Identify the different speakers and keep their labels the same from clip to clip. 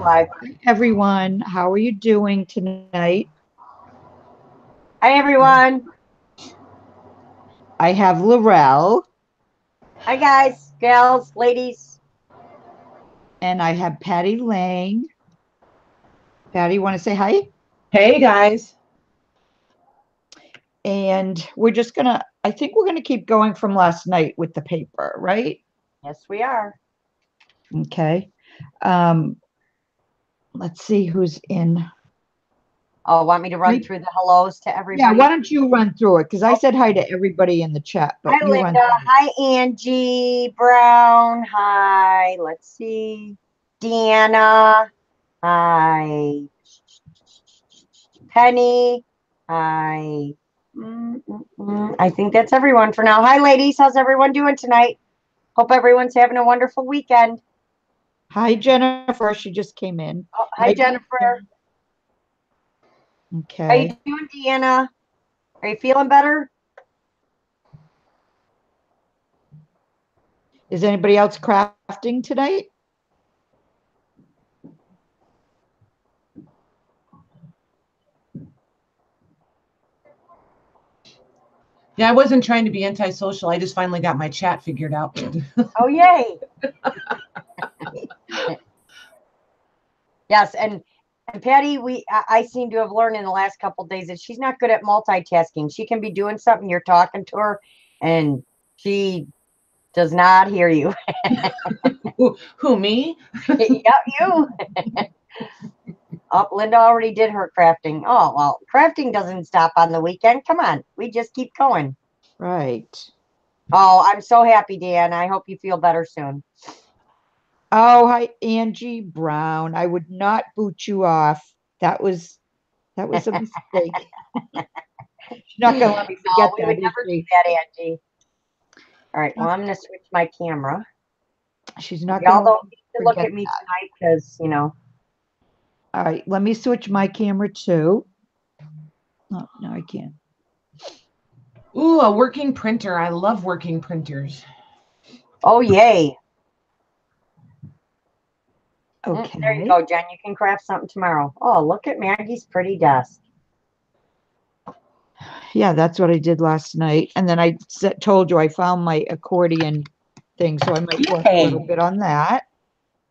Speaker 1: live.
Speaker 2: Everyone. How are you doing tonight?
Speaker 1: Hi, everyone.
Speaker 2: I have Laurel
Speaker 1: Hi, guys, gals, ladies.
Speaker 2: and I have Patty Lang. Patty, you want to say hi?
Speaker 3: Hey guys.
Speaker 2: And I think we're gonna keep going from last night with the paper, right?
Speaker 1: Yes, we are.
Speaker 2: Okay. Um, let's see who's in.
Speaker 1: Oh, want me to run through the hellos to
Speaker 2: Yeah,
Speaker 1: everybody?
Speaker 2: why don't you run through it? Because I said hi to everybody in the chat, but
Speaker 1: Hi,
Speaker 2: you run
Speaker 1: Linda.
Speaker 2: through it.
Speaker 1: Hi, Angie Brown. Hi. Let's see. Deanna. Hi. Penny. Hi. I think that's everyone for now. Hi, ladies. How's everyone doing tonight? Hope everyone's having a wonderful weekend.
Speaker 2: Hi, Jennifer. She just came in.
Speaker 1: Oh, hi, Jennifer.
Speaker 2: Okay.
Speaker 1: How you doing, Deanna? Are you feeling better?
Speaker 2: Is anybody else crafting tonight?
Speaker 3: Yeah, I wasn't trying to be antisocial. I just finally got my chat figured out.
Speaker 1: Oh, yay. Yes, and Patty, I seem to have learned in the last couple of days that she's not good at multitasking. She can be doing something, you're talking to her, and she does not hear you.
Speaker 3: Who, me?
Speaker 1: Yep, you. Oh, Linda already did her crafting. Oh, well, crafting doesn't stop on the weekend. Come on, we just keep going.
Speaker 2: Right.
Speaker 1: Oh, I'm so happy, Dan. I hope you feel better soon.
Speaker 2: Oh, hi, Angie Brown. I would not boot you off. That was a mistake. She's not gonna let me forget
Speaker 1: No, we
Speaker 2: that,
Speaker 1: would
Speaker 2: is
Speaker 1: never do
Speaker 2: she?
Speaker 1: that, Angie. All right, well, I'm going to switch my camera.
Speaker 2: She's not
Speaker 1: Y'all
Speaker 2: gonna let
Speaker 1: don't
Speaker 2: me
Speaker 1: need to look
Speaker 2: forget
Speaker 1: at me
Speaker 2: that.
Speaker 1: tonight because, you know.
Speaker 2: All right, let me switch my camera too. Oh, no, I can't.
Speaker 3: Ooh, a working printer. I love working printers.
Speaker 1: Oh, yay.
Speaker 2: Okay.
Speaker 1: There you go, Jen. You can craft something tomorrow. Oh, look at Maggie's pretty desk.
Speaker 2: Yeah, that's what I did last night. And then I told you I found my accordion thing, so I might work a little bit on that.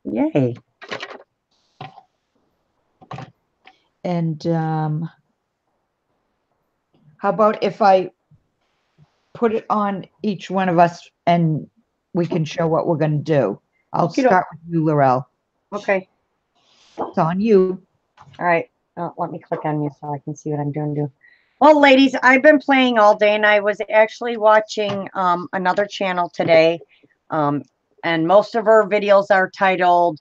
Speaker 1: Yay.
Speaker 2: And how about if I put it on each one of us and we can show what we're going to do? I'll start with you, Laurel.
Speaker 1: Okay.
Speaker 2: It's on you.
Speaker 1: All right. Oh, let me click on you so I can see what I'm doing. Well, ladies, I've been playing all day, and I was actually watching another channel today. And most of her videos are titled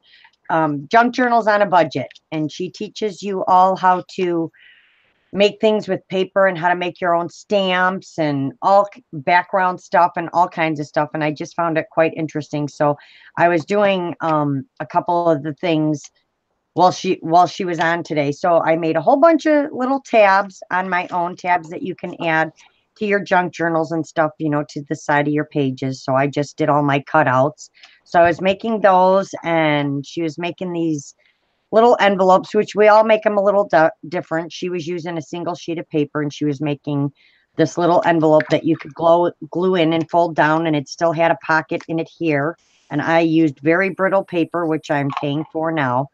Speaker 1: Junk Journals on a Budget. And she teaches you all how to make things with paper and how to make your own stamps and all background stuff and all kinds of stuff. And I just found it quite interesting. So I was doing a couple of the things while she was on today. So I made a whole bunch of little tabs on my own, tabs that you can add to your junk journals and stuff, you know, to the side of your pages. So I just did all my cutouts. So I was making those, and she was making these little envelopes, which we all make them a little different. She was using a single sheet of paper, and she was making this little envelope that you could glue in and fold down, and it still had a pocket in it here. And I used very brittle paper, which I'm paying for now.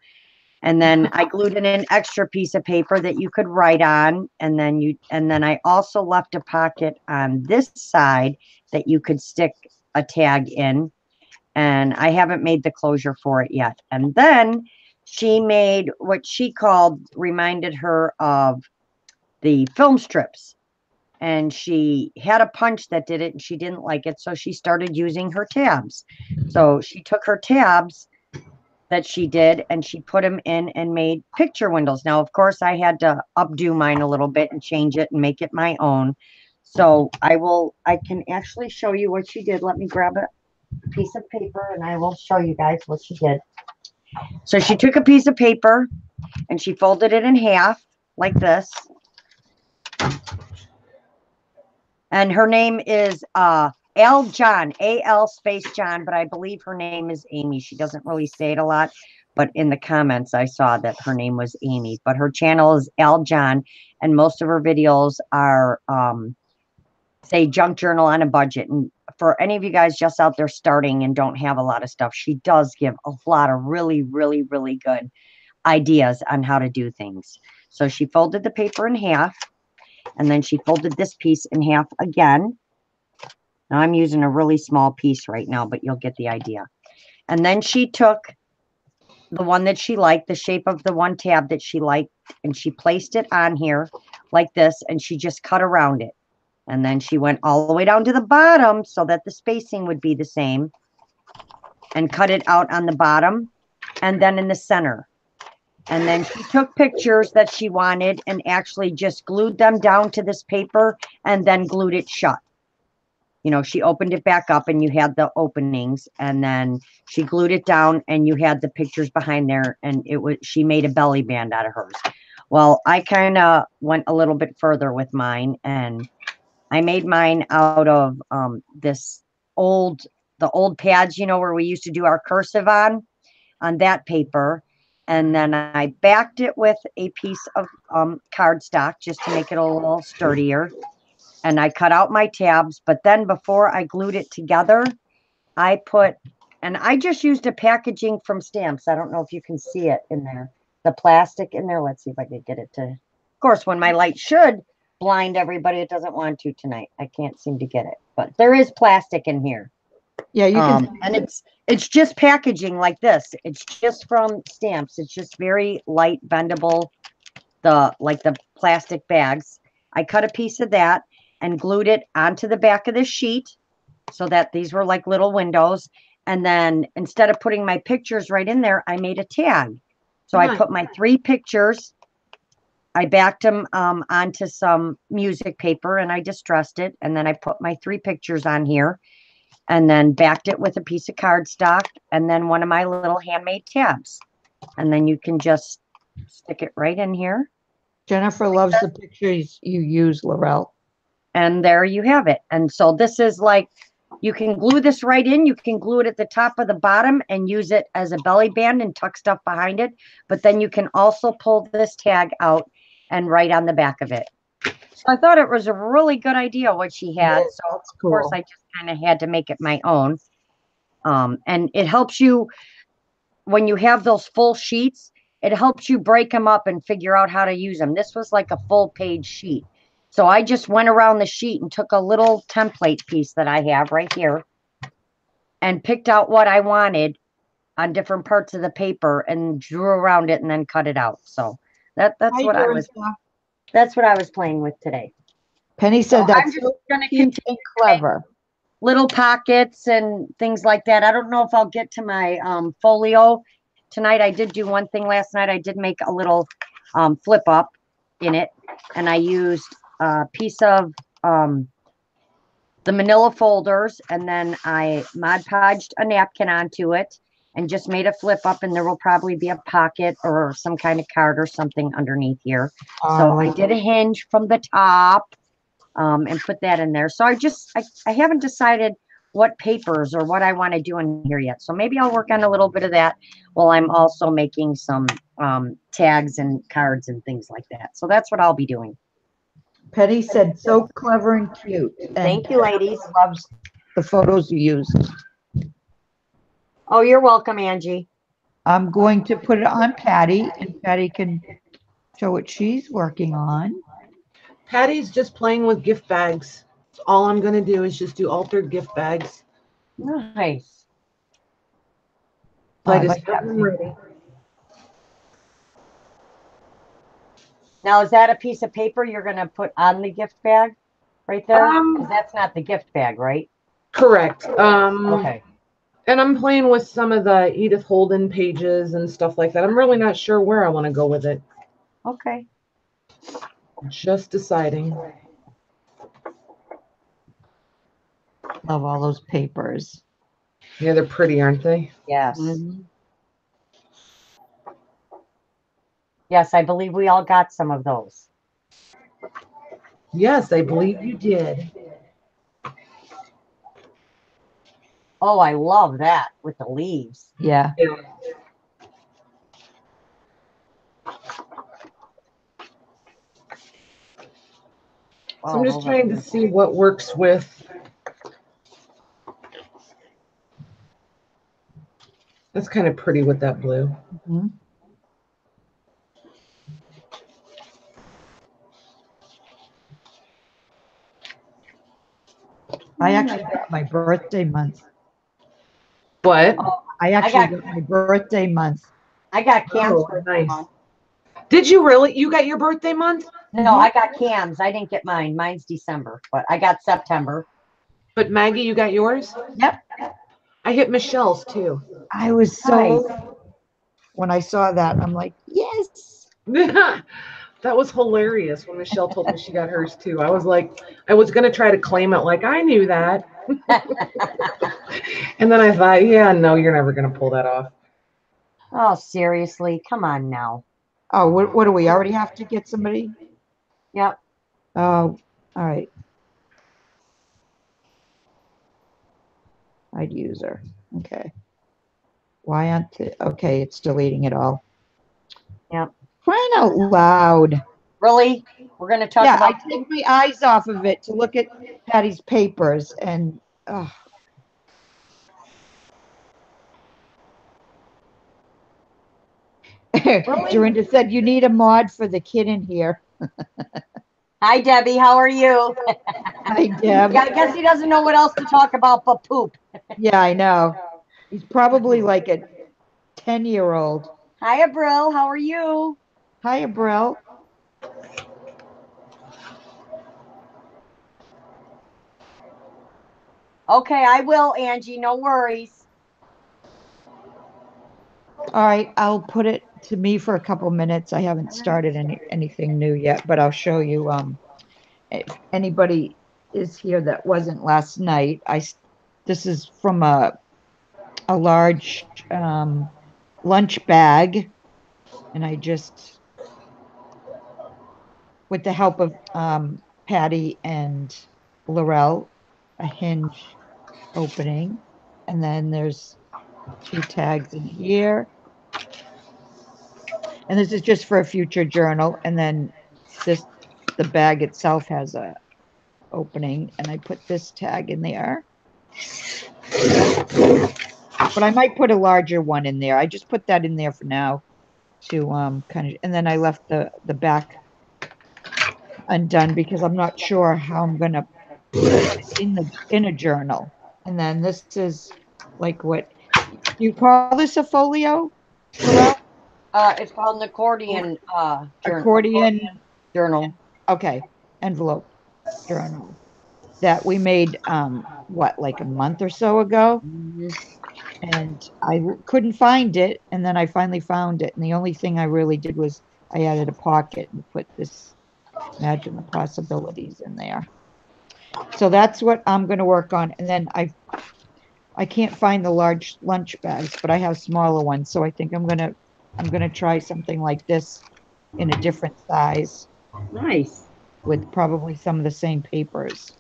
Speaker 1: And then I glued in an extra piece of paper that you could write on. And then I also left a pocket on this side that you could stick a tag in. And I haven't made the closure for it yet. And then she made what she reminded her of the film strips. And she had a punch that did it, and she didn't like it. So she started using her tabs. So she took her tabs that she did, and she put them in and made picture windows. Now, of course, I had to updo mine a little bit and change it and make it my own. So I can actually show you what she did. Let me grab a piece of paper and I will show you guys what she did. So she took a piece of paper and she folded it in half like this. And her name is Al John, A-L space John, but I believe her name is Amy. She doesn't really say it a lot, but in the comments I saw that her name was Amy, but her channel is Al John, and most of her videos are say junk journal on a budget. And for any of you guys just out there starting and don't have a lot of stuff, she does give a lot of really, really, really good ideas on how to do things. So she folded the paper in half, and then she folded this piece in half again. Now I'm using a really small piece right now, but you'll get the idea. And then she took the one that she liked, the shape of the one tab that she liked, and she placed it on here like this, and she just cut around it. And then she went all the way down to the bottom so that the spacing would be the same, and cut it out on the bottom and then in the center. And then she took pictures that she wanted and actually just glued them down to this paper and then glued it shut. You know, she opened it back up and you had the openings, and then she glued it down and you had the pictures behind there, and she made a belly band out of hers. Well, I kind of went a little bit further with mine, and I made mine out of the old pads, you know, where we used to do our cursive on that paper. And then I backed it with a piece of cardstock just to make it a little sturdier. And I cut out my tabs, but then before I glued it together, I just used a packaging from Stamps. I don't know if you can see it in there, the plastic in there. Let's see if I can get it to, of course, when my light should blind everybody, it doesn't want to tonight. I can't seem to get it, but there is plastic in here.
Speaker 2: Yeah, you can.
Speaker 1: And it's just packaging like this. It's just from Stamps. It's just very light, bendable, like the plastic bags. I cut a piece of that and glued it onto the back of the sheet so that these were like little windows. And then instead of putting my pictures right in there, I made a tag. So I put my 3 pictures. I backed them onto some music paper and I distressed it. And then I put my 3 pictures on here and then backed it with a piece of cardstock and then one of my little handmade tabs. And then you can just stick it right in here.
Speaker 2: Jennifer loves the pictures you use, Laurel.
Speaker 1: And there you have it. And so this is like, you can glue this right in. You can glue it at the top of the bottom and use it as a belly band and tuck stuff behind it. But then you can also pull this tag out and write on the back of it. So I thought it was a really good idea what she had. So of course I just kind of had to make it my own. And it helps you when you have those full sheets, it helps you break them up and figure out how to use them. This was like a full page sheet. So I just went around the sheet and took a little template piece that I have right here and picked out what I wanted on different parts of the paper and drew around it and then cut it out. So that's what I was playing with today.
Speaker 2: Penny said
Speaker 1: So
Speaker 2: that's
Speaker 1: I'm just
Speaker 2: so
Speaker 1: gonna
Speaker 2: cute
Speaker 1: continue
Speaker 2: and clever.
Speaker 1: little pockets and things like that. I don't know if I'll get to my folio tonight. I did do one thing last night. I did make a little flip up in it, and I used a piece of the manila folders, and then I Mod Podged a napkin onto it and just made a flip up, and there will probably be a pocket or some kind of card or something underneath here. So I did a hinge from the top and put that in there. So I haven't decided what papers or what I want to do in here yet. So maybe I'll work on a little bit of that while I'm also making some tags and cards and things like that. So that's what I'll be doing.
Speaker 2: Penny said so clever and cute. And
Speaker 1: Thank you, ladies.
Speaker 2: loves the photos you use.
Speaker 1: Oh, you're welcome, Angie.
Speaker 2: I'm going to put it on Patty, and Patty can show what she's working on.
Speaker 3: Patty's just playing with gift bags. All I'm going to do is just do altered gift bags.
Speaker 1: Nice.
Speaker 3: So I
Speaker 2: I
Speaker 3: just
Speaker 2: like
Speaker 3: have
Speaker 2: that.
Speaker 3: them ready.
Speaker 1: Now, is that a piece of paper you're going to put on the gift bag right there? 'Cause that's not the gift bag, right?
Speaker 3: Correct.
Speaker 1: Okay.
Speaker 3: And I'm playing with some of the Edith Holden pages and stuff like that. I'm really not sure where I want to go with it.
Speaker 1: Okay.
Speaker 3: Just deciding.
Speaker 2: Love all those papers.
Speaker 3: Yeah, they're pretty, aren't they?
Speaker 1: Yes.
Speaker 2: Mm-hmm.
Speaker 1: Yes, I believe we all got some of those.
Speaker 3: Yes, I believe you did.
Speaker 1: Oh, I love that with the leaves.
Speaker 2: Yeah.
Speaker 3: So I'm just trying to see what works with. That's kind of pretty with that blue.
Speaker 2: Mhm. I actually got my birthday month.
Speaker 3: What?
Speaker 2: I actually got my birthday month.
Speaker 1: I got Cam's
Speaker 3: Oh,
Speaker 1: birthday
Speaker 3: nice.
Speaker 1: month.
Speaker 3: Did you really? You got your birthday month?
Speaker 1: No, I got Cam's. I didn't get mine. Mine's December, but I got September.
Speaker 3: But Maggie, you got yours?
Speaker 2: Yep.
Speaker 3: I hit Michelle's too.
Speaker 2: I was so, when I saw that, I'm like, yes.
Speaker 3: That was hilarious when Michelle told me she got hers too. I was like, I was going to try to claim it like I knew that. And then I thought, yeah, no, you're never going to pull that off.
Speaker 1: Oh, seriously. Come on now.
Speaker 2: Oh, what do we already have to get somebody?
Speaker 1: Yep.
Speaker 2: Oh, all right. I'd use her. Okay. Why aren't it? Okay, it's deleting it all.
Speaker 1: Yep.
Speaker 2: Crying out loud.
Speaker 1: Really? We're going to talk
Speaker 2: Yeah, I
Speaker 1: about
Speaker 2: take my eyes off of it to look at Patty's papers and Dorinda said you need a mod for the kid in here.
Speaker 1: Hi, Debbie. How are you?
Speaker 2: Hi, Deb.
Speaker 1: Yeah, I guess he doesn't know what else to talk about but poop.
Speaker 2: Yeah, I know. He's probably like a 10-year-old.
Speaker 1: Hi, Abril. How are you?
Speaker 2: Hi, Abril.
Speaker 1: Okay, I will, Angie. No worries.
Speaker 2: All right, I'll put it to me for a couple minutes. I haven't started anything new yet, but I'll show you. If anybody is here that wasn't last night, this is from a large lunch bag, and I just, with the help of Patty and Laurel, a hinge opening, and then there's 2 tags in here. And this is just for a future journal. And then the bag itself has a opening, and I put this tag in there. But I might put a larger one in there. I just put that in there for now to kind of, and then I left the back undone because I'm not sure how I'm gonna put it in a journal. And then this is like, what you call this, a folio?
Speaker 1: It's called an accordion
Speaker 2: Accordion
Speaker 1: journal.
Speaker 2: Okay, envelope journal that we made what, like a month or so ago. And I couldn't find it, and then I finally found it, and the only thing I really did was I added a pocket and put this Imagine the Possibilities in there. So that's what I'm going to work on. And then I can't find the large lunch bags, but I have smaller ones, so I think I'm gonna try something like this in a different size
Speaker 1: Nice.
Speaker 2: with probably some of the same papers.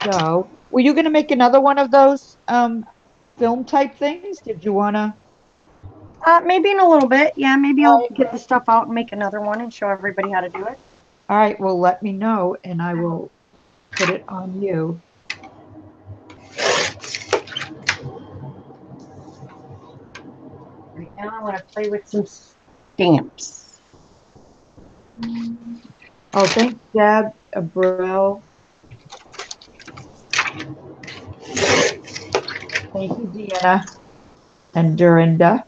Speaker 2: So, were you going to make another one of those film type things? Did you want to?
Speaker 1: Maybe in a little bit. Yeah, maybe I'll get the stuff out and make another one and show everybody how to do it.
Speaker 2: All right, well, let me know and I will put it on you.
Speaker 1: Right now, I want to play with some stamps.
Speaker 2: Oh, thanks, Deb, Abril. Thank you, Deanna and Dorinda.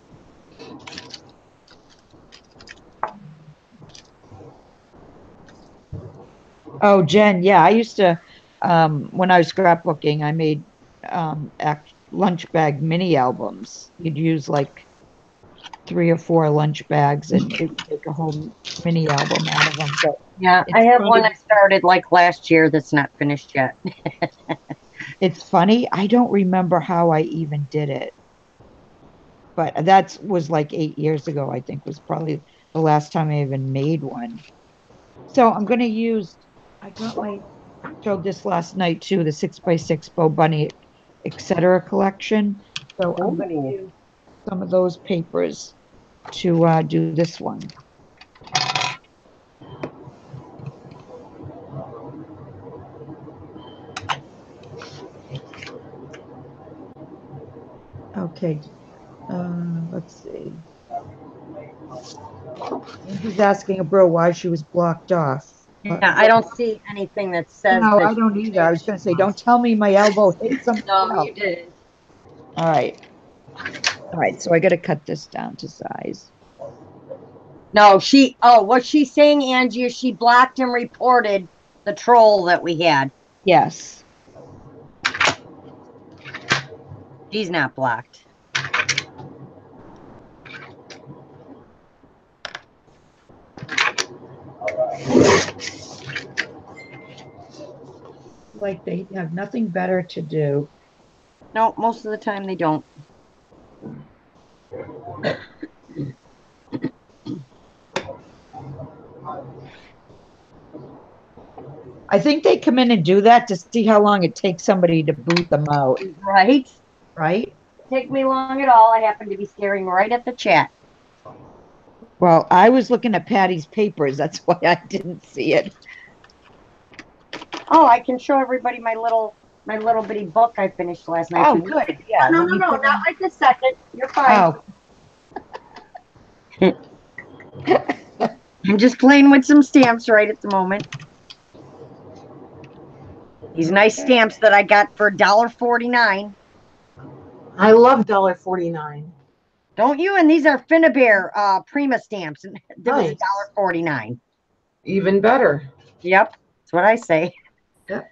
Speaker 2: Oh, Jen, yeah, I used to, when I was scrapbooking, I made lunch bag mini albums. You'd use like 3 or 4 lunch bags and it would make a whole mini album out of them. But
Speaker 1: Yeah, I have one I started like last year that's not finished yet.
Speaker 2: it's funny, I don't remember how I even did it. But that was like 8 years ago, I think was probably the last time I even made one. So I'm going to use, showed this last night too, the 6x6 Bo Bunny, etc. collection. So I'm going to use some of those papers to do this one. Okay. Let's see. Angie's asking a bro why she was blocked off.
Speaker 1: Yeah, I don't see anything that says
Speaker 2: No,
Speaker 1: that
Speaker 2: I don't
Speaker 1: she
Speaker 2: either. I was
Speaker 1: changed
Speaker 2: going to say, don't tell me my elbow hit something
Speaker 1: No,
Speaker 2: else.
Speaker 1: you didn't.
Speaker 2: All right. All right. So I got to cut this down to size.
Speaker 1: No, what she's saying, Angie, is she blocked and reported the troll that we had.
Speaker 2: Yes.
Speaker 1: She's not blocked.
Speaker 2: Like they have nothing better to do.
Speaker 1: No, most of the time they don't.
Speaker 2: I think they come in and do that to see how long it takes somebody to boot them out,
Speaker 1: Right?
Speaker 2: right?
Speaker 1: Take me long at all. I happen to be staring right at the chat.
Speaker 2: Well, I was looking at Patty's papers. That's why I didn't see it.
Speaker 1: Oh, I can show everybody my little bitty book I finished last night.
Speaker 2: Oh,
Speaker 1: too.
Speaker 2: good. Yeah.
Speaker 1: No,
Speaker 2: let
Speaker 1: no,
Speaker 2: me
Speaker 1: no,
Speaker 2: put
Speaker 1: not
Speaker 2: in-
Speaker 1: like this second. You're fine.
Speaker 2: Oh,
Speaker 1: I'm just playing with some stamps right at the moment. These nice stamps that I got for $1.49.
Speaker 3: I love $1.49.
Speaker 1: Don't you? And these are Finnabair Prima stamps. And that was
Speaker 3: Nice.
Speaker 1: $1.49.
Speaker 3: Even better.
Speaker 1: Yep, that's what I say.
Speaker 3: Yep.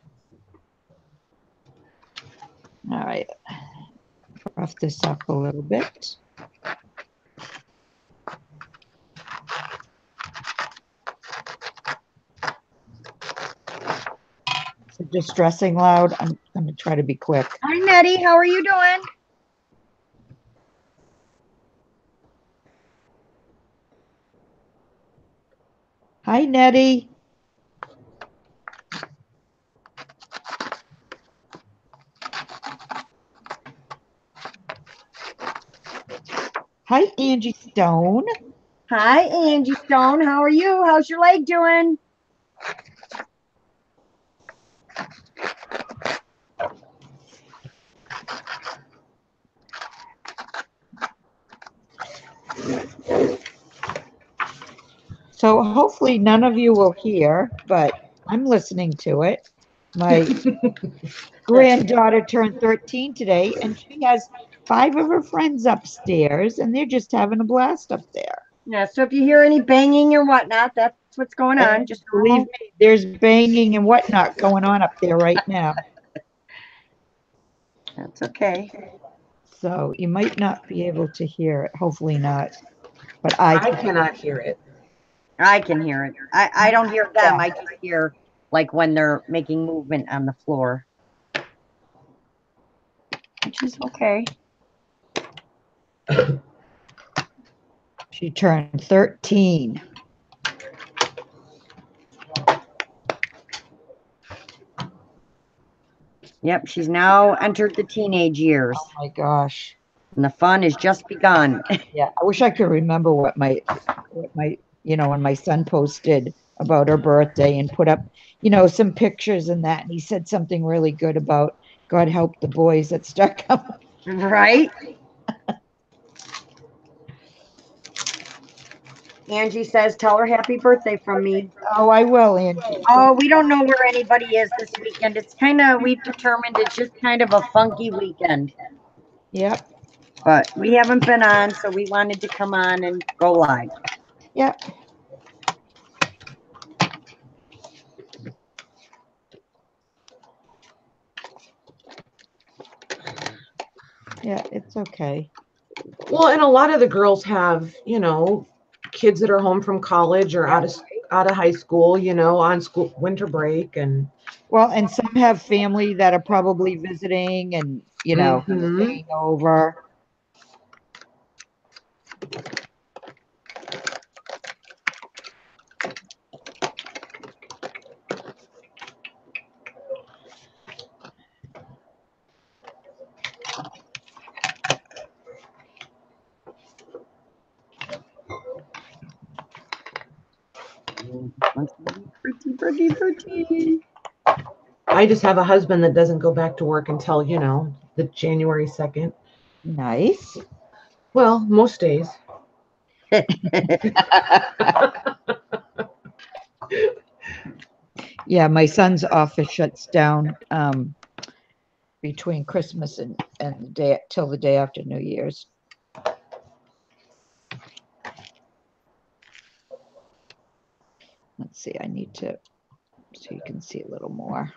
Speaker 2: all right. Rough this up a little bit. So just stressing loud. I'm going to try to be quick.
Speaker 1: Hi, Nettie. How are you doing?
Speaker 2: Hi, Nettie. Hi, Angie Stone.
Speaker 1: Hi, Angie Stone. How are you? How's your leg doing?
Speaker 2: So hopefully none of you will hear, but I'm listening to it. My granddaughter turned 13 today, and she has 5 of her friends upstairs, and they're just having a blast up there.
Speaker 1: Yeah, so if you hear any banging or whatnot, that's what's going on.
Speaker 2: And
Speaker 1: Just
Speaker 2: believe
Speaker 1: normal.
Speaker 2: me, there's banging and whatnot going on up there right now.
Speaker 1: That's okay.
Speaker 2: So you might not be able to hear it. Hopefully not. But
Speaker 3: I cannot hear it.
Speaker 1: I can hear it. I don't hear them.
Speaker 2: Yeah.
Speaker 1: I just hear like when they're making movement on the floor. Which is okay.
Speaker 2: She turned 13.
Speaker 1: Yep, she's now entered the teenage years.
Speaker 2: Oh my gosh.
Speaker 1: And the fun has just begun.
Speaker 2: Yeah, I wish I could remember what my when my son posted about her birthday and put up, some pictures and that. And he said something really good about God help the boys that start coming.
Speaker 1: Right? Angie says, tell her happy birthday from me.
Speaker 2: Oh, I will, Angie.
Speaker 1: Oh, we don't know where anybody is this weekend. It's we've determined it's just kind of a funky weekend.
Speaker 2: Yep.
Speaker 1: But we haven't been on, so we wanted to come on and go live.
Speaker 2: Yep. Yeah, it's okay.
Speaker 3: Well, and a lot of the girls have, kids that are home from college or out of high school, on school winter break and
Speaker 2: Well, and some have family that are probably visiting and,
Speaker 3: Mhm.
Speaker 2: staying over.
Speaker 1: Pretty, pretty, pretty.
Speaker 3: I just have a husband that doesn't go back to work until, the January 2nd.
Speaker 2: Nice.
Speaker 3: Well, most days.
Speaker 2: Yeah, my son's office shuts down between Christmas and the day till the day after New Year's. Let's see, I need to, so you can see a little more.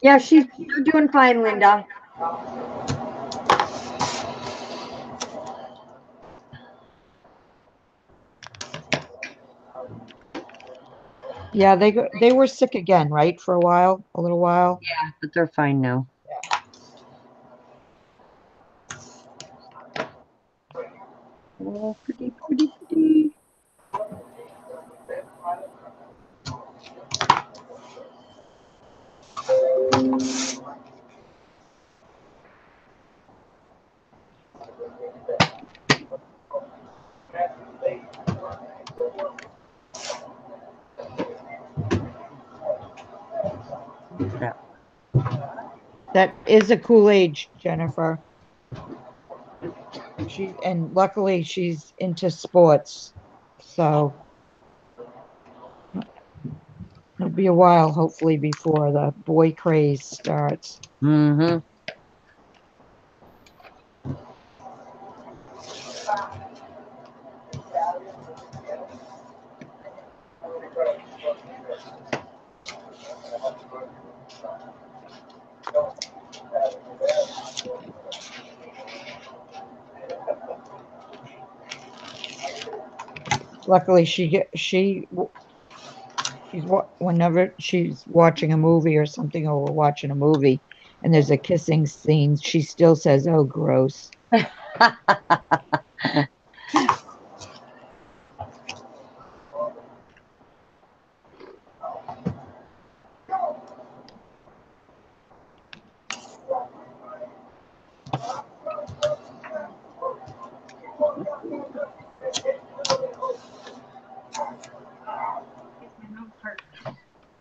Speaker 1: Yeah, you're doing fine, Linda.
Speaker 2: Yeah, they were sick again, right? For a little while.
Speaker 1: Yeah, but they're fine now. Oh, pretty, pretty, pretty.
Speaker 2: That is a cool age, Jennifer. And luckily she's into sports, so it'll be a while, hopefully, before the boy craze starts.
Speaker 1: Mm-hmm.
Speaker 2: Luckily, whenever she's watching a movie or something, or we're watching a movie, and there's a kissing scene, she still says, "Oh, gross."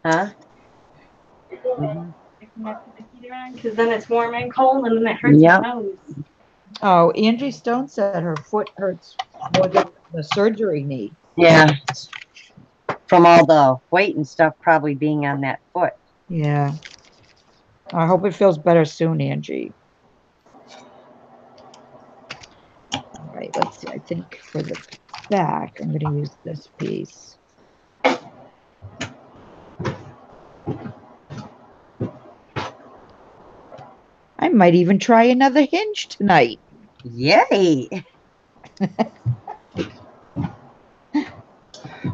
Speaker 1: Huh?
Speaker 4: Because then it's warm and cold, and then it hurts
Speaker 1: Yep.
Speaker 4: my nose.
Speaker 2: Oh, Angie Stone said her foot hurts more than the surgery knee.
Speaker 1: Yeah. From all the weight and stuff probably being on that foot.
Speaker 2: Yeah. I hope it feels better soon, Angie. All right, let's see. I think for the back, I'm going to use this piece. I might even try another hinge tonight.
Speaker 1: Yay.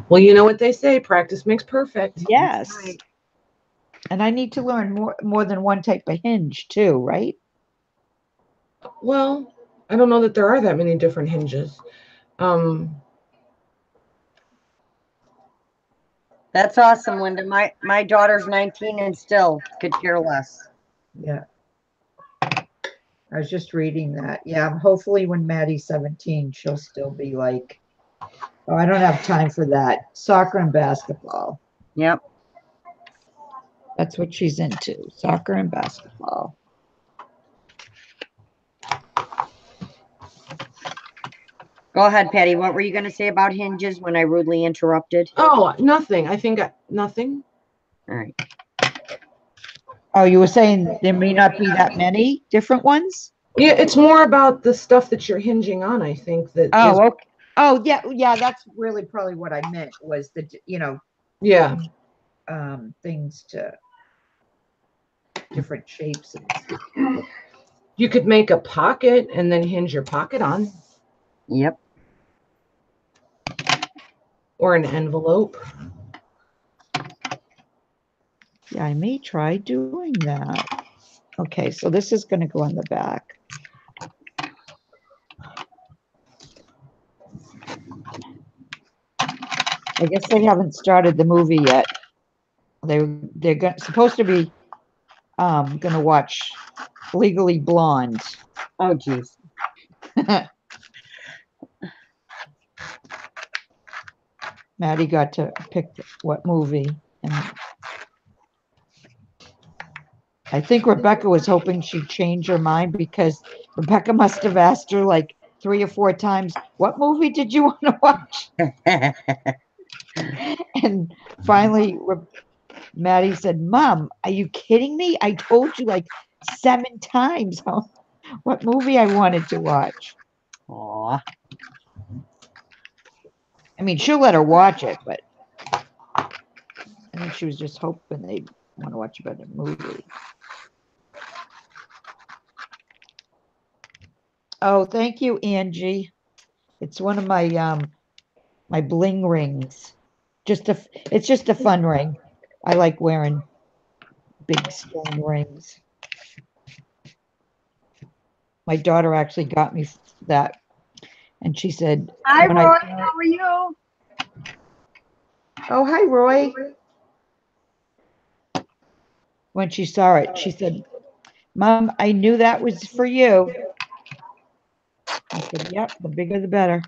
Speaker 3: Well, you know what they say, practice makes perfect.
Speaker 2: Yes.
Speaker 1: Right.
Speaker 2: And I need to learn more than one type of hinge too, right?
Speaker 3: Well, I don't know that there are that many different hinges.
Speaker 1: That's awesome, Linda. My daughter's 19 and still could care less.
Speaker 2: Yeah. I was just reading that. Yeah, hopefully when Maddie's 17, she'll still be like, oh, I don't have time for that. Soccer and basketball.
Speaker 1: Yep.
Speaker 2: That's what she's into, soccer and basketball.
Speaker 1: Go ahead, Patty. What were you going to say about hinges when I rudely interrupted?
Speaker 3: Oh, nothing. I think nothing.
Speaker 1: All right.
Speaker 2: Oh, you were saying there may not be that many different ones?
Speaker 3: Yeah, it's more about the stuff that you're hinging on, I think.
Speaker 2: Oh, okay. Oh, yeah, that's really probably what I meant was the,
Speaker 3: yeah.
Speaker 2: Things to different shapes.
Speaker 3: You could make a pocket and then hinge your pocket on.
Speaker 1: Yep.
Speaker 3: Or an envelope.
Speaker 2: Yeah, I may try doing that. Okay, so this is going to go on the back. I guess they haven't started the movie yet. They're supposed to be going to watch Legally Blonde.
Speaker 1: Oh, geez.
Speaker 2: Maddie got to pick what movie, and I think Rebecca was hoping she'd change her mind because Rebecca must have asked her like 3 or 4 times, what movie did you want to watch? And finally, Maddie said, Mom, are you kidding me? I told you like 7 times what movie I wanted to watch.
Speaker 1: Aw.
Speaker 2: I mean, she'll let her watch it, but I think she was just hoping they'd want to watch a better movie. Oh, thank you, Angie. It's one of my my bling rings. It's just a fun ring. I like wearing big stone rings. My daughter actually got me that, and she said,
Speaker 1: Hi,
Speaker 2: when
Speaker 1: Roy.
Speaker 2: I
Speaker 1: How are you?
Speaker 2: oh, hi, Roy. When she saw it, she said, Mom, I knew that was for you. I said, yep, the bigger the better.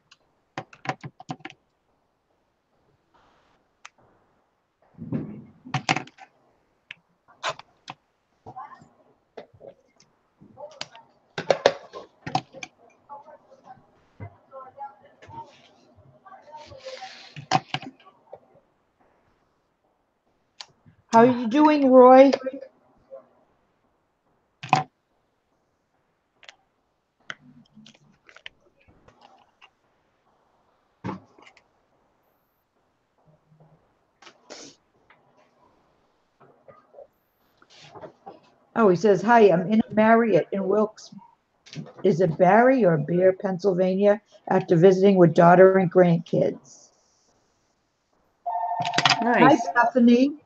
Speaker 2: How are you doing, Roy? Oh, he says, hi, I'm in a Marriott in Wilkes. Is it Barry or Beer, Pennsylvania, after visiting with daughter and grandkids?
Speaker 1: Nice.
Speaker 2: Hi, Bethany.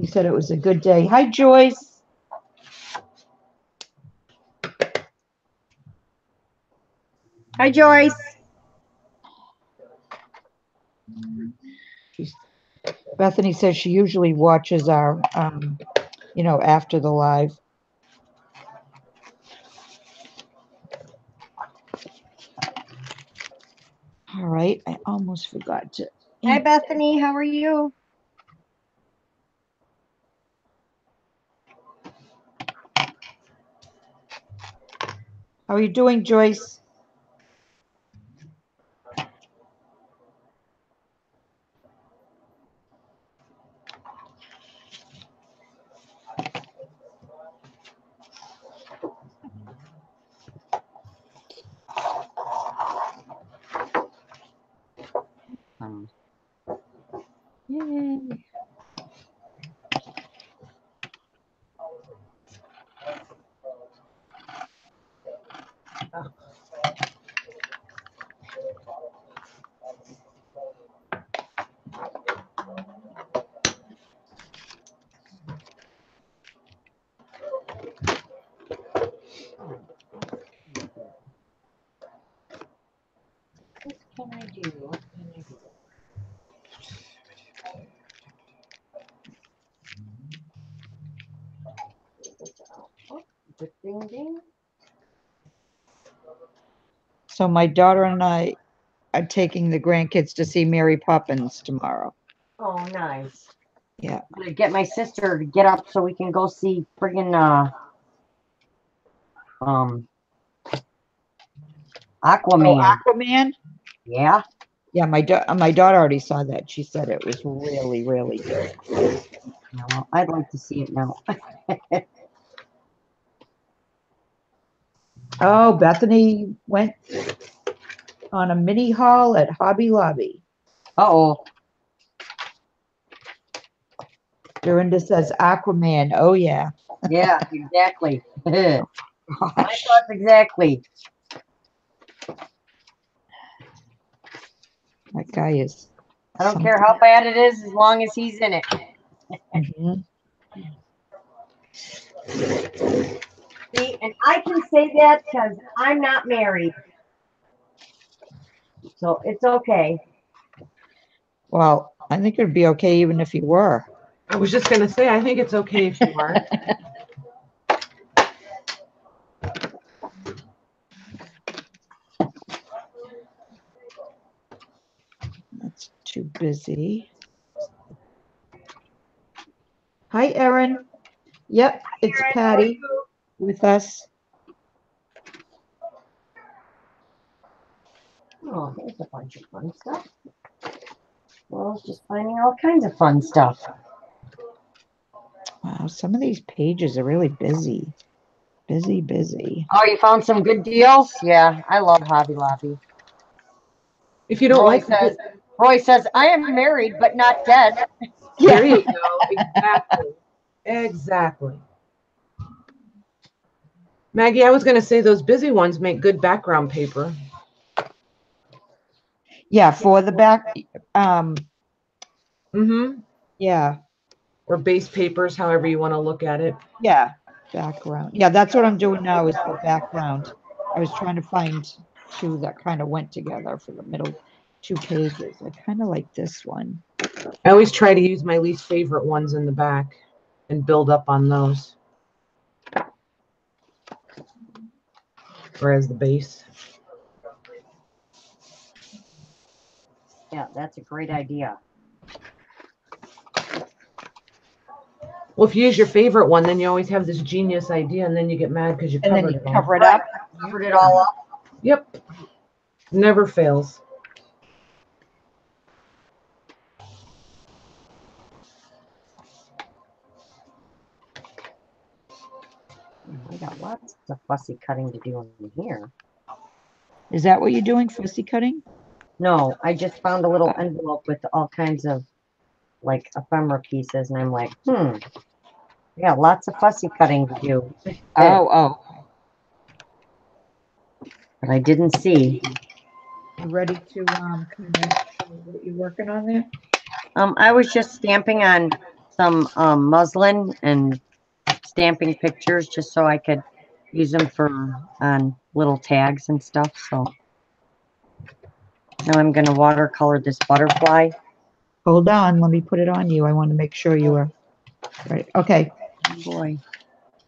Speaker 2: He said it was a good day. Hi, Joyce.
Speaker 1: Hi, Joyce.
Speaker 2: Bethany says she usually watches our, after the live. All right, I almost forgot to.
Speaker 1: Hi, Bethany. How are you?
Speaker 2: How are you doing, Joyce? Yay.
Speaker 1: What can I do? What can I do? Oh, ding, ding.
Speaker 2: So my daughter and I are taking the grandkids to see Mary Poppins tomorrow.
Speaker 1: Oh, nice.
Speaker 2: Yeah.
Speaker 1: I'm gonna get my sister to get up so we can go see friggin' Aquaman.
Speaker 2: Oh, Aquaman?
Speaker 1: Yeah.
Speaker 2: Yeah, my daughter already saw that. She said it was really, really good.
Speaker 1: Yeah, well, I'd like to see it now.
Speaker 2: Oh, Bethany went on a mini haul at Hobby Lobby.
Speaker 1: Uh-oh.
Speaker 2: Dorinda says Aquaman. Oh, yeah.
Speaker 1: Yeah, exactly. My
Speaker 2: Gosh,
Speaker 1: thoughts exactly.
Speaker 2: that guy is.
Speaker 1: I don't care how bad it is as long as he's in it.
Speaker 2: Mhm.
Speaker 1: See, and I can say that because I'm not married. So it's okay.
Speaker 2: Well, I think it'd be okay even if you were.
Speaker 3: I was just gonna say, I think it's okay if you are.
Speaker 2: That's too busy. Hi, Erin. Yep, it's
Speaker 4: Erin, how are
Speaker 2: Patty
Speaker 4: you?
Speaker 2: with us.
Speaker 1: Oh, there's a bunch of fun stuff. Well, I was just finding all kinds of fun stuff.
Speaker 2: Wow, some of these pages are really busy. Busy, busy.
Speaker 1: Oh, you found some good deals? Yeah, I love Hobby Lobby.
Speaker 3: If you don't
Speaker 1: Roy
Speaker 3: like
Speaker 1: says, Roy says, I am married but not dead.
Speaker 3: there you go. Exactly. Exactly. Maggie, I was going to say those busy ones make good background paper.
Speaker 2: Yeah, for the back,
Speaker 3: Mm-hmm.
Speaker 2: yeah,
Speaker 3: Or base papers, however you want to look at it.
Speaker 2: yeah, background. Yeah, that's what I'm doing now is the background. I was trying to find two that kind of went together for the middle two pages. I kind of like this one.
Speaker 3: I always try to use my least favorite ones in the back and build up on those. Or as the base.
Speaker 1: Yeah, that's a great idea.
Speaker 3: Well, if you use your favorite one, then you always have this genius idea, and then you get mad because you
Speaker 2: And then
Speaker 3: covered
Speaker 2: you
Speaker 3: it all.
Speaker 2: cover it up.
Speaker 1: Covered it all up.
Speaker 3: Yep. Never fails.
Speaker 1: I got lots of fussy cutting to do in here.
Speaker 2: Is that what you're doing, fussy cutting?
Speaker 1: No, I just found a little envelope with all kinds of like ephemera pieces, and I'm like, yeah, lots of fussy cutting to do.
Speaker 2: Oh.
Speaker 1: But I didn't see.
Speaker 2: You ready to kind of show what you're working on there?
Speaker 1: I was just stamping on some muslin and stamping pictures just so I could use them for on little tags and stuff. So now I'm going to watercolor this butterfly.
Speaker 2: Hold on, let me put it on you. I want to make sure you are right. Okay.
Speaker 1: Oh boy.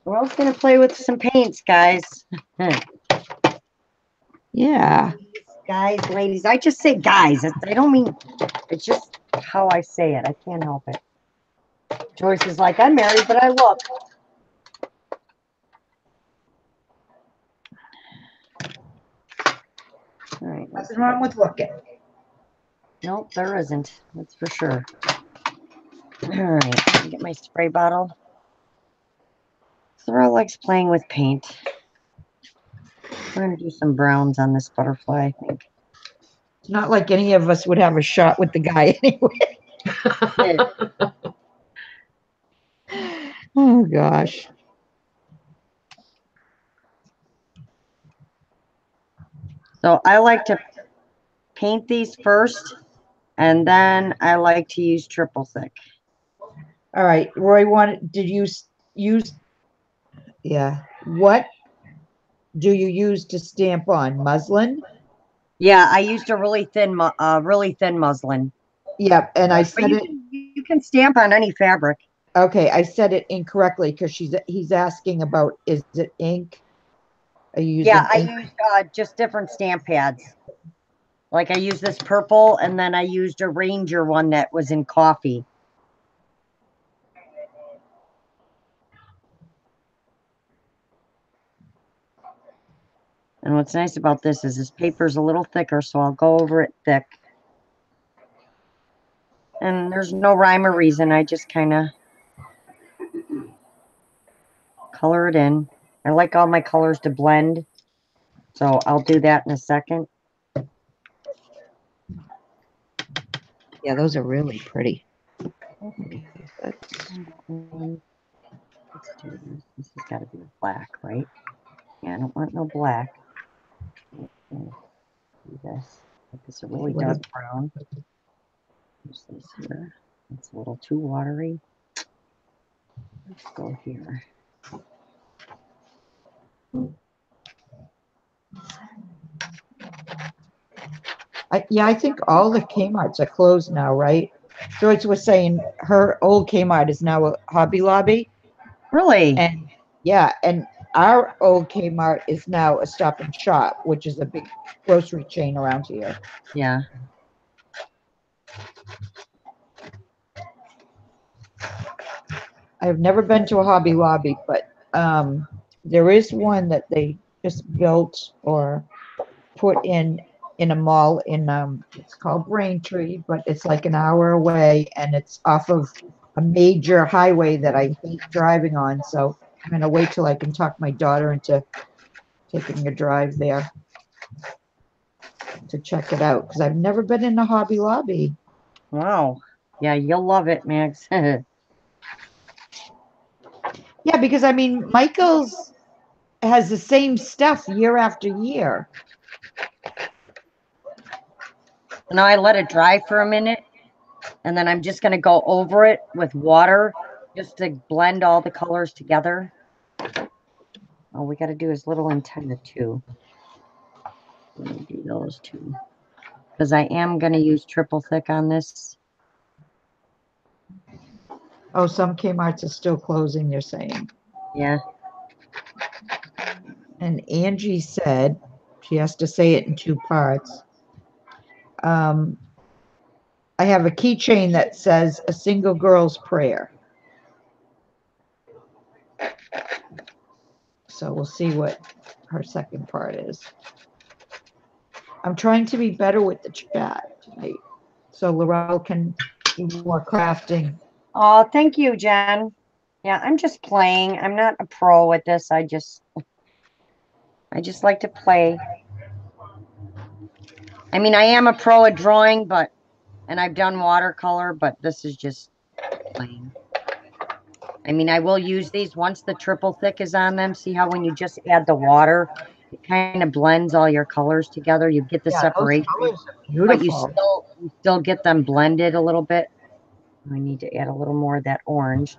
Speaker 1: We're all going to play with some paints, guys.
Speaker 2: Yeah.
Speaker 1: Guys, ladies. I just say guys. I don't mean, it's just how I say it. I can't help it. Joyce is like, I'm married, but I look. All right.
Speaker 2: Nothing wrong with looking.
Speaker 1: Nope, there isn't. That's for sure. All right. Let me get my spray bottle. Thora likes playing with paint. We're going to do some browns on this butterfly, I think.
Speaker 2: It's not like any of us would have a shot with the guy anyway. Oh, gosh.
Speaker 1: So I like to paint these first, and then I like to use triple thick.
Speaker 2: All right. Roy did you use, yeah. What do you use to stamp on? Muslin?
Speaker 1: Yeah, I used a really thin muslin.
Speaker 2: Yep. And I
Speaker 1: But
Speaker 2: said it.
Speaker 1: you can stamp on any fabric.
Speaker 2: Okay. I said it incorrectly because he's asking about, is it ink? Are you using
Speaker 1: Yeah, I
Speaker 2: ink?
Speaker 1: used just different stamp pads. Like I used this purple, and then I used a Ranger one that was in coffee. And what's nice about this is this paper is a little thicker, so I'll go over it thick. And there's no rhyme or reason. I just kind of color it in. I like all my colors to blend, so I'll do that in a second.
Speaker 2: Yeah, those are really pretty.
Speaker 1: Let's do this. This has got to be black, right? Yeah, I don't want no black. Do this. Make this a really dark brown. Use this here. It's a little too watery. Let's go here.
Speaker 2: I think all the Kmart's are closed now, right? Joyce was saying her old Kmart is now a Hobby Lobby.
Speaker 1: Really?
Speaker 2: And yeah, and our old Kmart is now a Stop and Shop, which is a big grocery chain around here.
Speaker 1: Yeah.
Speaker 2: I've never been to a Hobby Lobby, but there is one that they just built or put in a mall in it's called Braintree, but it's like an hour away and it's off of a major highway that I hate driving on. So I'm gonna wait till I can talk my daughter into taking a drive there to check it out because I've never been in a Hobby Lobby.
Speaker 1: Wow. Yeah, you'll love it, Max.
Speaker 2: Yeah, because I mean, Michael's has the same stuff year after year.
Speaker 1: Now I let it dry for a minute, and then I'm just going to go over it with water just to blend all the colors together. All we got to do is little antenna too. Let me do those two. Because I am going to use triple thick on this.
Speaker 2: Oh, some Kmart's are still closing, you're saying.
Speaker 1: Yeah.
Speaker 2: And Angie said, she has to say it in two parts. I have a keychain that says a single girl's prayer. So we'll see what her second part is. I'm trying to be better with the chat tonight, so Laurel can do more crafting.
Speaker 1: Oh, thank you, Jen. Yeah, I'm just playing. I'm not a pro at this. I just like to play. I mean, I am a pro at drawing, and I've done watercolor, but this is just playing. I mean, I will use these once the triple thick is on them. See how when you just add the water, it kind of blends all your colors together. You get the separation, but you still get them blended a little bit. I need to add a little more of that orange.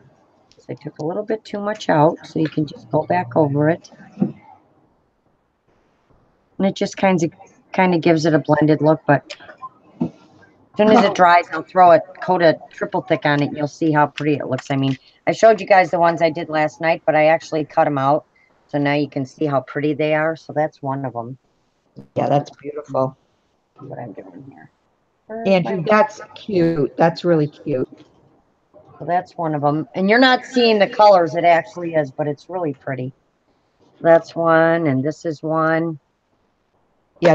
Speaker 1: So I took a little bit too much out, so you can just go back over it. And it just kind of gives it a blended look, but as soon as it dries, I'll throw it, coat a triple thick on it, and you'll see how pretty it looks. I mean, I showed you guys the ones I did last night, but I actually cut them out. So now you can see how pretty they are. So that's one of them.
Speaker 2: Yeah, that's beautiful.
Speaker 1: What I'm doing here.
Speaker 2: Andrew, that's cute. That's really cute.
Speaker 1: So that's one of them. And you're not seeing the colors it actually is, but it's really pretty. That's one, and this is one.
Speaker 2: Yeah,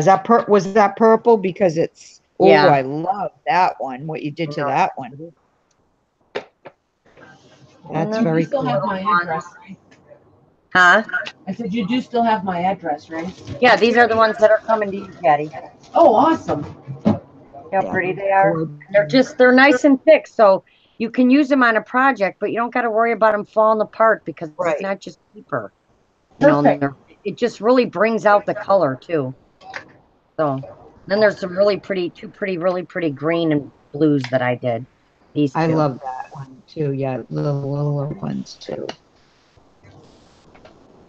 Speaker 2: was that purple? Because it's, oh,
Speaker 1: Yeah.
Speaker 2: I love that one, what you did to that one. That's very
Speaker 3: You still
Speaker 2: cool.
Speaker 3: have my address, right?
Speaker 1: Huh?
Speaker 3: I said you do still have my address, right?
Speaker 1: Yeah, these are the ones that are coming to you, Patty.
Speaker 3: Oh, awesome.
Speaker 1: See how
Speaker 2: Yeah.
Speaker 1: pretty they are? They're nice and thick, so you can use them on a project, but you don't got to worry about them falling apart because
Speaker 2: Right.
Speaker 1: it's not just paper. You know, it just really brings out the color too. So then there's some really pretty green and blues that I did. These two.
Speaker 2: I love that one too. Yeah, little ones too.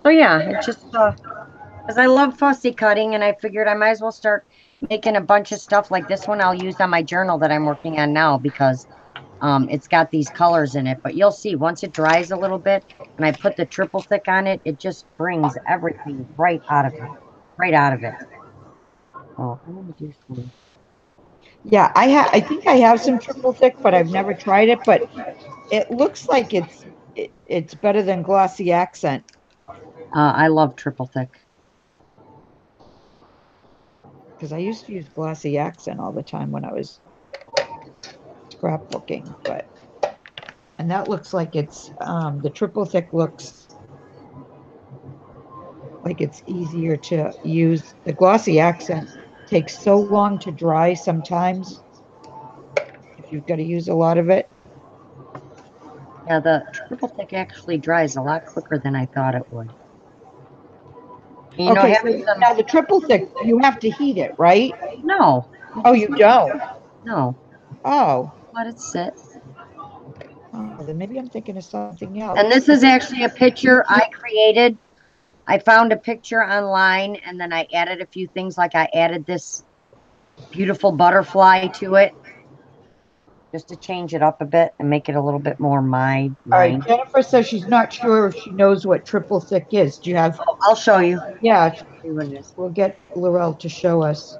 Speaker 1: So yeah, it just because I love fussy cutting, and I figured I might as well start making a bunch of stuff like this one I'll use on my journal that I'm working on now because it's got these colors in it. But you'll see once it dries a little bit and I put the triple thick on it, it just brings everything right out of it. Oh, I'm gonna do some.
Speaker 2: Yeah, I think I have some triple thick, but I've never tried it. But it looks like it's better than glossy accent.
Speaker 1: I love triple thick.
Speaker 2: Because I used to use glossy accent all the time when I was scrapbooking, and that looks like it's the triple thick looks like it's easier to use. The glossy accent takes so long to dry sometimes if you've got to use a lot of it.
Speaker 1: Yeah, the triple thick actually dries a lot quicker than I thought it would. You know,
Speaker 2: Okay, so now the triple thick, you have to heat it, right?
Speaker 1: No.
Speaker 2: Oh, you don't?
Speaker 1: No.
Speaker 2: Oh.
Speaker 1: Let it sit.
Speaker 2: Oh, then maybe I'm thinking of something else.
Speaker 1: And this is actually a picture I created. I found a picture online and then I added a few things, like I added this beautiful butterfly to it just to change it up a bit and make it a little bit more mine.
Speaker 2: All right, Jennifer says she's not sure if she knows what triple thick is. Do you have?
Speaker 1: Oh, I'll show you.
Speaker 2: Yeah,
Speaker 1: See what it is.
Speaker 2: we'll get Laurel to show us.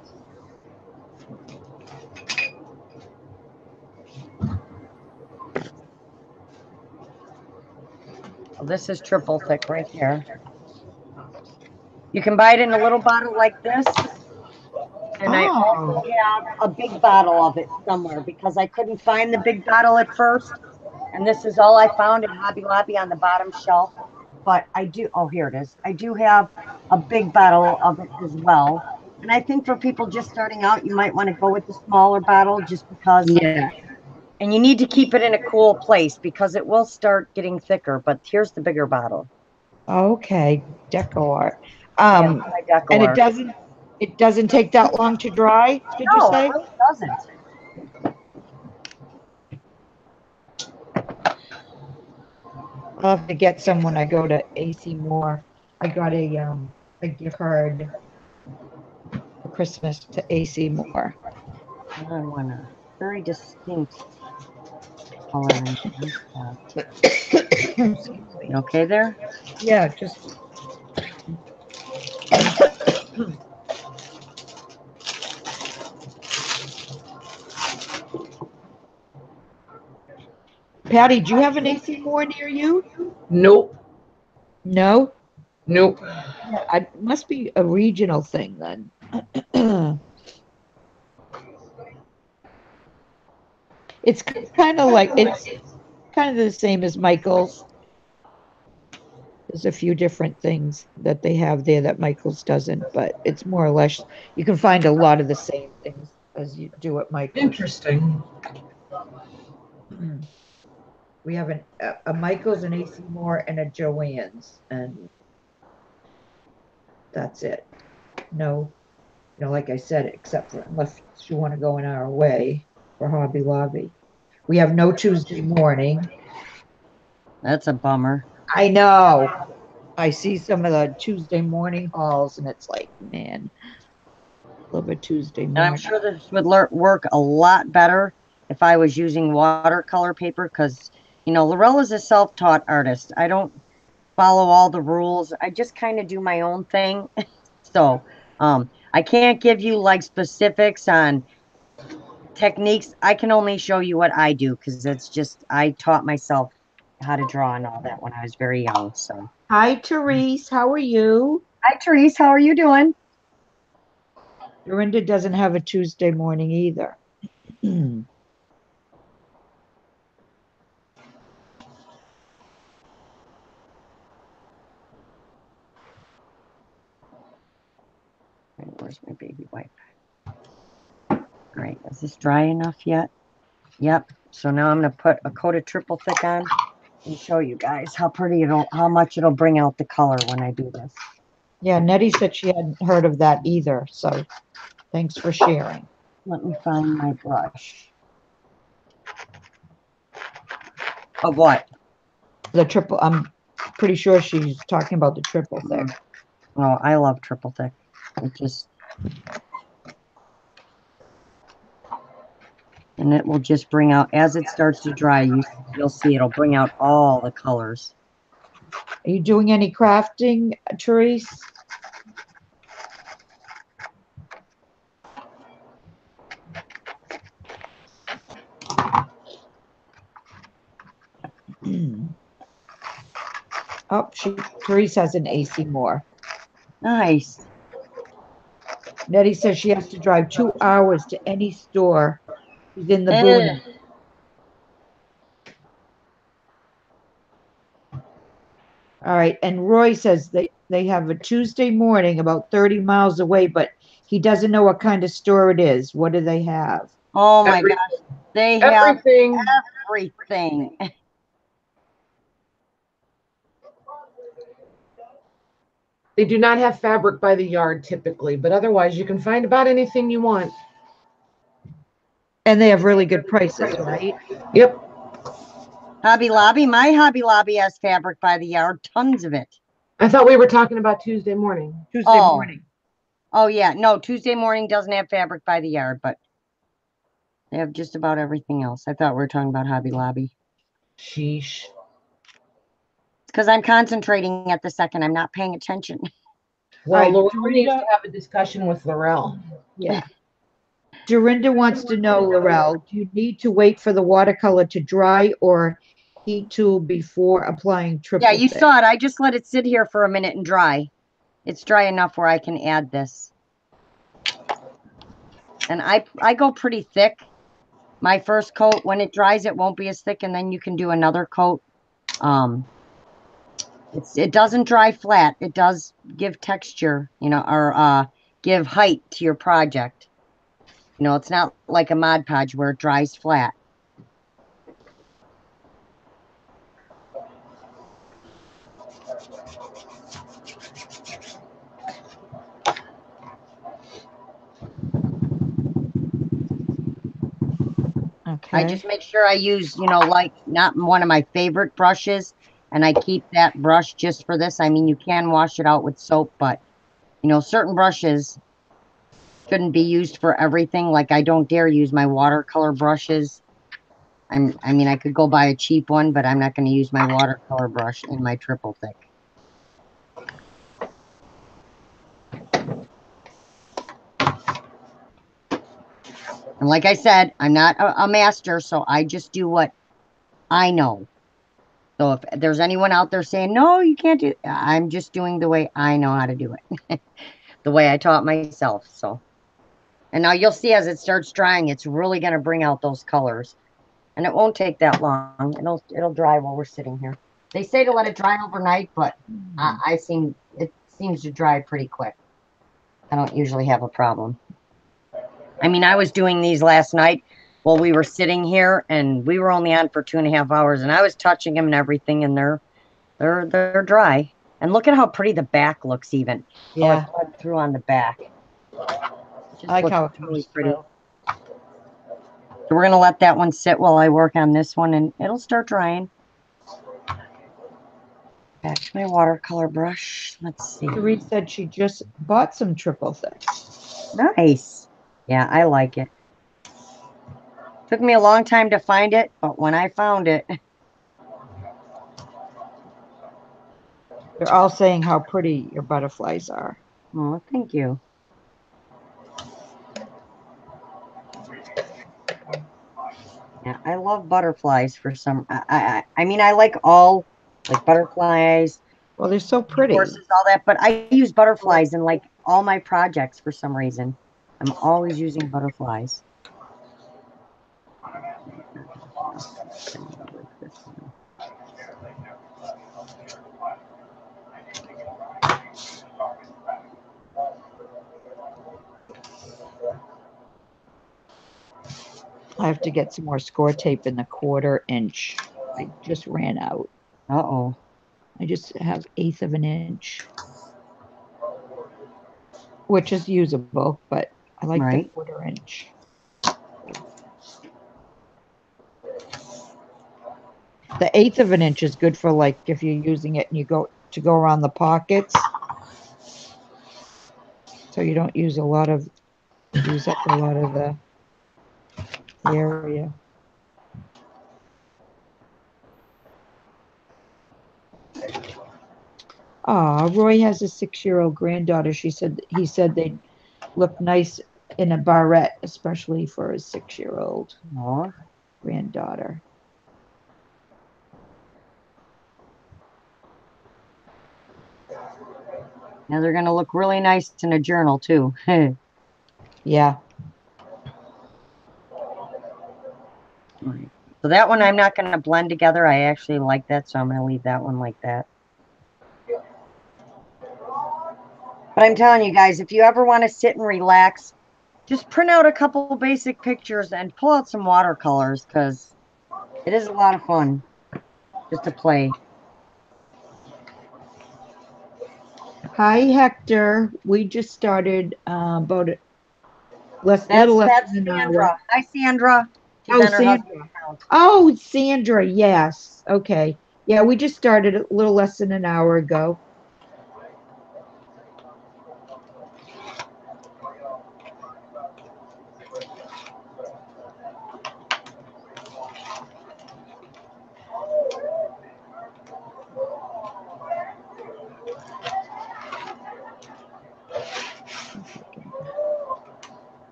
Speaker 1: So this is triple thick right there. You can buy it in a little bottle like this. And I also have a big bottle of it somewhere because I couldn't find the big bottle at first. And this is all I found at Hobby Lobby on the bottom shelf. But I do, oh, here it is. I do have a big bottle of it as well. And I think for people just starting out, you might want to go with the smaller bottle just because.
Speaker 2: Yeah.
Speaker 1: And you need to keep it in a cool place because it will start getting thicker. But here's the bigger bottle.
Speaker 2: Okay. Deco art.
Speaker 1: Yeah, my deco
Speaker 2: And
Speaker 1: art.
Speaker 2: it doesn't take that long to dry, did you
Speaker 1: No,
Speaker 2: say?
Speaker 1: it really doesn't.
Speaker 2: I'll have to get some when I go to AC Moore. I got a gift card for Christmas to AC Moore.
Speaker 1: I want a very distinct color in there.
Speaker 2: Excuse me.
Speaker 1: You okay there?
Speaker 2: Yeah, just Patty, do you have an AC Moore near you?
Speaker 3: Nope.
Speaker 2: No?
Speaker 3: Nope.
Speaker 2: It must be a regional thing then. It's kind of like, it's kind of the same as Michael's. There's a few different things that they have there that Michael's doesn't, but it's more or less, you can find a lot of the same things as you do at Michael's.
Speaker 3: Interesting.
Speaker 2: We have a Michael's, an AC Moore, and a Joann's, and that's it. No, like I said, except for unless you want to go in our way for Hobby Lobby. We have no Tuesday morning.
Speaker 1: That's a bummer.
Speaker 2: I know. I see some of the Tuesday morning hauls, and it's like, man, love a Tuesday
Speaker 1: And I'm
Speaker 2: morning.
Speaker 1: sure this would work a lot better if I was using watercolor paper because, Laurel is a self-taught artist. I don't follow all the rules. I just kind of do my own thing. So I can't give you like specifics on techniques. I can only show you what I do because it's just, I taught myself how to draw and all that when I was very young. So
Speaker 2: Hi, Therese. How are you?
Speaker 1: hi, Therese. How are you doing?
Speaker 2: Dorinda doesn't have a Tuesday morning either.
Speaker 1: Where's my baby wipe? All right, is this dry enough yet? Yep. So now I'm going to put a coat of triple thick on and show you guys how pretty how much it'll bring out the color when I do this.
Speaker 2: Yeah, Nettie said she hadn't heard of that either, so thanks for sharing.
Speaker 1: Let me find my brush. Of what?
Speaker 2: The triple, I'm pretty sure she's talking about the triple thick.
Speaker 1: Oh, I love triple thick. It just, and it will just bring out, as it starts to dry, you'll see it'll bring out all the colors.
Speaker 2: Are you doing any crafting, Therese? Oh, Therese has an AC Moore.
Speaker 1: Nice.
Speaker 2: Nettie says she has to drive 2 hours to any store. She's in the boonies. All right, and Roy says they have a Tuesday morning about 30 miles away, but he doesn't know what kind of store it is. What do they have?
Speaker 1: Oh my gosh. They have
Speaker 3: Everything.
Speaker 1: everything.
Speaker 3: They do not have fabric by the yard typically, but otherwise you can find about anything you want.
Speaker 2: And they have really good prices, right?
Speaker 3: Yep.
Speaker 1: Hobby Lobby. My Hobby Lobby has fabric by the yard. Tons of it.
Speaker 3: I thought we were talking about Tuesday morning.
Speaker 2: Tuesday morning.
Speaker 1: Oh, yeah. No, Tuesday morning doesn't have fabric by the yard, but they have just about everything else. I thought we were talking about Hobby Lobby.
Speaker 3: Sheesh.
Speaker 1: Because I'm concentrating at the second. I'm not paying attention.
Speaker 3: Well,
Speaker 2: Right,
Speaker 3: Laurel needs to have a discussion with Laurel.
Speaker 2: Yeah. Dorinda wants to know, Laurel, do you need to wait for the watercolor to dry, or heat tool before applying triple
Speaker 1: Yeah, you
Speaker 2: thick.
Speaker 1: saw it. I just let it sit here for a minute and dry. It's dry enough where I can add this. And I go pretty thick. My first coat, when it dries, it won't be as thick, and then you can do another coat. It doesn't dry flat. It does give texture, you know, or give height to your project. You know, it's not like a Mod Podge where it dries flat.
Speaker 2: Okay.
Speaker 1: I just make sure I use, you know, like not one of my favorite brushes, and I keep that brush just for this. I mean, you can wash it out with soap, but you know, certain brushes shouldn't be used for everything. Like I don't dare use my watercolor brushes. I mean, I could go buy a cheap one, but I'm not going to use my watercolor brush in my triple thick. And like I said, I'm not a master, so I just do what I know. So if there's anyone out there saying, no, you can't do it, I'm just doing the way I know how to do it. The way I taught myself. So, and now you'll see as it starts drying, it's really going to bring out those colors. And it won't take that long. It'll dry while we're sitting here. They say to let it dry overnight, but it seems to dry pretty quick. I don't usually have a problem. I mean, I was doing these last night while we were sitting here, and we were only on for 2.5 hours, and I was touching them and everything, and they're dry. And look at how pretty the back looks, even.
Speaker 2: Yeah.
Speaker 1: How it bled through on the back. Just
Speaker 2: I like how it
Speaker 1: looks really
Speaker 2: comes
Speaker 1: pretty.
Speaker 2: through.
Speaker 1: So we're gonna let that one sit while I work on this one, and it'll start drying. Back to my watercolor brush. Let's see.
Speaker 2: Therese said she just bought some triple thick.
Speaker 1: Nice. Yeah, I like it. Took me a long time to find it, but when I found it,
Speaker 2: They're all saying how pretty your butterflies are.
Speaker 1: oh, thank you. Yeah, I love butterflies for some. I mean, I like all like butterflies,
Speaker 2: Well, they're so pretty.
Speaker 1: horses, all that, but I use butterflies in like all my projects for some reason. I'm always using butterflies.
Speaker 2: I have to get some more score tape in the 1/4 inch. I just ran out.
Speaker 1: Uh-oh.
Speaker 2: I just have 1/8 of an inch, which is usable, but I like
Speaker 1: Right.
Speaker 2: the 1/4 inch. The 1/8 of an inch is good for like if you're using it and you go around the pockets. So you don't use up a lot of the area. Roy has a 6-year-old granddaughter. He said they'd look nice in a barrette, especially for his 6-year-old granddaughter.
Speaker 1: Now they're going to look really nice in a journal too.
Speaker 2: Yeah.
Speaker 1: Right. So that one I'm not going to blend together. I actually like that, so I'm going to leave that one like that. But I'm telling you guys, if you ever want to sit and relax, just print out a couple basic pictures and pull out some watercolors, because it is a lot of fun just to play.
Speaker 2: Hi, Hector. We just started about
Speaker 1: That's
Speaker 2: little less than an
Speaker 1: Sandra.
Speaker 2: hour.
Speaker 1: Hi, Sandra. She's
Speaker 2: Oh,
Speaker 1: on her
Speaker 2: Sandra.
Speaker 1: husband's account.
Speaker 2: Oh, Sandra. Yes. Okay. Yeah, we just started a little less than an hour ago.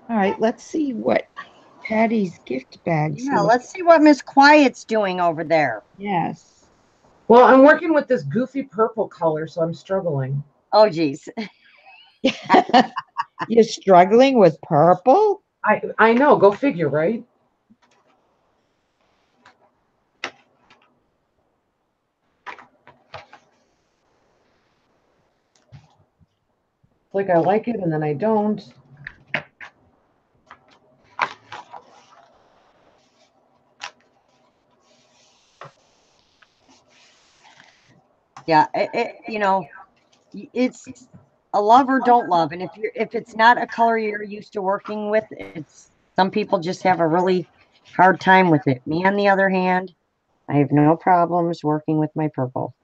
Speaker 2: All right, let's see what Patty's gift bag.
Speaker 1: Yeah, let's see what Miss Quiet's doing over there.
Speaker 2: Yes.
Speaker 3: Well, I'm working with this goofy purple color, so I'm struggling.
Speaker 1: Oh, geez.
Speaker 2: You're struggling with purple?
Speaker 3: I know. Go figure, right? It's like I like it, and then I don't.
Speaker 1: Yeah, it's a love or don't love, and if it's not a color you're used to working with, it's some people just have a really hard time with it. Me, on the other hand, I have no problems working with my purple.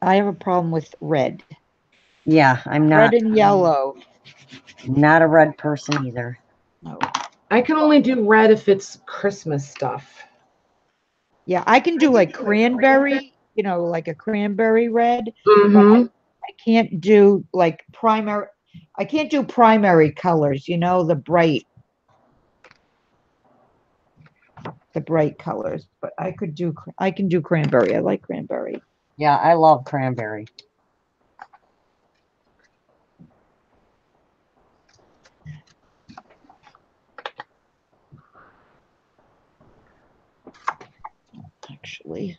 Speaker 2: I have a problem with red.
Speaker 1: Yeah, I'm
Speaker 2: Red
Speaker 1: not
Speaker 2: and yellow.
Speaker 1: not a red person either.
Speaker 2: No.
Speaker 3: I can only do red if it's Christmas stuff.
Speaker 2: Yeah, I can do like cranberry, like a cranberry red.
Speaker 3: Mm-hmm.
Speaker 2: I can't do like primary. I can't do primary colors, the bright colors, but I can do cranberry. I like cranberry.
Speaker 1: Yeah, I love cranberry.
Speaker 2: Actually.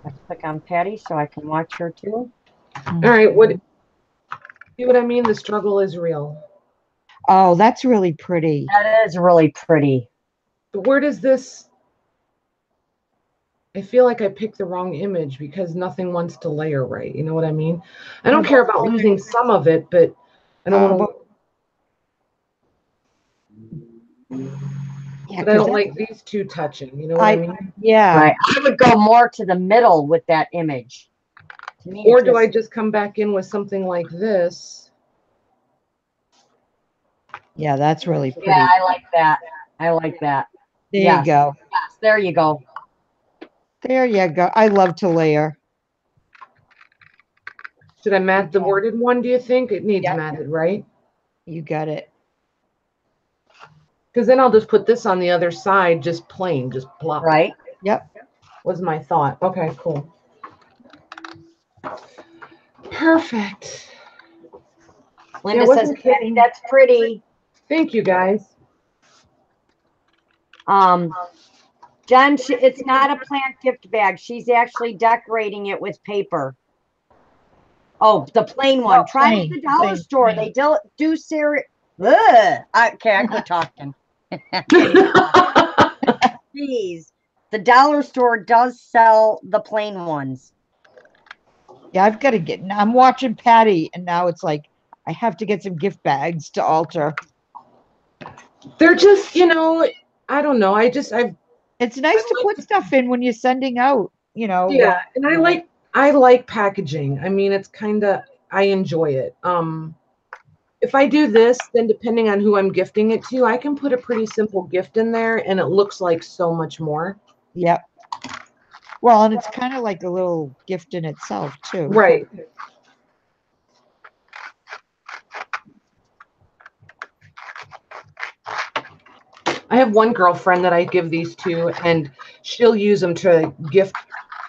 Speaker 1: Let's click on Patty so I can watch her too.
Speaker 3: All right. See what I mean? The struggle is real.
Speaker 2: Oh, that's really pretty.
Speaker 1: That is really pretty.
Speaker 3: But where does this? I feel like I picked the wrong image because nothing wants to layer right. You know what I mean? I don't care about losing some of it, but I don't want to.
Speaker 2: Yeah,
Speaker 3: But I don't like these two touching. You know what I mean?
Speaker 2: Yeah.
Speaker 1: Right. I would go more to the middle with that image. To me,
Speaker 3: Or do I just come back in with something like this?
Speaker 2: Yeah, that's really pretty.
Speaker 1: Yeah, I like that. I like that.
Speaker 2: There
Speaker 1: Yes.
Speaker 2: you go.
Speaker 1: Yes, there you go.
Speaker 2: There you go. I love to layer.
Speaker 3: Should I mat the worded one, do you think? It needs matted, right?
Speaker 2: You got it.
Speaker 3: Because then I'll just put this on the other side, just plain, just plop.
Speaker 1: Right.
Speaker 2: Yep.
Speaker 3: Was my thought. Okay, cool. Perfect.
Speaker 1: Linda says, Patty, that's pretty.
Speaker 3: Thank you, guys.
Speaker 1: Jen, it's not a plant gift bag. She's actually decorating it with paper. Oh, the plain one.
Speaker 2: No,
Speaker 1: Try
Speaker 2: plain,
Speaker 1: the dollar
Speaker 2: plain,
Speaker 1: store.
Speaker 2: plain.
Speaker 1: They do Sarah. Okay, I quit talking. Please. The dollar store does sell the plain ones.
Speaker 2: Yeah, I've got to I'm watching Patty, and now it's like I have to get some gift bags to alter.
Speaker 3: They're just, I don't know.
Speaker 2: It's nice to put stuff in when you're sending out,
Speaker 3: Yeah, and I like packaging. I mean, it's I enjoy it. If I do this, then depending on who I'm gifting it to, I can put a pretty simple gift in there and it looks like so much more.
Speaker 2: Yep. Well, and it's kind of like a little gift in itself, too.
Speaker 3: Right. I have one girlfriend that I give these to, and she'll use them to gift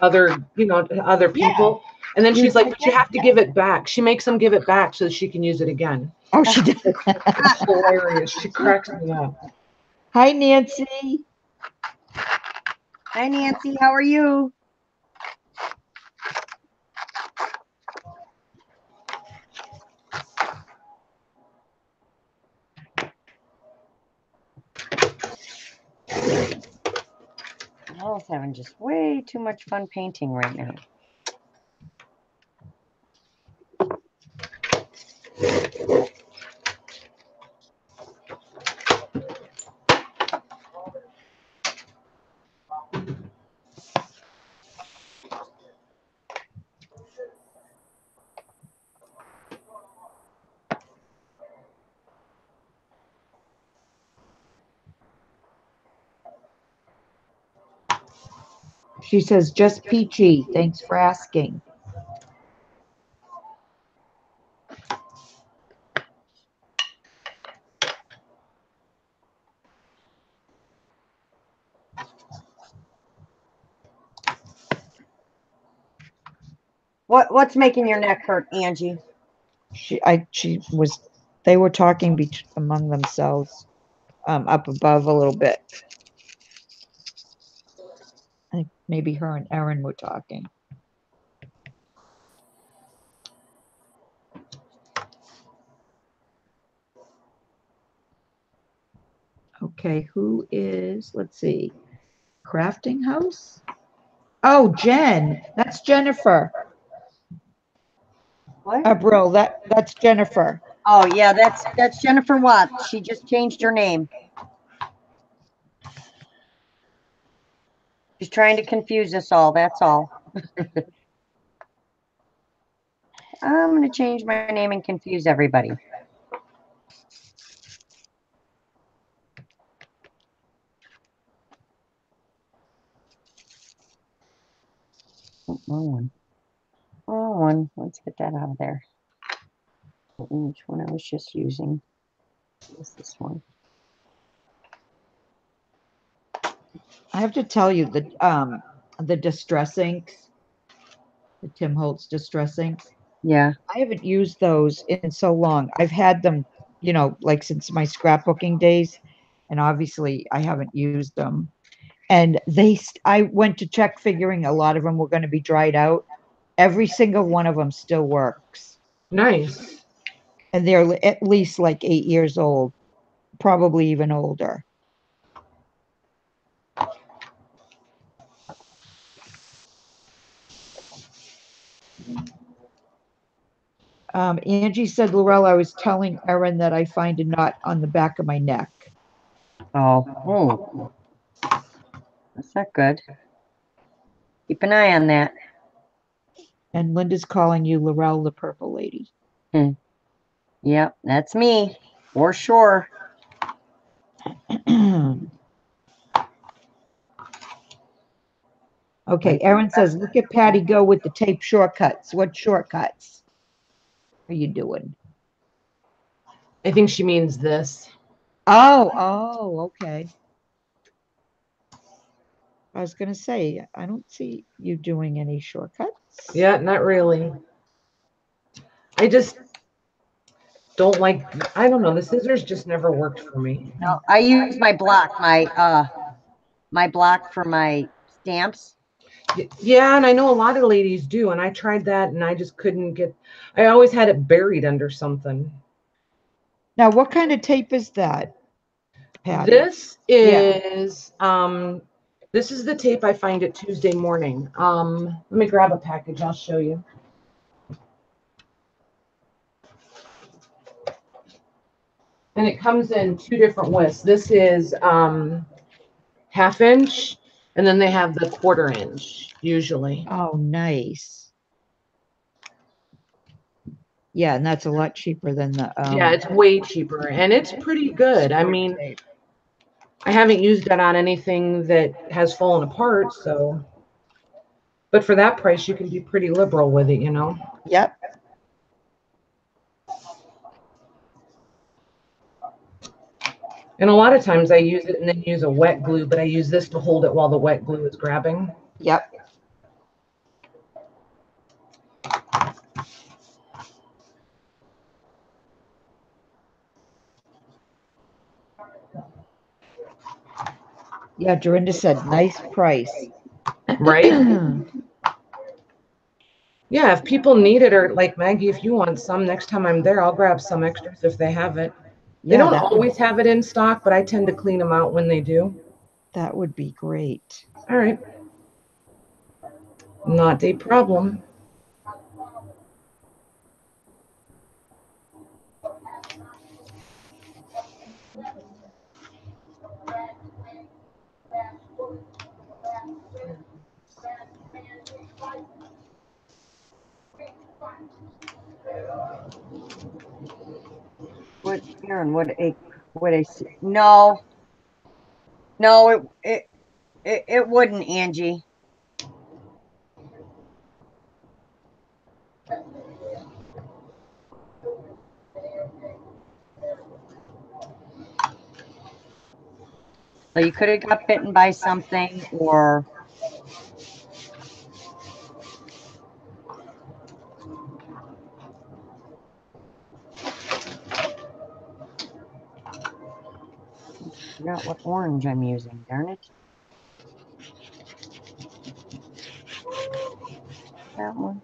Speaker 3: other people. Yeah. And then she's like, but you have to give it back. She makes them give it back so that she can use it again.
Speaker 2: Oh, she did.
Speaker 3: It's hilarious. She cracks me up.
Speaker 2: Hi, Nancy.
Speaker 1: Hi, Nancy. How are you? I was having just way too much fun painting right now.
Speaker 2: She says, just peachy. Thanks for asking.
Speaker 1: What's making your neck hurt, Angie?
Speaker 2: They were talking among themselves, up above a little bit. I think maybe her and Erin were talking. Okay, let's see, Crafting House? Oh, Jen, that's Jennifer.
Speaker 1: What?
Speaker 2: Abril, that's Jennifer.
Speaker 1: Oh yeah, that's Jennifer Watts. She just changed her name. She's trying to confuse us all, that's all. I'm going to change my name and confuse everybody. Oh, wrong one. Wrong one. Let's get that out of there. Which one I was just using is this one.
Speaker 2: I have to tell you the distress inks, the Tim Holtz distress inks.
Speaker 1: Yeah.
Speaker 2: I haven't used those in so long. I've had them, like since my scrapbooking days, and obviously I haven't used them. And I went to check, figuring a lot of them were going to be dried out. Every single one of them still works.
Speaker 3: Nice.
Speaker 2: And they're at least like 8 years old, probably even older. Angie said, Laurel, I was telling Erin that I find a knot on the back of my neck.
Speaker 1: Oh, that's not good. Keep an eye on that.
Speaker 2: And Linda's calling you Laurel, the purple lady.
Speaker 1: Yep, that's me, for sure.
Speaker 2: Okay, Erin says, look at Patty go with the tape shortcuts. What shortcuts are you doing?
Speaker 3: I think she means this.
Speaker 2: Oh, okay. I was going to say, I don't see you doing any shortcuts.
Speaker 3: Yeah, not really. I just don't like, I don't know, the scissors just never worked for me.
Speaker 1: No, I use my block, my block for my stamps.
Speaker 3: Yeah, and I know a lot of ladies do, and I tried that and I just couldn't get, I always had it buried under something.
Speaker 2: Now, what kind of tape is that, Patty?
Speaker 3: This is this is the tape I find at Tuesday Morning. Let me grab a package, I'll show you. And it comes in 2 different widths. This is 1/2 inch, and then they have the 1/4 inch usually.
Speaker 2: Oh, nice. Yeah, and that's a lot cheaper than the
Speaker 3: yeah, it's way cheaper, and it's pretty good. I mean,
Speaker 2: tape.
Speaker 3: I haven't used it on anything that has fallen apart, so. But for that price, you can be pretty liberal with it,
Speaker 2: Yep.
Speaker 3: And a lot of times I use it and then use a wet glue, but I use this to hold it while the wet glue is grabbing.
Speaker 2: Yep. Yeah, Dorinda said, nice price.
Speaker 3: Right? Yeah, if people need it, or like Maggie, if you want some, next time I'm there, I'll grab some extras if they have it. They don't always have it in stock, but I tend to clean them out when they do.
Speaker 2: That would be great.
Speaker 3: All right. Not a problem.
Speaker 1: What, Aaron? What I see? No, it wouldn't, Angie. So you could have got bitten by something, or Forgot what orange I'm using, darn it. That one.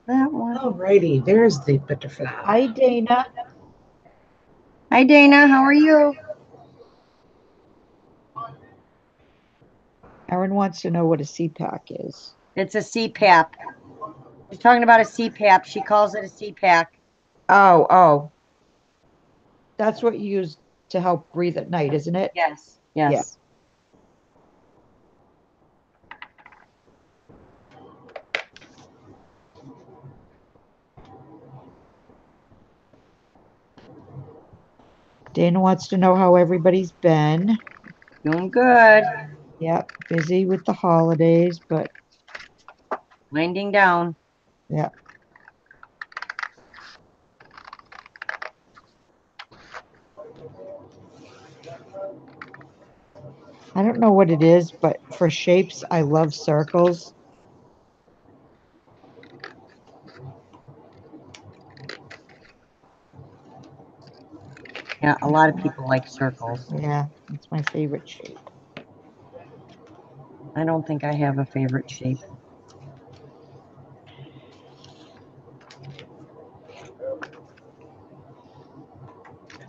Speaker 1: That one.
Speaker 3: Alrighty, there's the butterfly.
Speaker 2: Hi, Dana.
Speaker 1: Hi, Dana. How are you?
Speaker 2: Erin wants to know what a CPAC is.
Speaker 1: It's a CPAP. She's talking about a CPAP. She calls it a CPAC.
Speaker 2: Oh. That's what you use to help breathe at night, isn't it?
Speaker 1: Yes. Yes.
Speaker 2: Dana wants to know how everybody's been.
Speaker 1: Doing good.
Speaker 2: Yep, busy with the holidays, but
Speaker 1: Winding down.
Speaker 2: yeah. I don't know what it is, but for shapes, I love circles.
Speaker 1: Yeah, a lot of people like circles.
Speaker 2: Yeah, it's my favorite shape.
Speaker 1: I don't think I have a favorite shape.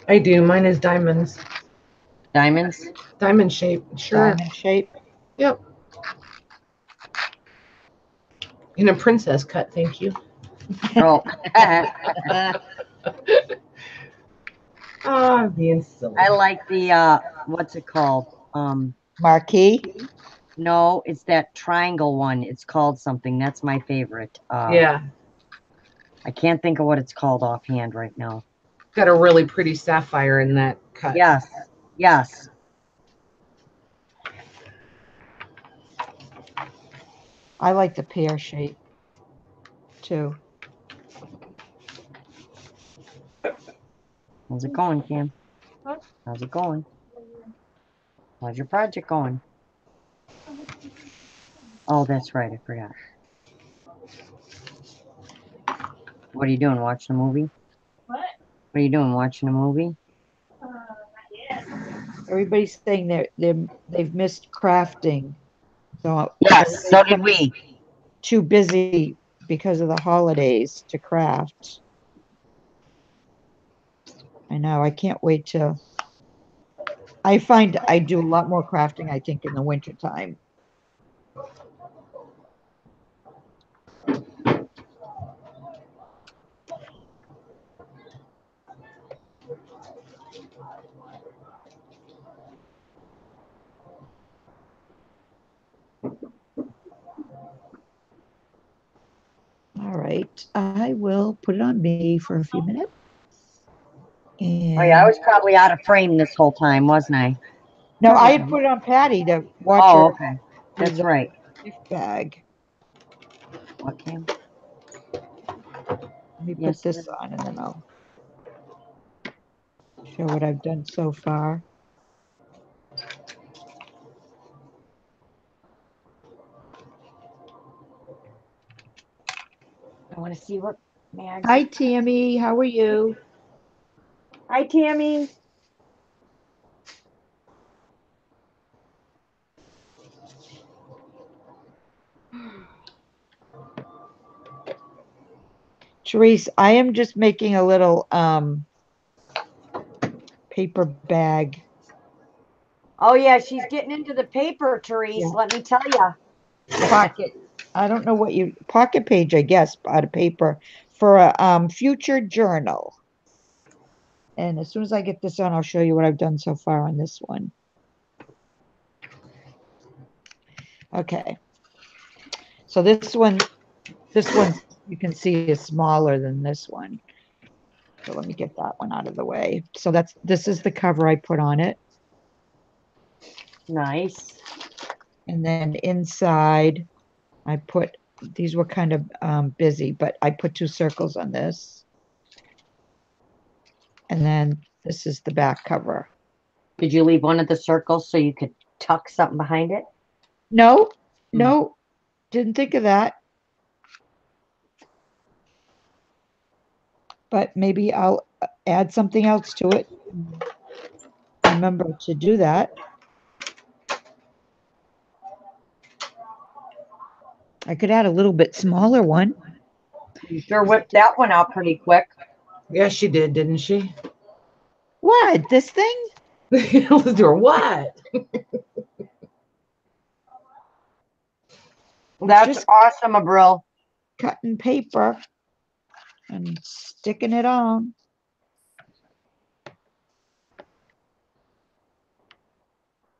Speaker 3: I do. Mine is diamonds.
Speaker 1: Diamonds?
Speaker 3: Diamond shape. Sure.
Speaker 2: Diamond shape.
Speaker 3: Yep. In a princess cut, thank you.
Speaker 1: Oh.
Speaker 3: Being silly.
Speaker 1: I like the what's it called?
Speaker 2: Marquee.
Speaker 1: No, it's that triangle one. It's called something. That's my favorite.
Speaker 3: Yeah.
Speaker 1: I can't think of what it's called offhand right now.
Speaker 3: Got a really pretty sapphire in that cut.
Speaker 1: Yes. Yes.
Speaker 2: I like the pear shape too.
Speaker 1: How's it going, Cam? How's it going? How's your project going? Oh, that's right. I forgot. What are you doing? Watching a movie?
Speaker 4: What?
Speaker 1: What are you doing? Watching a movie?
Speaker 4: Yeah.
Speaker 2: Everybody's saying they've missed crafting. So
Speaker 1: Yes, so did we.
Speaker 2: too busy because of the holidays to craft. I know. I can't wait to. I find I do a lot more crafting, I think, in the wintertime. All right. I will put it on me for a few minutes. And
Speaker 1: Oh yeah, I was probably out of frame this whole time, wasn't I?
Speaker 2: no, I had put it on Patty to watch
Speaker 1: Oh,
Speaker 2: her
Speaker 1: okay.
Speaker 2: do
Speaker 1: That's
Speaker 2: the
Speaker 1: right.
Speaker 2: gift bag.
Speaker 1: What, Cam?
Speaker 2: Let me put
Speaker 1: Yes.
Speaker 2: this on and then I'll show what I've done so far.
Speaker 1: I want to see what Maggie.
Speaker 2: Hi, Tammy. How are you?
Speaker 1: Hi, Tammy.
Speaker 2: Therese, I am just making a little paper bag.
Speaker 1: Oh yeah, she's getting into the paper, Therese.
Speaker 2: Yeah.
Speaker 1: Let me tell you.
Speaker 2: Pocket. I don't know what you pocket page, I guess, out of paper for a future journal. And as soon as I get this on, I'll show you what I've done so far on this one. Okay. So this one you can see is smaller than this one. So let me get that one out of the way. So this is the cover I put on it.
Speaker 1: Nice.
Speaker 2: And then inside I put, these were kind of busy, but I put 2 circles on this. And then this is the back cover.
Speaker 1: Did you leave one of the circles so you could tuck something behind it?
Speaker 2: No, no, didn't think of that. But maybe I'll add something else to it. And remember to do that. I could add a little bit smaller one.
Speaker 1: You sure whipped that one out pretty quick.
Speaker 3: Yeah, she did, didn't she?
Speaker 2: What? This thing?
Speaker 3: Let's do her what?
Speaker 1: That's
Speaker 2: just
Speaker 1: awesome, Abril.
Speaker 2: cutting paper and sticking it on.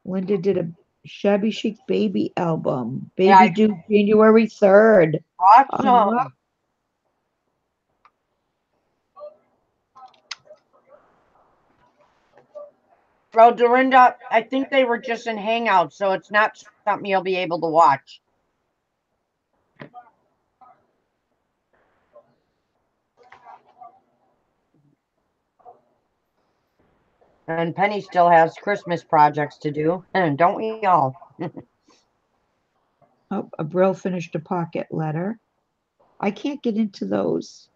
Speaker 2: Linda did a shabby chic baby album. Baby
Speaker 1: Yeah,
Speaker 2: due January 3rd.
Speaker 1: awesome. Well, Dorinda, I think they were just in Hangouts, so it's not something you'll be able to watch. And Penny still has Christmas projects to do, and don't we all?
Speaker 2: Oh, Abril finished a pocket letter. I can't get into those.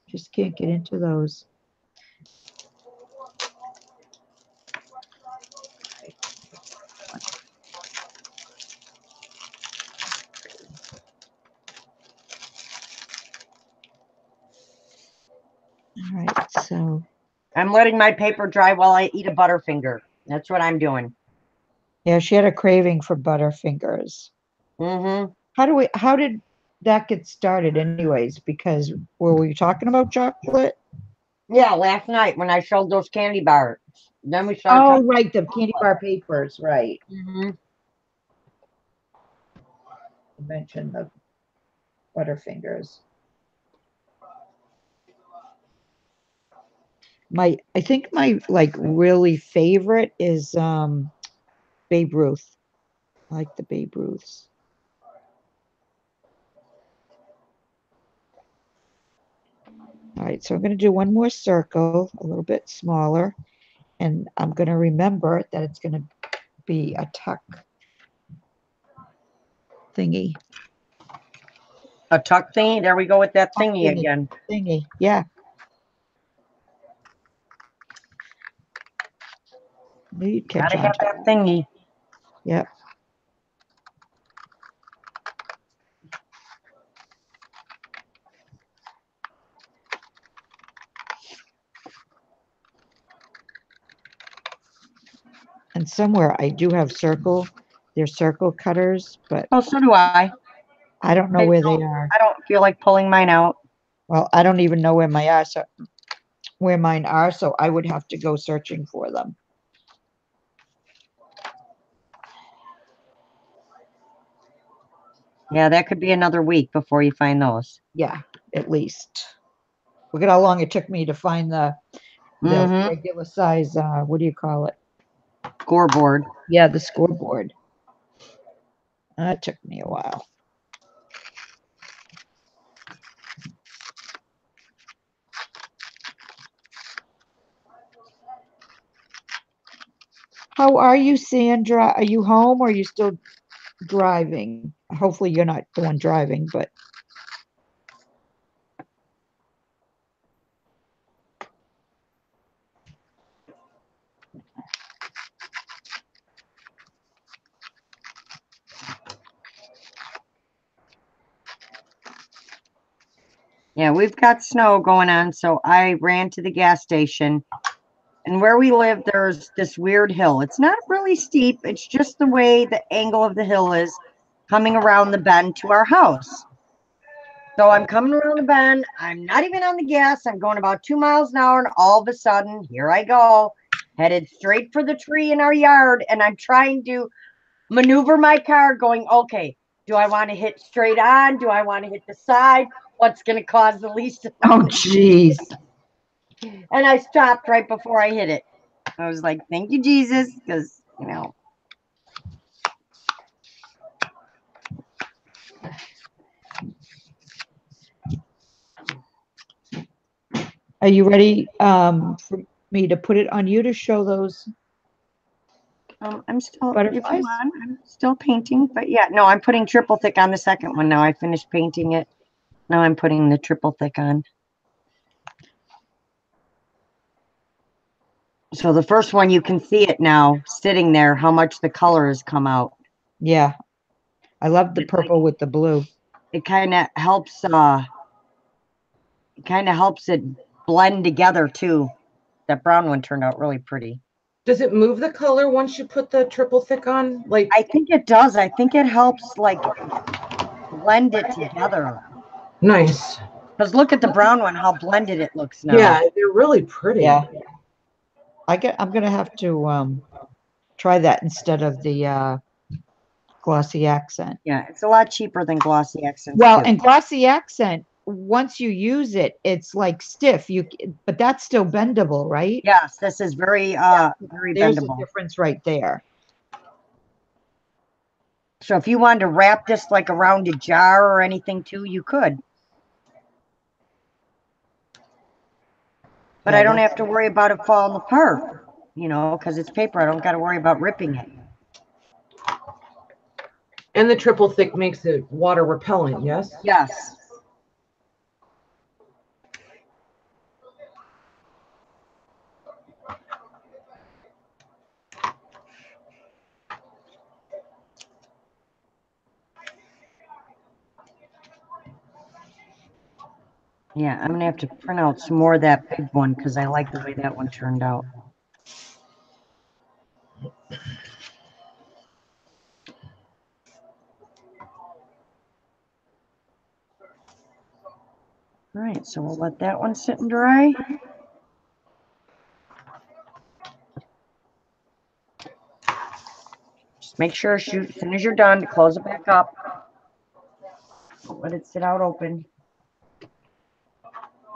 Speaker 2: Just can't get into those. All right, so
Speaker 1: I'm letting my paper dry while I eat a Butterfinger. That's what I'm doing.
Speaker 2: yeah, she had a craving for Butterfingers.
Speaker 1: Mm-hmm.
Speaker 2: How did that get started anyways? Because were we talking about chocolate?
Speaker 1: Yeah, last night when I showed those candy bars. Then we started
Speaker 2: Oh,
Speaker 1: talking.
Speaker 2: right, the candy bar papers, right.
Speaker 1: Mm-hmm.
Speaker 2: You mentioned the Butterfingers. I think my like really favorite is Babe Ruth. I like the Babe Ruths. All right, so I'm going to do one more circle, a little bit smaller, and I'm going to remember that it's going to be a tuck thingy.
Speaker 1: A tuck thingy. There we go with that thingy again.
Speaker 2: Thingy, yeah. Knew you'd catch
Speaker 1: Gotta
Speaker 2: on
Speaker 1: have
Speaker 2: to
Speaker 1: that thingy.
Speaker 2: Yep. And somewhere I do have they're circle cutters, but
Speaker 1: Oh, so do I.
Speaker 2: I don't know where they are.
Speaker 1: I don't feel like pulling mine out.
Speaker 2: Well, I don't even know where mine are, so I would have to go searching for them.
Speaker 1: Yeah, that could be another week before you find those.
Speaker 2: Yeah, at least. Look at how long it took me to find the regular size, what do you call it?
Speaker 1: Scoreboard.
Speaker 2: Yeah, the scoreboard. That took me a while. How are you, Sandra? Are you home or are you still driving? Hopefully you're not the one driving, but
Speaker 1: Yeah, we've got snow going on, so I ran to the gas station. And where we live, there's this weird hill. It's not really steep. It's just the way the angle of the hill is coming around the bend to our house. So I'm coming around the bend. I'm not even on the gas. I'm going about 2 miles an hour. And all of a sudden, here I go, headed straight for the tree in our yard. And I'm trying to maneuver my car going, okay, do I want to hit straight on? Do I want to hit the side? What's going to cause the least
Speaker 2: oh, jeez.
Speaker 1: And I stopped right before I hit it. I was like, thank you, Jesus, because, you know.
Speaker 2: Are you ready for me to put it on you to show those
Speaker 1: I'm still, if
Speaker 2: butterflies?
Speaker 1: you want, I'm still painting. But yeah, no, I'm putting triple thick on the second one now. I finished painting it. Now I'm putting the triple thick on. So the first one, you can see it now sitting there, how much the color has come out.
Speaker 2: Yeah. I love the purple with the blue.
Speaker 1: It kind of helps it blend together too. That brown one turned out really pretty.
Speaker 3: Does it move the color once you put the triple thick on? Like,
Speaker 1: I think it does. I think it helps like blend it together.
Speaker 3: nice.
Speaker 1: Because look at the brown one, how blended it looks now.
Speaker 3: Yeah, they're really pretty.
Speaker 2: Yeah. I'm gonna have to try that instead of the glossy accent.
Speaker 1: Yeah, it's a lot cheaper than glossy accents
Speaker 2: Well,
Speaker 1: too.
Speaker 2: and glossy accent, once you use it, it's like stiff. But that's still bendable, right?
Speaker 1: Yes, this is very very
Speaker 2: There's a
Speaker 1: bendable.
Speaker 2: difference right there.
Speaker 1: So if you wanted to wrap this like around a jar or anything too, you could. But
Speaker 2: Yeah,
Speaker 1: I don't
Speaker 2: that's-
Speaker 1: have to worry about it falling apart, you know, because it's paper. I don't got to worry about ripping it.
Speaker 3: And the triple thick makes it water repellent, yes?
Speaker 1: Yes. Yeah, I'm going to have to print out some more of that big one because I like the way that one turned out. All right, so we'll let that one sit and dry. Just make sure, as soon as you're done, to close it back up. Don't let it sit out open.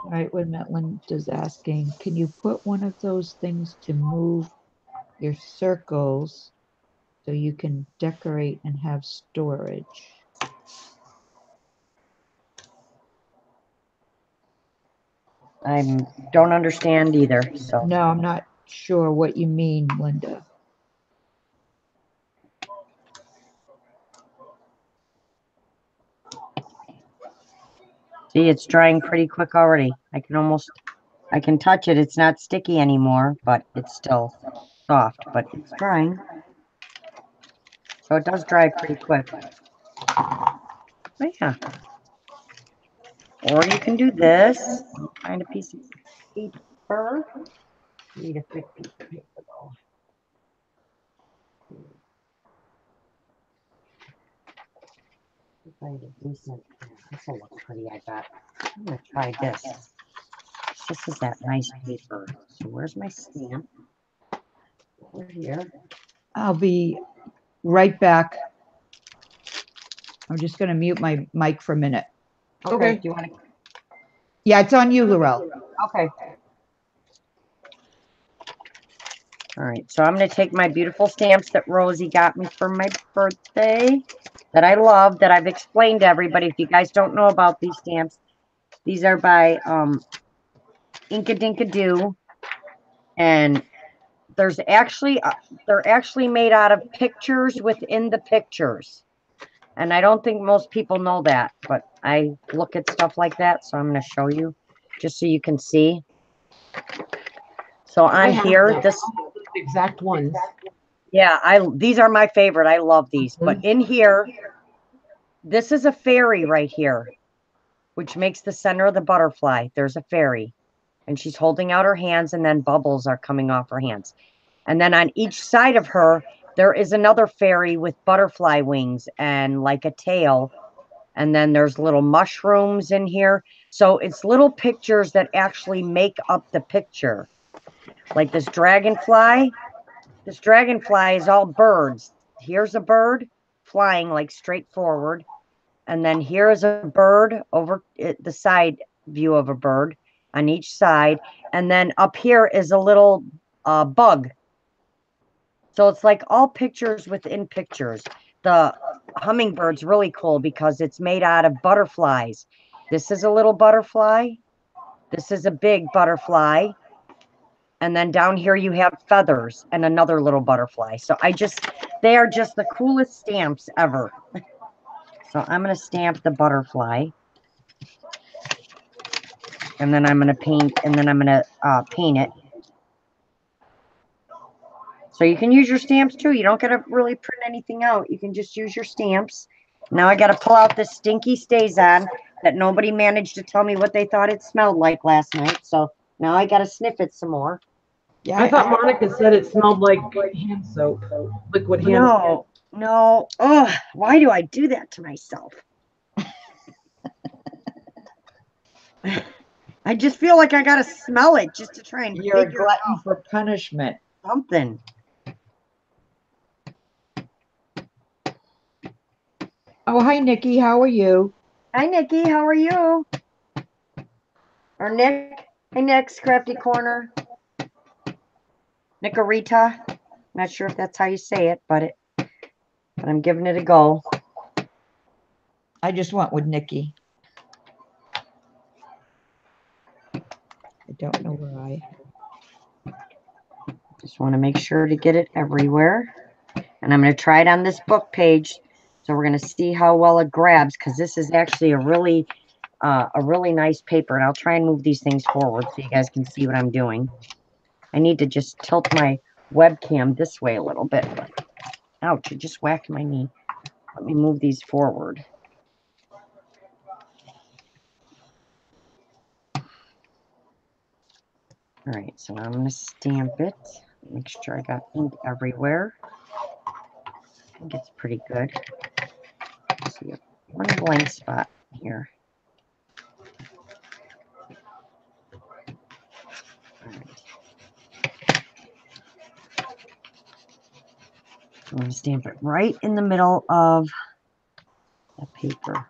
Speaker 2: All right, wait a minute. Linda's asking, can you put one of those things to move your circles so you can decorate and have storage?
Speaker 1: I don't understand either, so.
Speaker 2: No, I'm not sure what you mean, Linda.
Speaker 1: See, it's drying pretty quick already. I can touch it. It's not sticky anymore, but it's still soft, but it's drying. So it does dry pretty quick. But yeah. Or you can do this. Find a piece of paper. Need a thick piece of paper though. Find a decent. This will look pretty, I bet. I'm gonna try this. This is that nice paper. So where's my stamp? Over here.
Speaker 2: I'll be right back. I'm just going to mute my mic for a minute.
Speaker 3: Okay.
Speaker 1: Do you want to?
Speaker 2: Yeah, it's on you, Laurel.
Speaker 1: Okay. All right, so I'm going to take my beautiful stamps that Rosie got me for my birthday that I love, that I've explained to everybody. If you guys don't know about these stamps, these are by Inka Dinka Doo, and there's actually they're actually made out of pictures within the pictures. And I don't think most people know that, but I look at stuff like that, so I'm going to show you just so you can see. So
Speaker 3: I
Speaker 1: on
Speaker 3: have
Speaker 1: here,
Speaker 3: them.
Speaker 1: this
Speaker 3: Exact ones.
Speaker 1: yeah, these are my favorite. I love these. But in here, this is a fairy right here, which makes the center of the butterfly. There's a fairy, and she's holding out her hands, and then bubbles are coming off her hands. And then on each side of her, there is another fairy with butterfly wings and like a tail. And then there's little mushrooms in here. So it's little pictures that actually make up the picture. Like this dragonfly. This dragonfly is all birds. Here's a bird flying like straight forward. And then here is a bird over the side view of a bird on each side. And then up here is a little bug. So it's like all pictures within pictures. The hummingbird's really cool because it's made out of butterflies. This is a little butterfly. This is a big butterfly. And then down here you have feathers and another little butterfly. So they are just the coolest stamps ever. So I'm going to stamp the butterfly. And then I'm going to paint, and then I'm going to paint it. So you can use your stamps too. You don't got to really print anything out. You can just use your stamps. Now I got to pull out the stinky stays on that nobody managed to tell me what they thought it smelled like last night. So now I got to sniff it some more.
Speaker 2: Yeah,
Speaker 3: I thought Monica said it smelled like hand soap, liquid hand soap.
Speaker 1: No. Oh, why do I do that to myself? I just feel like I got to smell it just to try and
Speaker 2: you're a
Speaker 1: figure
Speaker 2: glutton for punishment.
Speaker 1: out something.
Speaker 2: Oh, hi, Nikki. How are you?
Speaker 1: Hi, Nikki. How are you? Or Nick. Hey, Nick's Crafty Corner. Nicorita. Not sure if that's how you say it, but I'm giving it a go.
Speaker 2: I just went with Nikki. I don't know why.
Speaker 1: Just want to make sure to get it everywhere. And I'm going to try it on this book page. So we're going to see how well it grabs, because this is actually a really nice paper. And I'll try and move these things forward so you guys can see what I'm doing. I need to just tilt my webcam this way a little bit. Ouch, it just whacked my knee. Let me move these forward. All right, so now I'm going to stamp it. Make sure I got ink everywhere. I think it's pretty good. Let's see, one blank spot here. All right. I'm going to stamp it right in the middle of the paper.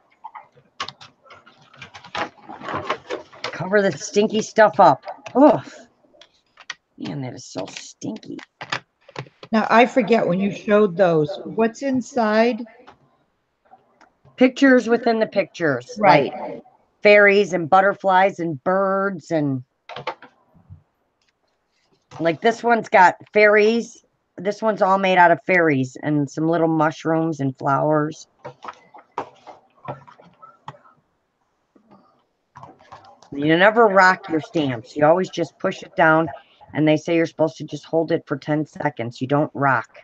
Speaker 1: Cover the stinky stuff up. Oh, man, that is so stinky.
Speaker 2: Now, I forget when you showed those. What's inside?
Speaker 1: Pictures within the pictures.
Speaker 2: Right.
Speaker 1: Like fairies and butterflies and birds, and like this one's got fairies. This one's all made out of fairies and some little mushrooms and flowers. You never rock your stamps. You always just push it down, and they say you're supposed to just hold it for 10 seconds. You don't rock.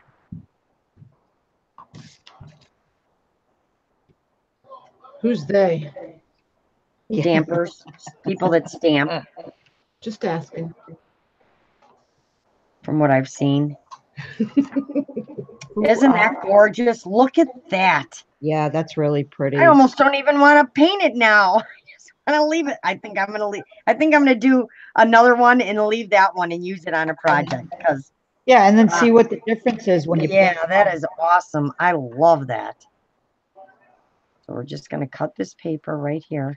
Speaker 3: Who's they?
Speaker 1: Stampers, people that stamp,
Speaker 3: Just asking.
Speaker 1: from what I've seen. Isn't that gorgeous? Look at that.
Speaker 2: Yeah, that's really pretty.
Speaker 1: I almost don't even want to paint it now. I just want to leave it. I think I'm gonna do another one and leave that one and use it on a project, because
Speaker 2: Yeah, and then see what the difference is when you
Speaker 1: yeah, that is awesome. I love that. So we're just gonna cut this paper right here.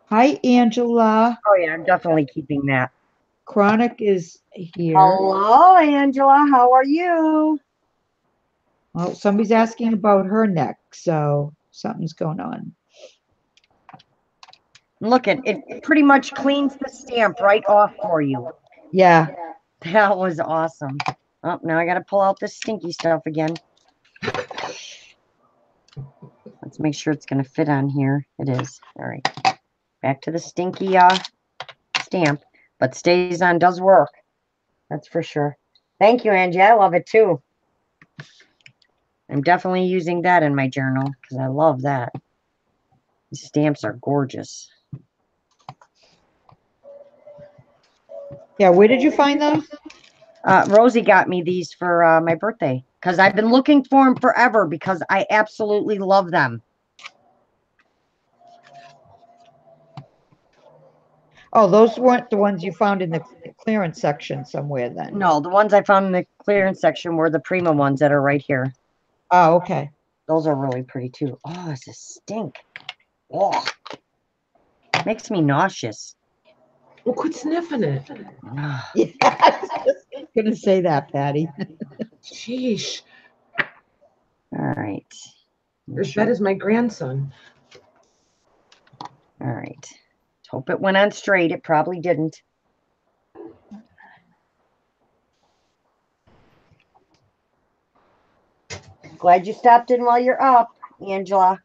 Speaker 2: Hi, Angela.
Speaker 1: Oh yeah, I'm definitely keeping that.
Speaker 2: Chronic is here.
Speaker 1: Hello, Angela. How are you?
Speaker 2: Well, somebody's asking about her neck, so something's going on.
Speaker 1: Look, it pretty much cleans the stamp right off for you.
Speaker 2: Yeah.
Speaker 1: That was awesome. Oh, now I got to pull out this stinky stuff again. Let's make sure it's going to fit on here. It is. All right. Back to the stinky stamp, but stays on does work. That's for sure. Thank you, Angie. I love it too. I'm definitely using that in my journal because I love that. These stamps are gorgeous.
Speaker 2: Yeah, where did you find those?
Speaker 1: Rosie got me these for my birthday because I've been looking for them forever because I absolutely love them.
Speaker 2: Oh, those weren't the ones you found in the clearance section somewhere then.
Speaker 1: No, the ones I found in the clearance section were the Prima ones that are right here.
Speaker 2: Oh, okay.
Speaker 1: Those are really pretty too. Oh, it's a stink. Oh, makes me nauseous.
Speaker 3: Well, quit sniffing it.
Speaker 2: Yeah, I was just gonna say that, Patty.
Speaker 3: Sheesh.
Speaker 1: All right.
Speaker 3: You're as bad as my grandson.
Speaker 1: All right. Let's hope it went on straight. It probably didn't. Glad you stopped in while you're up, Angela.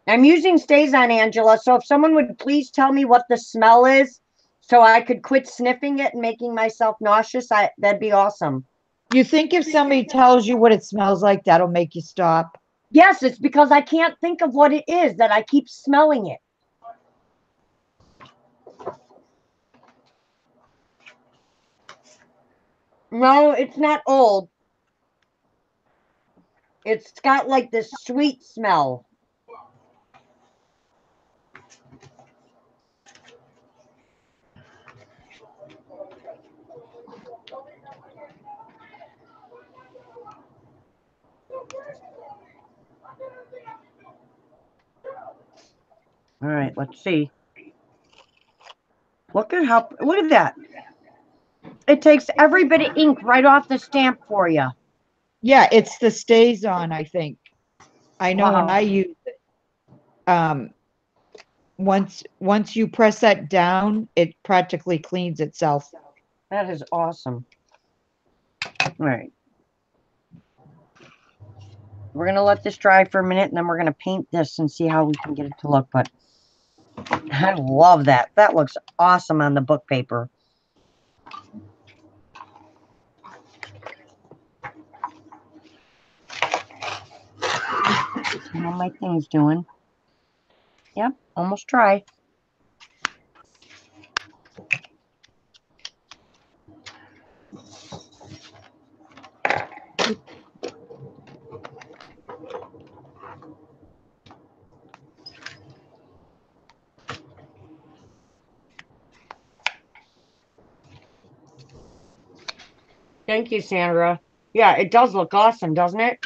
Speaker 1: I'm using Stays On, Angela. So if someone would please tell me what the smell is so I could quit sniffing it and making myself nauseous, that'd be awesome.
Speaker 2: You think if somebody tells you what it smells like, that'll make you stop?
Speaker 1: Yes, it's because I can't think of what it is that I keep smelling it. No, it's not old. It's got like this sweet smell. All right, let's see. Look at that. It takes every bit of ink right off the stamp for you.
Speaker 2: Yeah, it's the Stays On, I think. I know when
Speaker 1: Wow.
Speaker 2: I use it. Once you press that down, it practically cleans itself.
Speaker 1: That is awesome. All right. We're going to let this dry for a minute, and then we're going to paint this and see how we can get it to look. But I love that. That looks awesome on the book paper. See how my thing's doing. Yep, almost dry. Thank you, Sandra. Yeah, it does look awesome, doesn't it?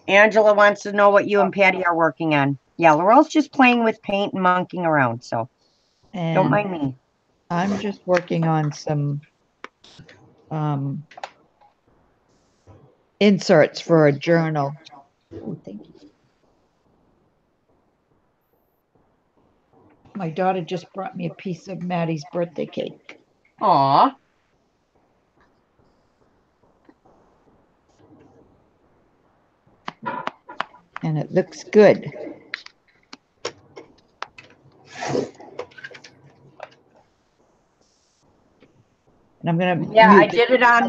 Speaker 1: Angela wants to know what you and Patty are working on. Yeah, Laurel's just playing with paint and monkeying around, so don't
Speaker 2: And
Speaker 1: mind me.
Speaker 2: I'm just working on some inserts for a journal. Oh, thank you. My daughter just brought me a piece of Maddie's birthday cake.
Speaker 1: Aw.
Speaker 2: And it looks good. And I'm gonna
Speaker 1: Yeah, I did it on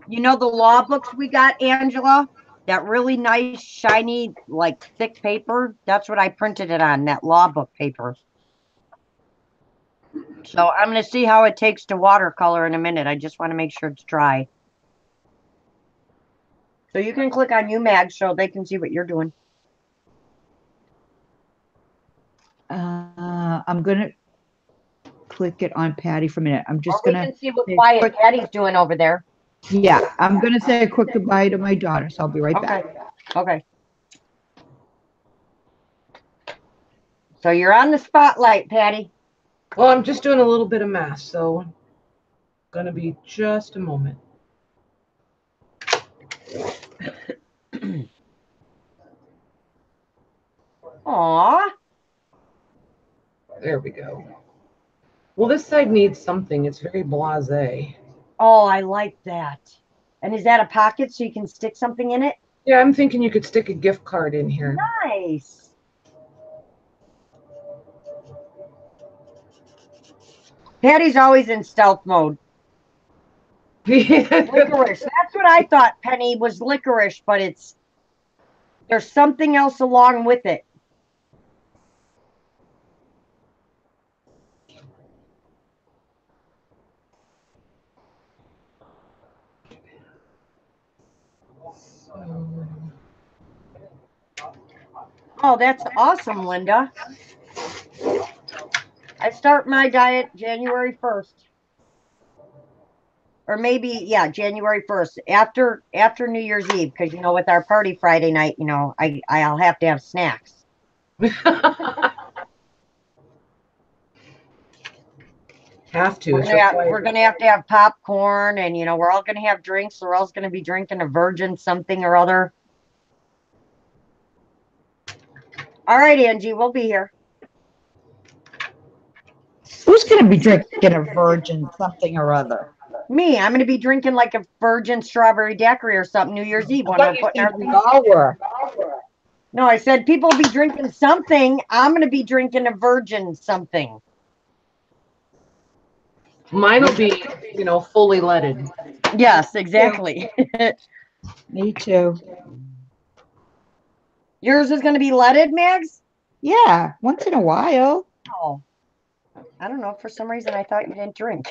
Speaker 1: you know the law books we got, Angela? That really nice, shiny, like thick paper. That's what I printed it on, that law book paper. So I'm going to see how it takes to watercolor in a minute. I just want to make sure it's dry. So you can click on you, Mag, so they can see what you're doing.
Speaker 2: I'm gonna click it on Patty for a minute. I'm just
Speaker 1: We
Speaker 2: gonna
Speaker 1: can see what quiet Patty's doing over there.
Speaker 2: Yeah, I'm gonna say a quick goodbye to my daughter, so I'll be right back.
Speaker 1: Okay. So you're on the spotlight, Patty.
Speaker 3: Well, I'm just doing a little bit of math, so gonna be just a moment.
Speaker 1: Aw.
Speaker 3: There we go. Well, this side needs something. It's very blasé.
Speaker 1: Oh, I like that. And is that a pocket so you can stick something in it?
Speaker 3: Yeah, I'm thinking you could stick a gift card in here.
Speaker 1: Nice. Patty's always in stealth mode. Licorice. That's what I thought Penny was licorice, but there's something else along with it. Oh, that's awesome, Linda. I start my diet January 1st. Or maybe, yeah, January 1st, after New Year's Eve, because with our party Friday night, I'll have to have snacks.
Speaker 3: Have to.
Speaker 1: We're gonna have to have popcorn, and we're all gonna have drinks. We're all gonna be drinking a virgin something or other. All right, Angie, we'll be here.
Speaker 2: Who's gonna be drinking a virgin something or other?
Speaker 1: Me, I'm gonna be drinking like a virgin strawberry daiquiri or something New Year's Eve when we're putting our things.
Speaker 2: All were.
Speaker 1: No, I said people will be drinking something. I'm going to be drinking a virgin something.
Speaker 3: Mine will be, fully leaded.
Speaker 1: Yes, exactly.
Speaker 2: Me too.
Speaker 1: Yours is going to be leaded, Mags?
Speaker 2: Yeah, once in a while.
Speaker 1: Oh, I don't know. For some reason, I thought you didn't drink.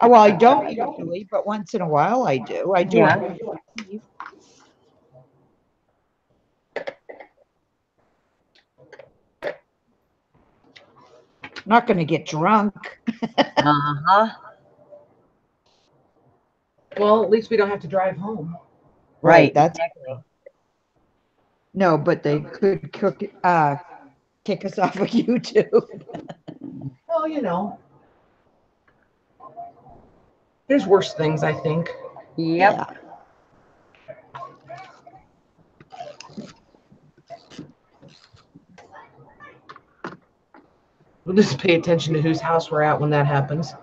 Speaker 2: Oh, well, I don't usually, but once in a while I do. I do.
Speaker 1: Yeah.
Speaker 2: On New Year's Eve. Not going to get drunk.
Speaker 1: Uh-huh.
Speaker 3: Well, at least we don't have to drive home.
Speaker 1: Right.
Speaker 2: That's no, but they could kick us off of YouTube.
Speaker 3: Well, there's worse things, I think.
Speaker 1: Yep.
Speaker 2: Yeah.
Speaker 3: We'll just pay attention to whose house we're at when that happens.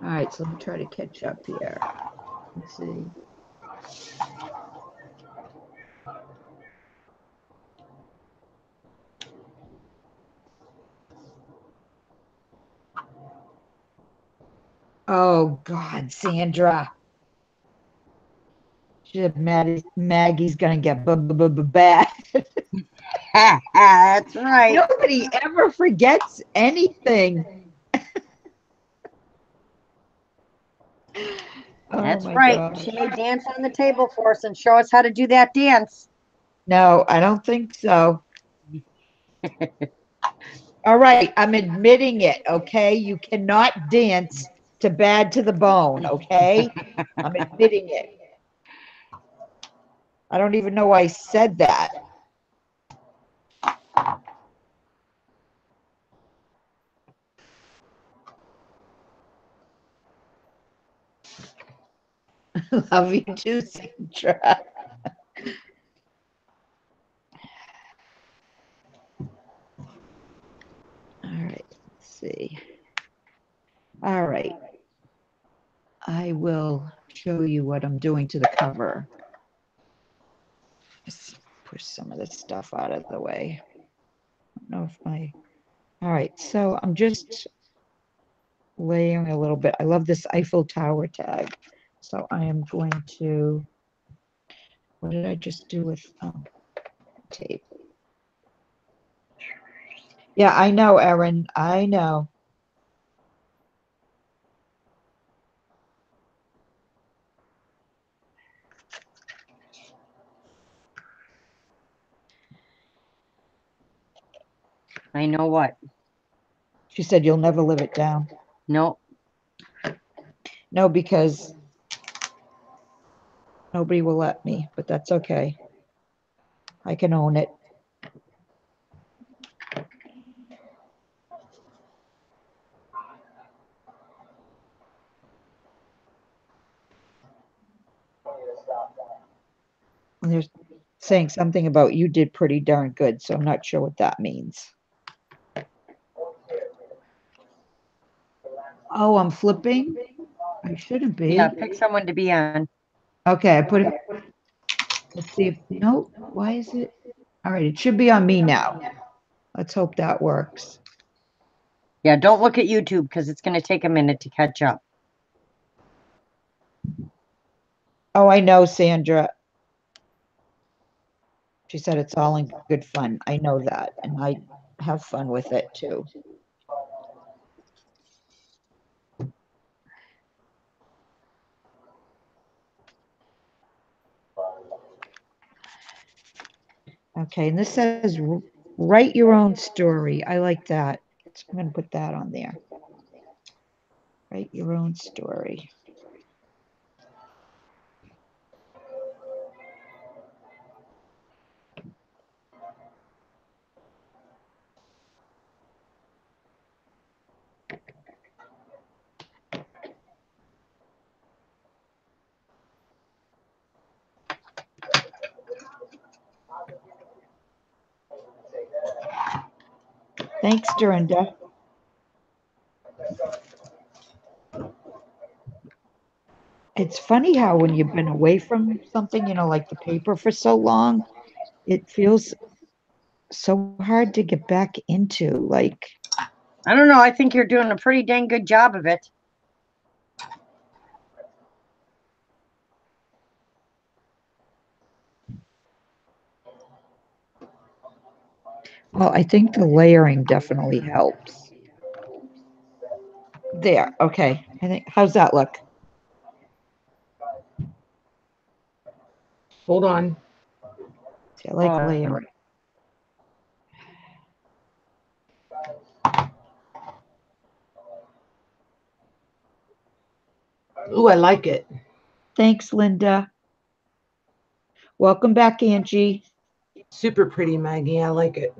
Speaker 2: All right, so let me try to catch up here. Let's see. Oh God, Sandra. She said Maggie's gonna get bad.
Speaker 1: That's right.
Speaker 2: Nobody ever forgets anything.
Speaker 1: That's
Speaker 2: Oh my
Speaker 1: right.
Speaker 2: gosh.
Speaker 1: She may dance on the table for us and show us how to do that dance.
Speaker 2: No, I don't think so. All right, I'm admitting it, okay? You cannot dance to Bad to the Bone, okay? I'm admitting it. I don't even know why I said that. Love you too, Sandra. All right, let's see. All right. I will show you what I'm doing to the cover. Just push some of this stuff out of the way. I don't know if all right, so I'm just layering a little bit. I love this Eiffel Tower tag. So I am going to, what did I just do with tape? Yeah, I know, Erin. I know.
Speaker 1: I know what.
Speaker 2: She said you'll never live it down.
Speaker 1: No.
Speaker 2: No, because nobody will let me, but that's okay. I can own it. And they're saying something about you did pretty darn good, so I'm not sure what that means. Oh, I'm flipping? I shouldn't be.
Speaker 1: Yeah, pick someone to be on.
Speaker 2: Okay, I put it. Let's see if, no, why is it? All right, it should be on me now. Let's hope that works.
Speaker 1: Yeah, don't look at YouTube because it's going to take a minute to catch up.
Speaker 2: Oh, I know, Sandra. She said it's all in good fun. I know that, and I have fun with it too. Okay, and this says write your own story. I like that. So I'm going to put that on there. Write your own story. Thanks, Dorinda. it's funny how when you've been away from something, you know, like the paper for so long, it feels so hard to get back into. Like,
Speaker 1: I don't know. I think you're doing a pretty dang good job of it.
Speaker 2: well, I think the layering definitely helps. There, okay. I think, how's that look?
Speaker 3: Hold on.
Speaker 2: See, I like layering.
Speaker 3: Ooh, I like it.
Speaker 2: Thanks, Linda. Welcome back, Angie.
Speaker 3: Super pretty, Maggie. I like it.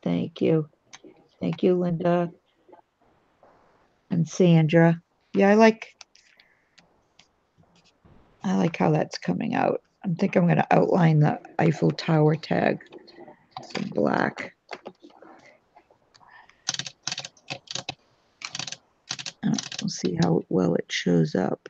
Speaker 2: Thank you. Thank you, Linda. And Sandra. Yeah, I like how that's coming out. I think I'm going to outline the Eiffel Tower tag. Some black. We'll see how well it shows up.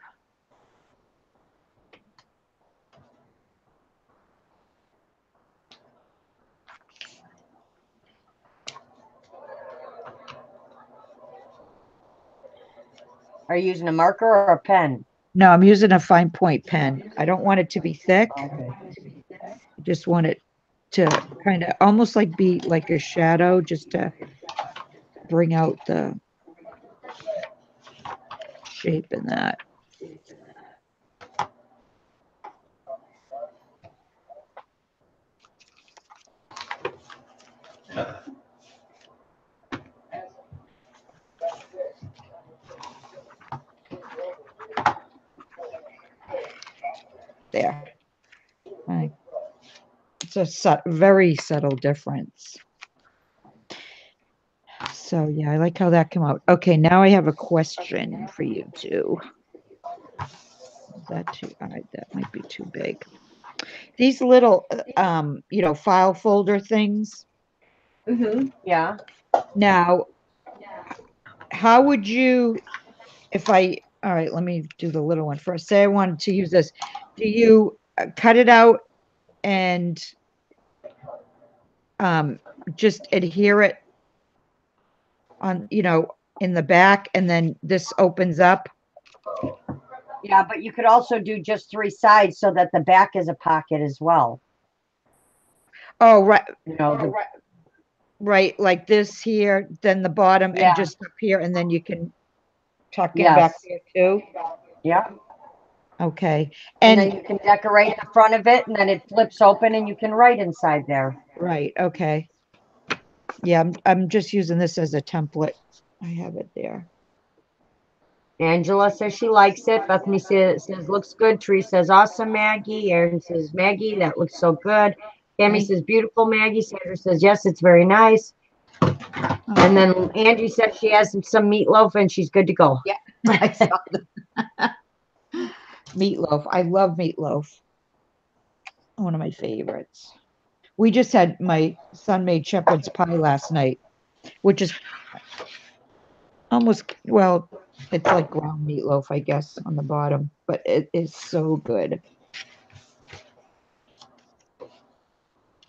Speaker 1: Are you using a marker or a pen?
Speaker 2: No, I'm using a fine point pen. I don't want it to be thick.
Speaker 1: Okay.
Speaker 2: I just want it to kind of almost like be like a shadow, just to bring out the shape in that. There. Right. It's a very subtle difference. So yeah, I like how that came out. Okay, now I have a question for you two. Is that too, all right, that might be too big. These little, you know, file folder things.
Speaker 1: Yeah.
Speaker 2: Now, how would you, if I, all right, let me do the little one first. Say I wanted to use this. Do you cut it out and just adhere it on, you know, in the back, and then this opens up?
Speaker 1: Yeah, but you could also do just 3 sides so that the back is a pocket as well.
Speaker 2: Oh, right.
Speaker 1: You know, the,
Speaker 2: Right, like this here, then the bottom,
Speaker 1: Yeah.
Speaker 2: and just up here, and then you can tuck in back
Speaker 1: Yes.
Speaker 2: there too.
Speaker 1: yeah.
Speaker 2: Okay,
Speaker 1: And then
Speaker 2: and
Speaker 1: you can decorate the front of it, and then it flips open and you can write inside there.
Speaker 2: right, okay. Yeah, I'm just using this as a template. I have it there.
Speaker 1: Angela says she likes it. Bethany says looks good. Tree says awesome, Maggie. Erin says Maggie, that looks so good. Tammy says beautiful, Maggie. Sandra says yes, it's very nice. And then Angie says she has some meatloaf and she's good to go.
Speaker 2: Yeah, I saw that. Meatloaf. I love meatloaf. One of my favorites. We just had, my son made shepherd's pie last night, which is almost, well, it's like ground meatloaf, I guess, on the bottom, but it is so good.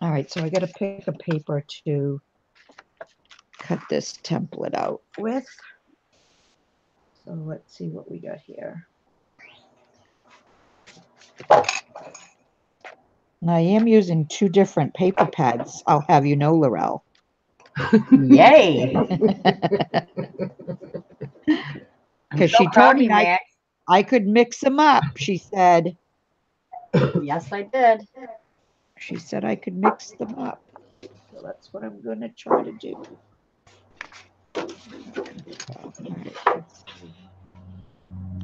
Speaker 2: All right, so I got to pick a paper to cut this template out with. So let's see what we got here. And I am using 2 different paper pads, I'll have you know, Laurel.
Speaker 1: Yay.
Speaker 2: Because
Speaker 1: So
Speaker 2: she
Speaker 1: proud
Speaker 2: told
Speaker 1: of
Speaker 2: me
Speaker 1: you, Max.
Speaker 2: I could mix them up. She said
Speaker 1: Yes, I did.
Speaker 2: I could mix them up. So that's what I'm going to try to do. All right, let's see.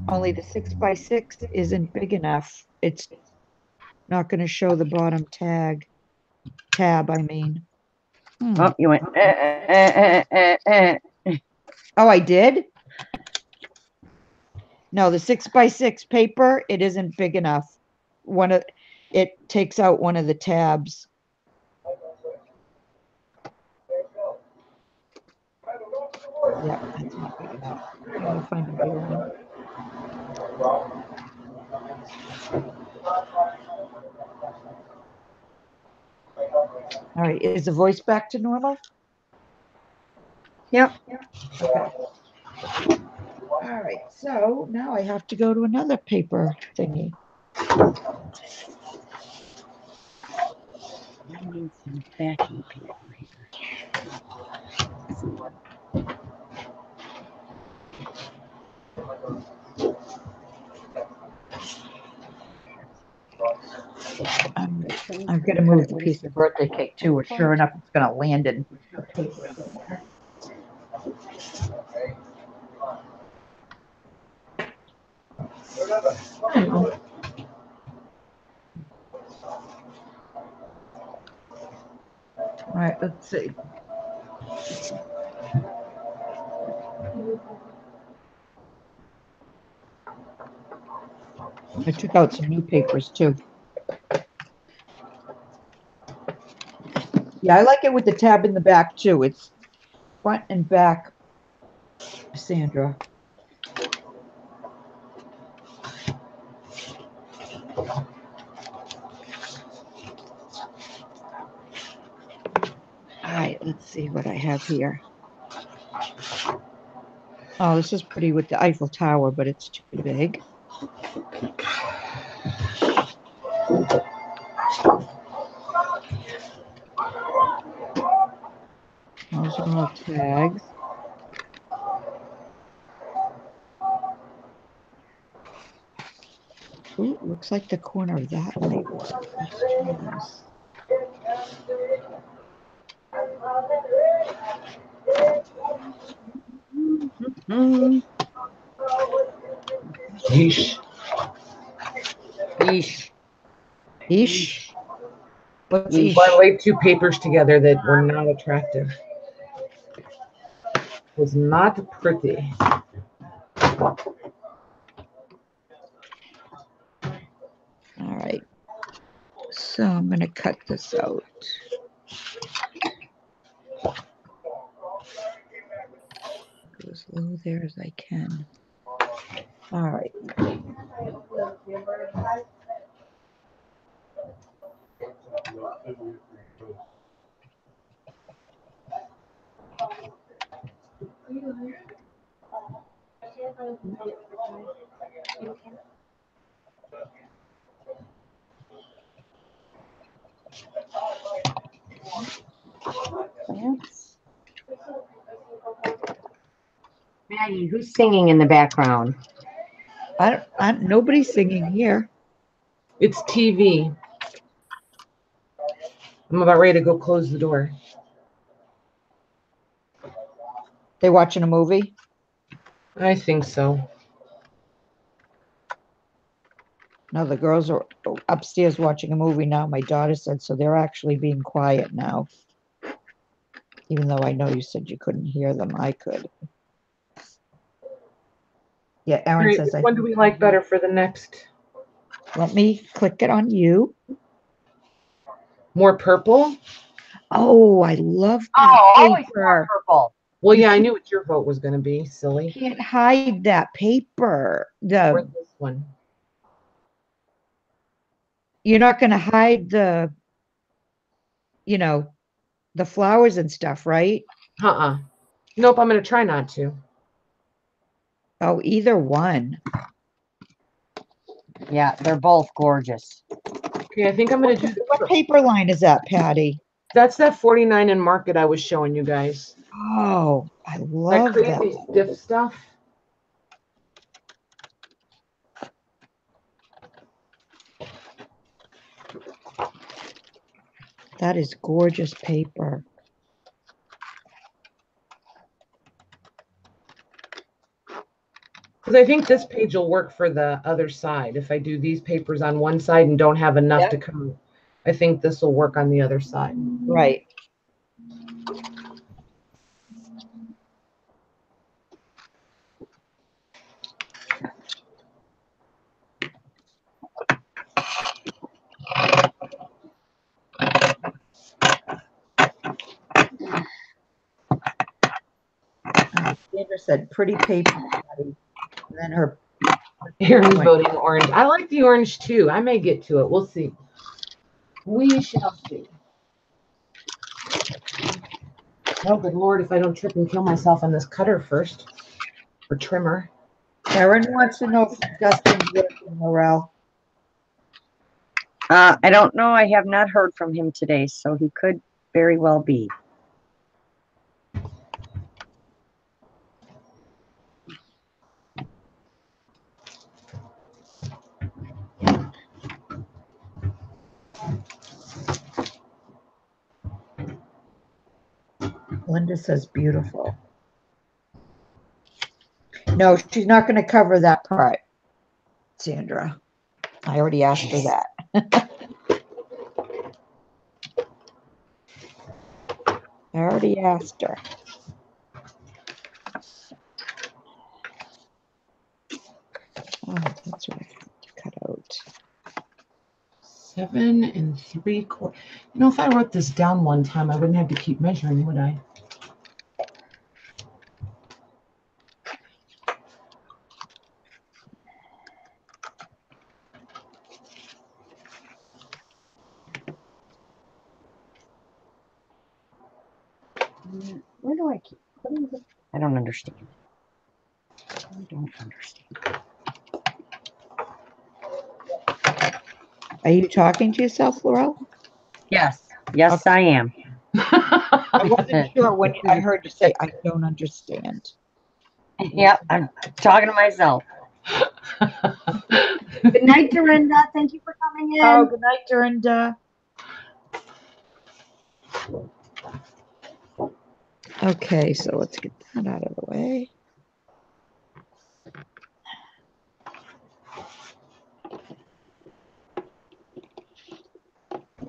Speaker 2: Only the 6x6 isn't big enough. It's not going to show the bottom tab, I mean.
Speaker 1: Oh, you went.
Speaker 2: Oh, I did? No, the 6x6 paper, it isn't big enough. It takes out one of the tabs. Yeah, that's not big enough. I gotta find a bigger one. All right, is the voice back to normal?
Speaker 1: Yep.
Speaker 2: Okay. All right, so now I have to go to another paper thingy.
Speaker 1: I need some backing paper here.
Speaker 2: I'm gonna move the piece of birthday cake too, or sure enough, it's gonna land in the paper somewhere. All right, let's see. I took out some new papers too. Yeah, I like it with the tab in the back too. It's front and back, Sandra. All right, let's see what I have here. Oh, this is pretty with the Eiffel Tower, but it's too big. Those are all tags. Ooh, looks like the corner of that might work. Let's try this.
Speaker 3: Yeesh.
Speaker 1: Yeesh.
Speaker 2: Yeesh. What's
Speaker 1: Yeesh.
Speaker 3: Well, I
Speaker 2: yeesh?
Speaker 3: laid two papers together that were not attractive. Was not pretty.
Speaker 2: All right. So I'm going to cut this out. Go as low there as I can. All right.
Speaker 1: Maggie, who's singing in the background?
Speaker 2: Nobody's singing here.
Speaker 3: It's TV. I'm about ready to go close the door.
Speaker 2: They watching a movie?
Speaker 3: I think so.
Speaker 2: No, the girls are upstairs watching a movie now. My daughter said, so they're actually being quiet now. Even though I know you said you couldn't hear them, I could. Yeah, Erin
Speaker 3: Right,
Speaker 2: says,
Speaker 3: which one do we like better for the next?
Speaker 2: let me click it on you.
Speaker 3: More purple?
Speaker 2: Oh, I love that
Speaker 1: Oh, always more
Speaker 2: paper.
Speaker 1: purple.
Speaker 3: Well,
Speaker 2: You
Speaker 3: yeah, I knew what your vote was going to be. Silly.
Speaker 2: Can't hide that paper.
Speaker 3: Or this one.
Speaker 2: You're not going to hide the, the flowers and stuff, right?
Speaker 3: Uh-uh. Nope, I'm going to try not to.
Speaker 2: Oh, either one.
Speaker 1: Yeah, they're both gorgeous.
Speaker 3: Okay, I think I'm going to do
Speaker 2: What paper line is that, Patty?
Speaker 3: That's that 49 in Market I was showing you guys.
Speaker 2: Oh, I
Speaker 3: That
Speaker 2: love
Speaker 3: crazy
Speaker 2: that.
Speaker 3: stiff stuff.
Speaker 2: That is gorgeous paper.
Speaker 3: Because I think this page will work for the other side. If I do these papers on one side and don't have enough to come, I think this will work on the other side.
Speaker 2: Right. Sandra said, pretty paper, Patty. And then her
Speaker 3: Aaron's
Speaker 2: Right.
Speaker 3: voting orange. I like the orange too. I may get to it. We'll see. We shall see. Oh, good Lord, if I don't trip and kill myself on this cutter first. Or trimmer.
Speaker 2: Erin wants to know if Justin's working, Morel.
Speaker 1: I don't know. I have not heard from him today, so he could very well be.
Speaker 2: Linda says beautiful. No, she's not going to cover that part, Sandra. I already asked her that. I already asked her. Oh, that's what I have to cut out.
Speaker 3: 7 3/4. You know, if I wrote this down one time, I wouldn't have to keep measuring, would I?
Speaker 1: Where do I keep putting this? I don't understand. I don't understand.
Speaker 2: Are you talking to yourself, Laurel?
Speaker 1: Yes, yes, I am.
Speaker 2: I wasn't sure when I heard you say, I don't understand.
Speaker 1: Yep, I'm talking to myself. Good night, Dorinda. Thank you for coming in.
Speaker 2: Oh, good night, Dorinda. Okay, so let's get that out of the way.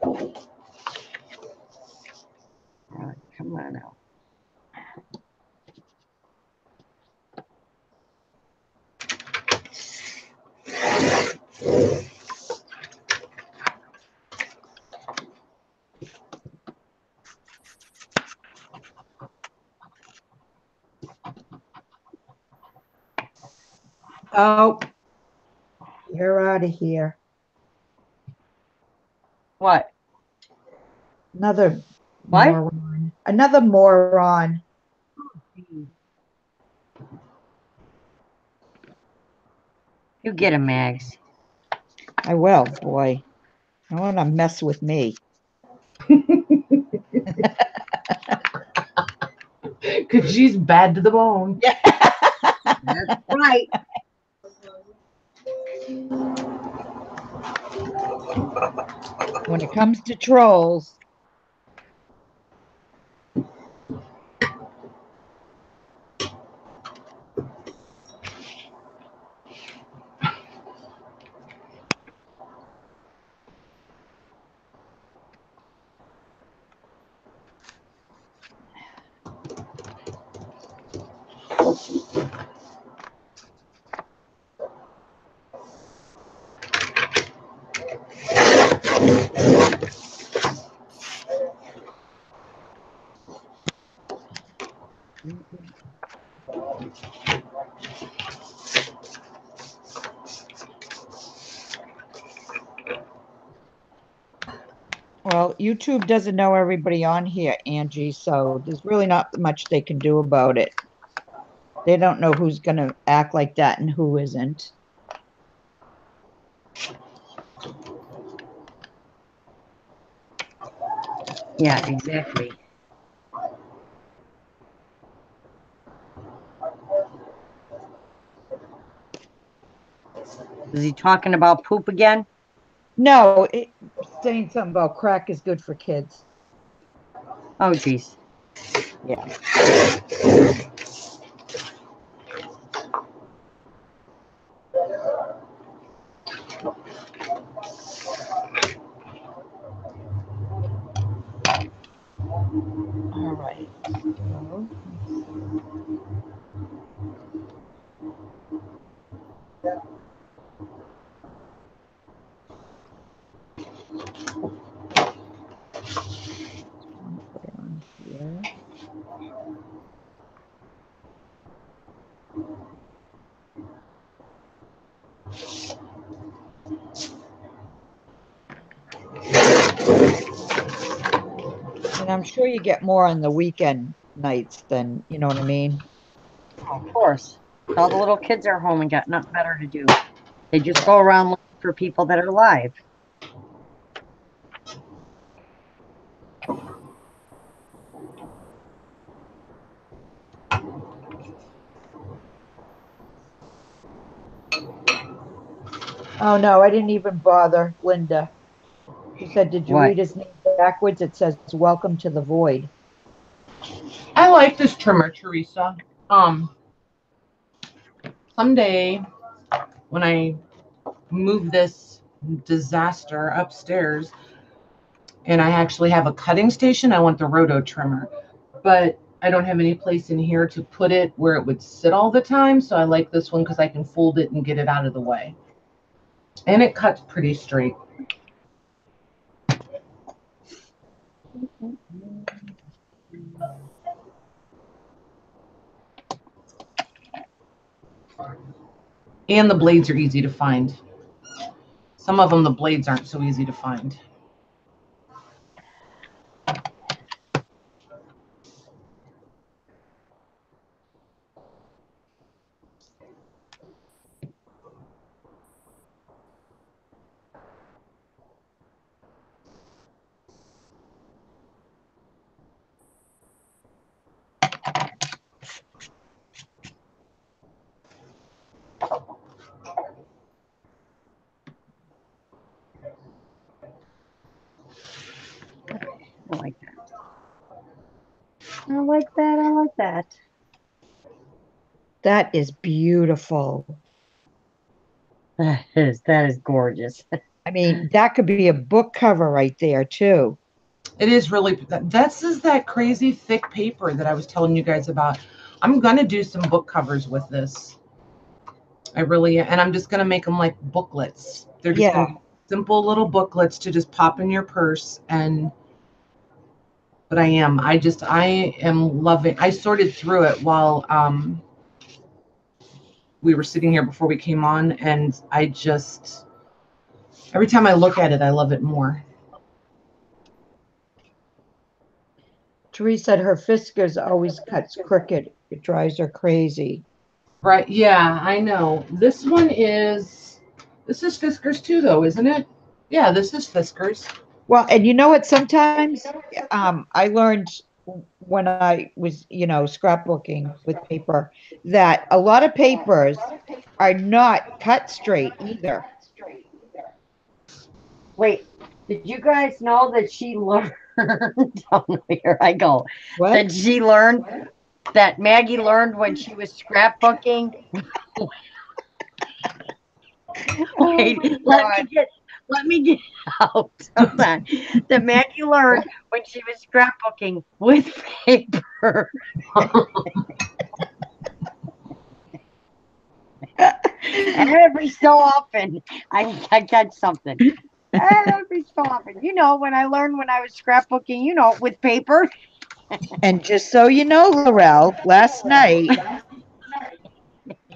Speaker 1: All right, come on out.
Speaker 2: Oh, you're out of here.
Speaker 1: What?
Speaker 2: Another
Speaker 1: What?
Speaker 2: moron. Another moron.
Speaker 1: You get him, Mags.
Speaker 2: I will, boy. I want to mess with me.
Speaker 3: Because she's bad to the bone.
Speaker 1: That's right.
Speaker 2: When it comes to trolls. Well, YouTube doesn't know everybody on here, Angie, so there's really not much they can do about it. They don't know who's going to act like that and who isn't.
Speaker 1: Yeah, exactly. Is he talking about poop again?
Speaker 2: No, saying something about crack is good for kids.
Speaker 1: Oh, geez.
Speaker 2: Yeah. All right. So, let's see. Want to put it on here. I'm sure you get more on the weekend nights than, you know what I mean?
Speaker 1: Oh, of course. All the little kids are home and got nothing better to do. They just go around looking for people that are alive.
Speaker 2: Oh no, I didn't even bother Linda. She said, did you
Speaker 1: What?
Speaker 2: read his name backwards? It says, welcome to the void.
Speaker 3: I like this trimmer, Teresa. Someday when I move this disaster upstairs and I actually have a cutting station, I want the roto trimmer. But I don't have any place in here to put it where it would sit all the time. So I like this one because I can fold it and get it out of the way. And it cuts pretty straight. And the blades are easy to find. Some of them, the blades aren't so easy to find.
Speaker 1: I like that. I like that. I like that.
Speaker 2: That is beautiful.
Speaker 1: That is gorgeous.
Speaker 2: I mean, that could be a book cover right there too.
Speaker 3: It is really, this is that crazy thick paper that I was telling you guys about. I'm going to do some book covers with this. I really, and I'm just going to make them like booklets. They're just going to be simple little booklets to just pop in your purse. But I am loving, I sorted through it while we were sitting here before we came on, and I just, every time I look at it, I love it more.
Speaker 2: Therese said her Fiskars always cuts crooked. It drives her crazy.
Speaker 3: Right, yeah, I know. This is Fiskars too, though, isn't it? Yeah, this is Fiskars.
Speaker 2: Well, and you know what? Sometimes I learned when I was, scrapbooking with paper that a lot of papers are not cut straight either.
Speaker 1: Wait, did you guys know that she learned? Oh, here I go.
Speaker 2: What?
Speaker 1: That she learned that Maggie learned when she was scrapbooking. Wait, let me get out. Hold on. That Maggie learned when she was scrapbooking with paper. Every so often, I catch something. Every so often, when I learned when I was scrapbooking, with paper.
Speaker 2: And just so you know, Laurel, last night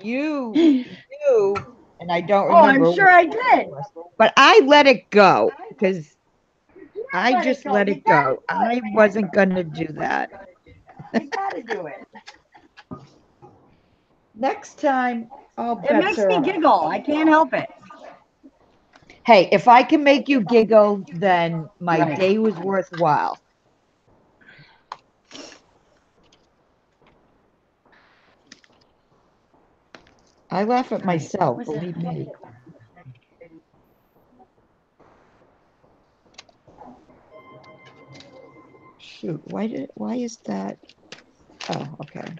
Speaker 2: you and I don't
Speaker 1: Oh, I'm
Speaker 2: remember,
Speaker 1: sure I did.
Speaker 2: but I let it go because I
Speaker 1: Let it
Speaker 2: just
Speaker 1: go.
Speaker 2: let
Speaker 1: You
Speaker 2: it
Speaker 1: gotta
Speaker 2: go.
Speaker 1: do
Speaker 2: I
Speaker 1: it, man.
Speaker 2: wasn't going to do that.
Speaker 1: You gotta do it.
Speaker 2: Next time, all
Speaker 1: It
Speaker 2: bets
Speaker 1: makes
Speaker 2: are
Speaker 1: me
Speaker 2: off.
Speaker 1: giggle. I can't help it.
Speaker 2: Hey, if I can make you giggle, then my
Speaker 1: Right.
Speaker 2: day was worthwhile. I laugh at myself,
Speaker 1: What was
Speaker 2: believe me. Shoot, why is that? Oh, okay.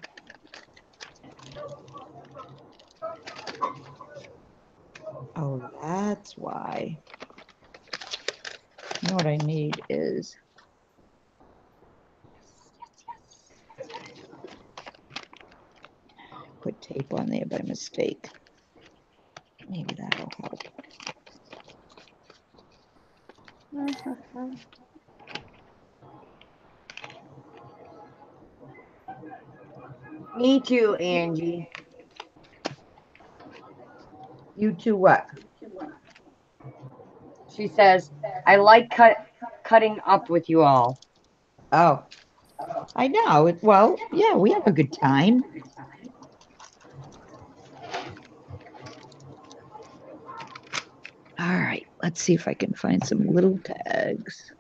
Speaker 2: Oh, that's why. You know what I need is put tape on there by mistake. Maybe that'll help.
Speaker 1: Me too, Angie.
Speaker 2: You two what?
Speaker 1: She says, I like cutting up with you all.
Speaker 2: Oh, I know. Well, yeah, we have a good time. All right, let's see if I can find some little tags.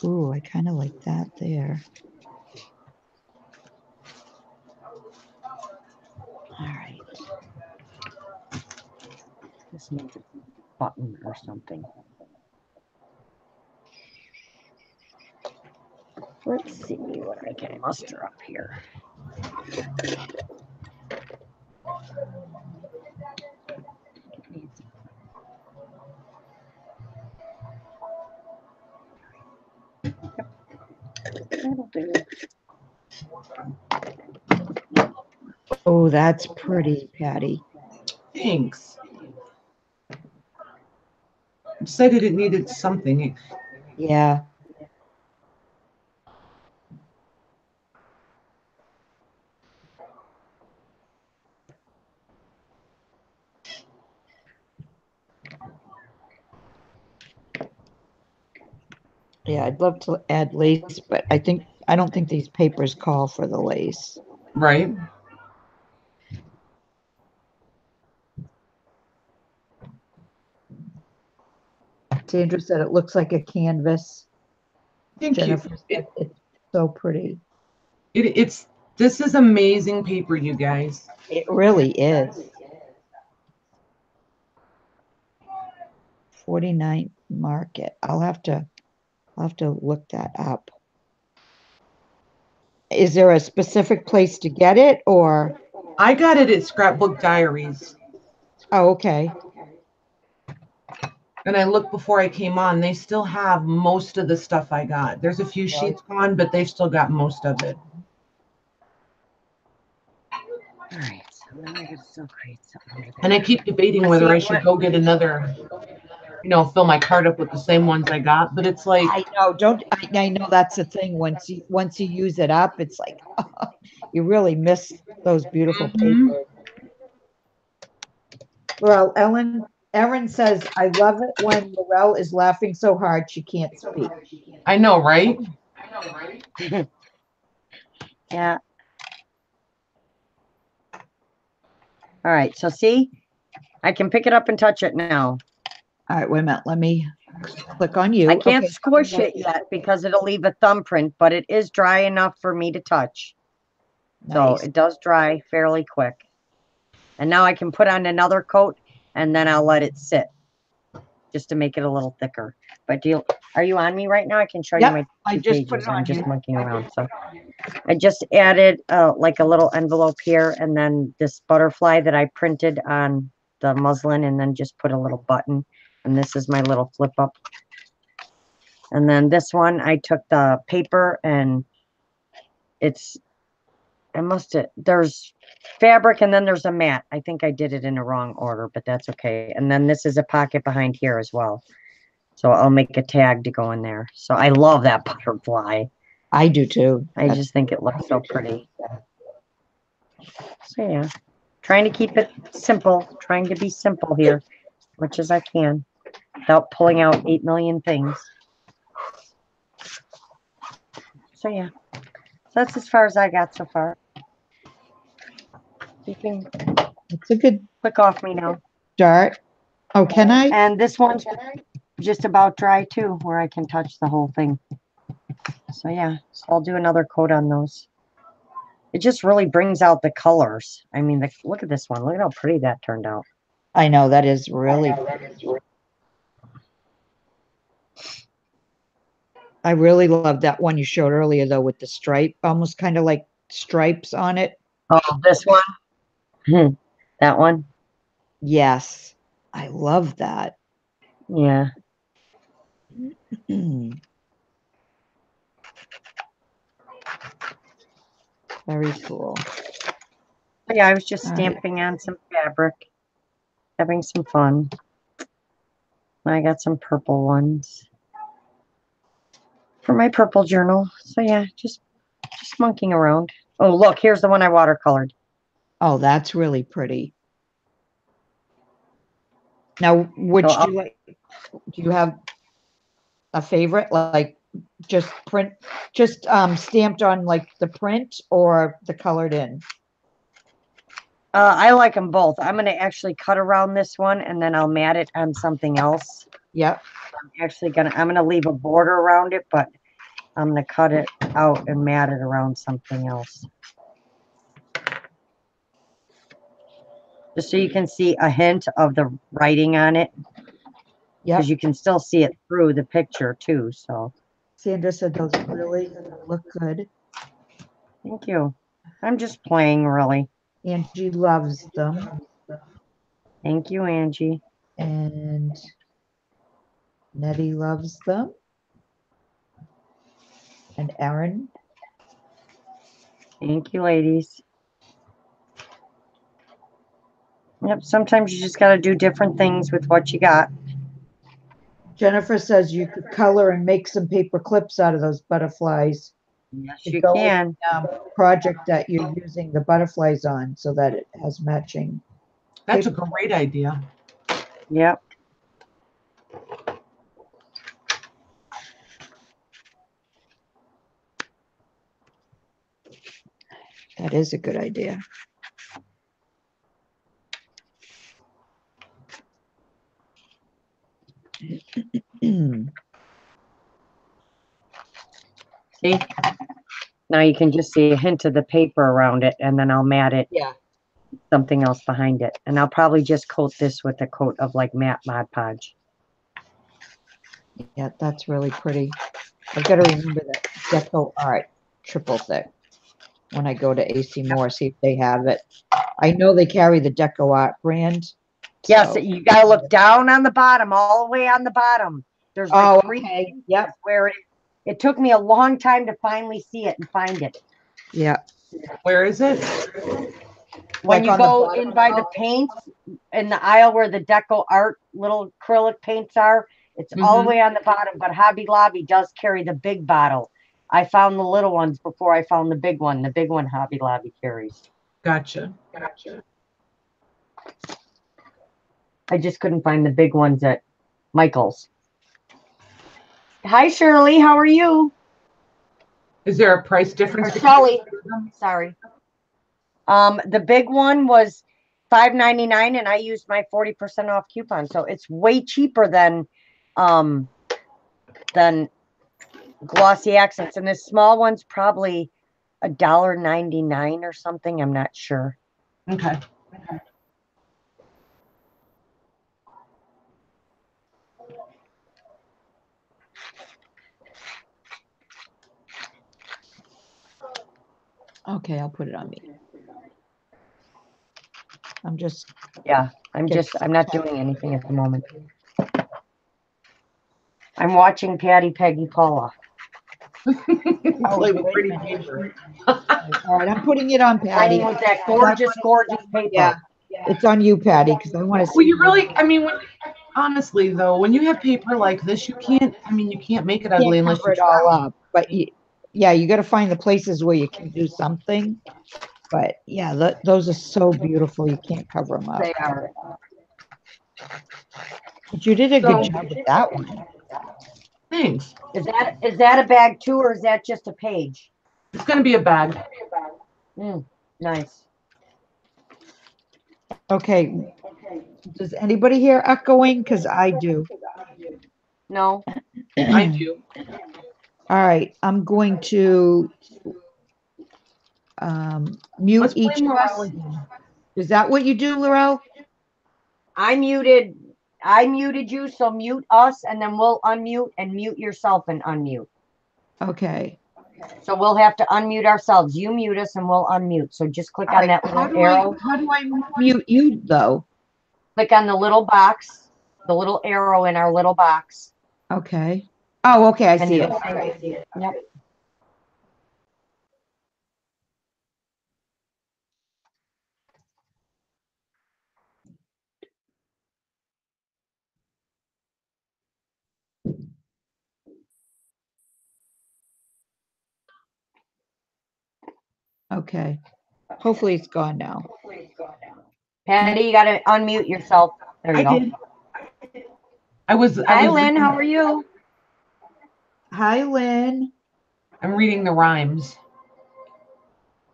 Speaker 2: Ooh, I kind of like that there. All right.
Speaker 1: This needs a button or something. Let's see what I can muster up here. That'll do.
Speaker 2: Oh, that's pretty, Patty.
Speaker 3: Thanks. Decided it needed something.
Speaker 2: Yeah. Yeah, I'd love to add lace, but I don't think these papers call for the lace.
Speaker 3: Right.
Speaker 2: Sandra said it looks like a canvas.
Speaker 3: Thank
Speaker 2: Jennifer
Speaker 3: you.
Speaker 2: said it's so pretty.
Speaker 3: This is amazing paper, you guys.
Speaker 2: It really is. 49 Market. I'll have to look that up. Is there a specific place to get it or?
Speaker 3: I got it at Scrapbook Diaries.
Speaker 2: Oh, okay.
Speaker 3: And I looked before I came on. They still have most of the stuff I got. There's a few sheets gone, but they've still got most of it.
Speaker 1: All right, so now I gotta still create something.
Speaker 3: And I keep debating whether I should go get another, fill my cart up with the same ones I got. But it's like,
Speaker 2: I know, I know that's the thing. Once you use it up, it's like you really miss those beautiful papers. Well, Erin says, I love it when Laurel is laughing so hard she can't speak.
Speaker 3: I know, right?
Speaker 1: Yeah. All right, so see, I can pick it up and touch it now.
Speaker 2: All right, wait a minute. Let me click on you.
Speaker 1: I can't
Speaker 2: Okay.
Speaker 1: squish it yet because it'll leave a thumbprint, but it is dry enough for me to touch.
Speaker 2: Nice.
Speaker 1: So it does dry fairly quick. And now I can put on another coat and then I'll let it sit just to make it a little thicker. But are you on me right now? I can show
Speaker 2: Yep,
Speaker 1: you my
Speaker 2: I
Speaker 1: two
Speaker 2: just put
Speaker 1: pages.
Speaker 2: it on
Speaker 1: I'm just
Speaker 2: you.
Speaker 1: monkeying around. So I just added like a little envelope here and then this butterfly that I printed on the muslin and then just put a little button. And this is my little flip up. And then this one, I took the paper and there's fabric and then there's a mat. I think I did it in the wrong order, but that's okay. And then this is a pocket behind here as well. So I'll make a tag to go in there. So I love that butterfly.
Speaker 2: I do too.
Speaker 1: I just think it looks so pretty. So yeah, trying to keep it simple, trying to be simple here, as much as I can, without pulling out 8 million things. So yeah, so that's as far as I got so far. You can
Speaker 2: It's a good
Speaker 1: click off me now.
Speaker 2: start. Oh, can I?
Speaker 1: And this one's just about dry too, where I can touch the whole thing. So yeah, so I'll do another coat on those. It just really brings out the colors. I mean, look at this one. Look at how pretty that turned out.
Speaker 2: I know that is really. I really love that one you showed earlier though with the stripe, almost kind of like stripes on it.
Speaker 1: Oh, this one? That one?
Speaker 2: Yes, I love that.
Speaker 1: Yeah.
Speaker 2: Very cool.
Speaker 1: Yeah, I was just
Speaker 2: All right.
Speaker 1: stamping on some fabric, having some fun. I got some purple ones for my purple journal. So yeah, just monkeying around. Oh, look, here's the one I watercolored.
Speaker 2: Oh, that's really pretty. Now, which
Speaker 1: So
Speaker 2: do you like? Do you have a favorite, like just print, just stamped on like the print or the colored in?
Speaker 1: I like them both. I'm gonna actually cut around this one and then I'll mat it on something else.
Speaker 2: Yep.
Speaker 1: I'm gonna leave a border around it, but I'm gonna cut it out and mat it around something else. Just so you can see a hint of the writing on it,
Speaker 2: Yep.
Speaker 1: because you can still see it through the picture too. So
Speaker 2: Sandra said those really look good.
Speaker 1: thank you. I'm just playing, really.
Speaker 2: Angie loves them.
Speaker 1: Thank you, Angie.
Speaker 2: And Nettie loves them. And Erin.
Speaker 1: Thank you, ladies. Yep, sometimes you just got to do different things with what you got.
Speaker 2: Jennifer says you could color and make some paper clips out of those butterflies.
Speaker 1: Yes,
Speaker 2: To
Speaker 1: you
Speaker 2: go with
Speaker 1: can.
Speaker 2: the project that you're using the butterflies on so that it has matching.
Speaker 3: That's a great idea.
Speaker 1: Yep.
Speaker 2: That is a good idea.
Speaker 1: See? Now you can just see a hint of the paper around it, and then I'll mat it.
Speaker 2: Yeah.
Speaker 1: Something else behind it. And I'll probably just coat this with a coat of like matte Mod Podge.
Speaker 2: Yeah, that's really pretty. I've got to remember that Deco Art triple thick when I go to AC Moore, see if they have it. I know they carry the Deco Art brand.
Speaker 1: Yes,
Speaker 2: so-
Speaker 1: you got to look down on the bottom, all the way on the bottom. There's like
Speaker 2: Oh,
Speaker 1: three
Speaker 2: okay.
Speaker 1: things
Speaker 2: Yep.
Speaker 1: where it took me a long time to finally see it and find it.
Speaker 2: Yeah.
Speaker 3: Where is it?
Speaker 1: When
Speaker 2: Like
Speaker 1: you
Speaker 2: on the
Speaker 1: go
Speaker 2: bottom
Speaker 1: in by
Speaker 2: shelf?
Speaker 1: the paints in the aisle where the Deco Art little acrylic paints are, it's all the way on the bottom, but Hobby Lobby does carry the big bottle. I found the little ones before I found the big one. The big one Hobby Lobby carries.
Speaker 3: Gotcha.
Speaker 1: I just couldn't find the big ones at Michael's. Hi, Shirley. How are you?
Speaker 3: Is there a price difference?
Speaker 1: Or Shelley. Sorry. The big one was $5.99, and I used my 40% off coupon, so it's way cheaper than glossy accents. And this small one's probably $1.99 or something. I'm not sure.
Speaker 3: Okay.
Speaker 2: Okay, I'll put it on me. I'm just
Speaker 1: Yeah, I'm not doing anything at the moment. I'm watching Patty, Peggy, Paula.
Speaker 3: Play with pretty paper.
Speaker 2: all right. I'm putting it on Patty.
Speaker 1: Playing with that gorgeous, gorgeous paper.
Speaker 2: Yeah, it's on you, Patty, because I want to see.
Speaker 3: Well, you really, I mean, honestly though, when you have paper like this, you can't make it ugly unless
Speaker 2: cover
Speaker 3: you
Speaker 2: it all
Speaker 3: try.
Speaker 2: up. But yeah, you got to find the places where you can do something. But yeah, those are so beautiful. You can't cover them up.
Speaker 1: They are.
Speaker 2: But you did a good job with that one.
Speaker 3: Thanks.
Speaker 1: Is that a bag too, or is that just a page?
Speaker 3: It's going to be a bag.
Speaker 1: Nice.
Speaker 2: Okay. Does anybody hear echoing? Because I do.
Speaker 1: No.
Speaker 3: I do.
Speaker 2: All right. I'm going to mute
Speaker 3: Let's
Speaker 2: each
Speaker 3: blame
Speaker 2: of
Speaker 3: Laurel
Speaker 2: us.
Speaker 3: again.
Speaker 2: Is that what you do, Laurel?
Speaker 1: I muted you, so mute us, and then we'll unmute and mute yourself and unmute.
Speaker 2: Okay.
Speaker 1: So we'll have to unmute ourselves. You mute us and we'll unmute. So just click on that little arrow.
Speaker 2: How do I mute you though?
Speaker 1: Click on the little box, the little arrow in our little box.
Speaker 2: Okay. Oh, okay. I
Speaker 1: And
Speaker 2: see it.
Speaker 1: it'll say, yep.
Speaker 2: Okay. Hopefully it's gone now.
Speaker 1: Patty, you got to unmute yourself. There you
Speaker 3: I
Speaker 1: go.
Speaker 3: did. I was
Speaker 1: Hi, Lynn.
Speaker 3: reading,
Speaker 1: How are you?
Speaker 2: Hi, Lynn.
Speaker 3: I'm reading the rhymes.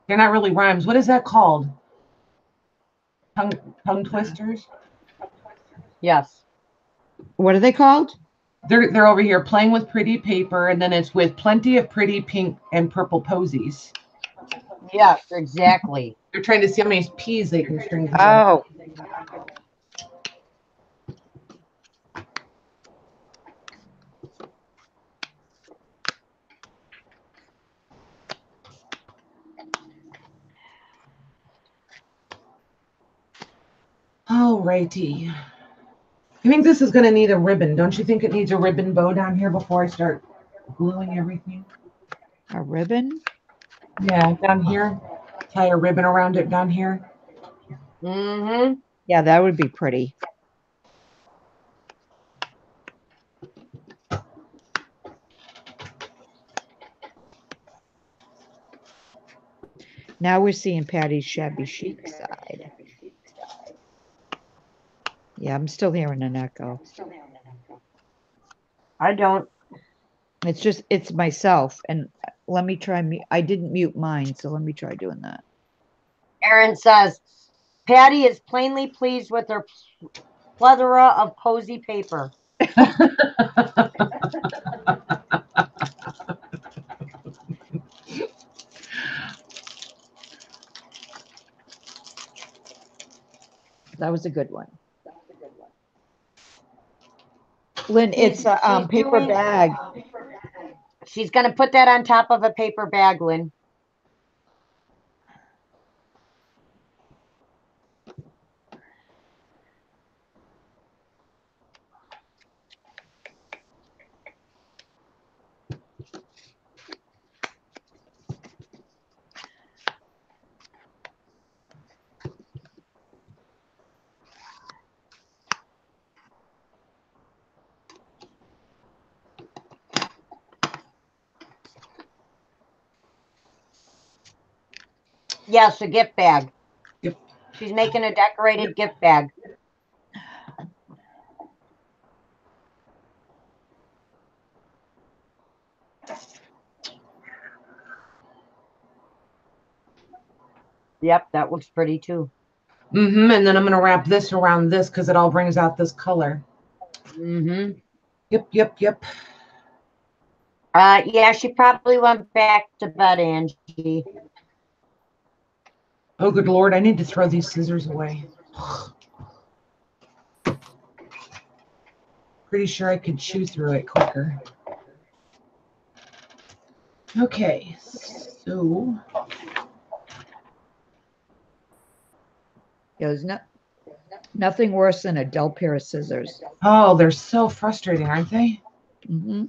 Speaker 3: They're not really rhymes. What is that called? Tongue twisters?
Speaker 1: Yes.
Speaker 2: What are they called?
Speaker 3: They're over here playing with pretty paper, and then it's with plenty of pretty pink and purple posies.
Speaker 1: Yes, exactly.
Speaker 3: They're trying to see how many peas they can string together.
Speaker 2: Oh,
Speaker 3: Alrighty. I think this is going to need a ribbon. Don't you think it needs a ribbon bow down here before I start gluing everything?
Speaker 2: a ribbon?
Speaker 3: Yeah, down here. Tie a ribbon around it down here.
Speaker 1: Mm-hmm.
Speaker 2: Yeah, that would be pretty. Now we're seeing Patty's shabby chic side. Yeah, I'm still hearing an echo.
Speaker 1: I don't.
Speaker 2: It's myself. And let me try I didn't mute mine, so let me try doing that.
Speaker 1: Erin says, Patty is plainly pleased with her plethora of posy paper.
Speaker 2: That was a good one. Lynn, it's a
Speaker 1: She's
Speaker 2: paper
Speaker 1: doing-
Speaker 2: bag.
Speaker 1: She's going to put that on top of a paper bag, Lynn. Yes, a gift bag.
Speaker 3: Yep.
Speaker 1: She's making a decorated gift bag. Yep, that looks pretty too.
Speaker 3: And then I'm going to wrap this around this because it all brings out this color.
Speaker 1: Mm-hmm.
Speaker 3: Yep.
Speaker 1: Yeah, she probably went back to bed, Angie.
Speaker 3: Oh, good Lord. I need to throw these scissors away. Pretty sure I could chew through it quicker. Okay, so
Speaker 2: There's nothing worse than a dull pair of scissors.
Speaker 3: oh, they're so frustrating, aren't they?
Speaker 2: Mm-hmm.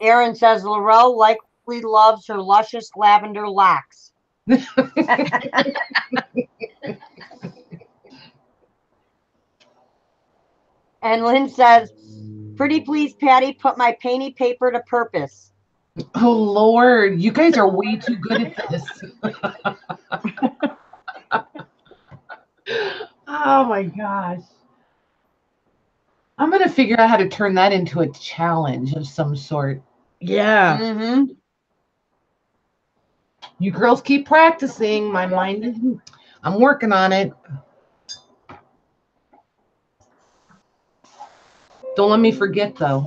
Speaker 1: Erin says Laurel likely loves her luscious lavender locks. And Lynn says, pretty please, Patty, put my painty paper to purpose.
Speaker 3: Oh Lord, you guys are way too good at this. Oh my gosh. I'm gonna figure out how to turn that into a challenge of some sort.
Speaker 2: Yeah.
Speaker 1: Mm-hmm.
Speaker 3: You girls keep practicing. My mind is, I'm working on it. Don't let me forget though.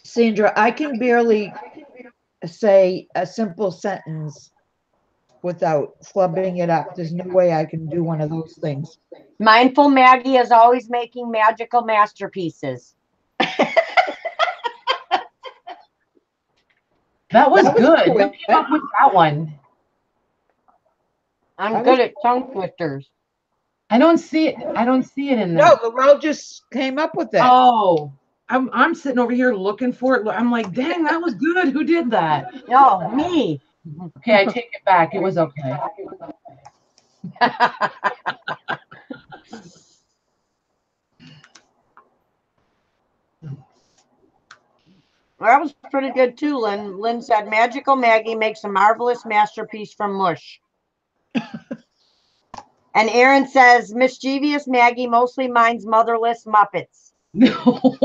Speaker 2: Sandra, I can barely say a simple sentence without flubbing it up. There's no way I can do one of those things.
Speaker 1: Mindful Maggie is always making magical masterpieces.
Speaker 3: That was good. Who
Speaker 2: quick.
Speaker 3: came up with that one?
Speaker 1: I'm good at tongue twisters.
Speaker 3: I don't see it. I don't see it in there.
Speaker 2: No, Laurel just came up with it.
Speaker 3: Oh, I'm sitting over here looking for it. I'm like, dang, that was good. Who did that?
Speaker 1: No, me.
Speaker 3: Okay, I take it back. It was okay.
Speaker 1: Well, that was pretty good too, Lynn. Lynn said, "Magical Maggie makes a marvelous masterpiece from mush." And Aaron says, "Mischievous Maggie mostly minds motherless Muppets."
Speaker 3: No.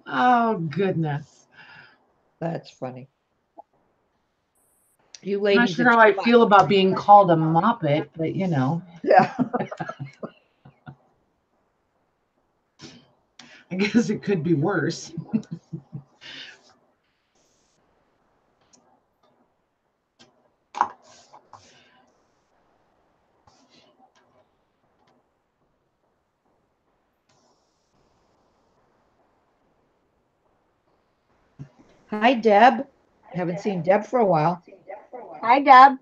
Speaker 3: Oh, goodness.
Speaker 2: That's funny. You
Speaker 3: I'm not
Speaker 2: ladies
Speaker 3: sure
Speaker 2: are
Speaker 3: how I feel about being called a Muppet, but you know,
Speaker 2: yeah.
Speaker 3: I guess it could be worse.
Speaker 2: Hi, Deb. Haven't seen Deb for a while.
Speaker 1: Hi, Deb.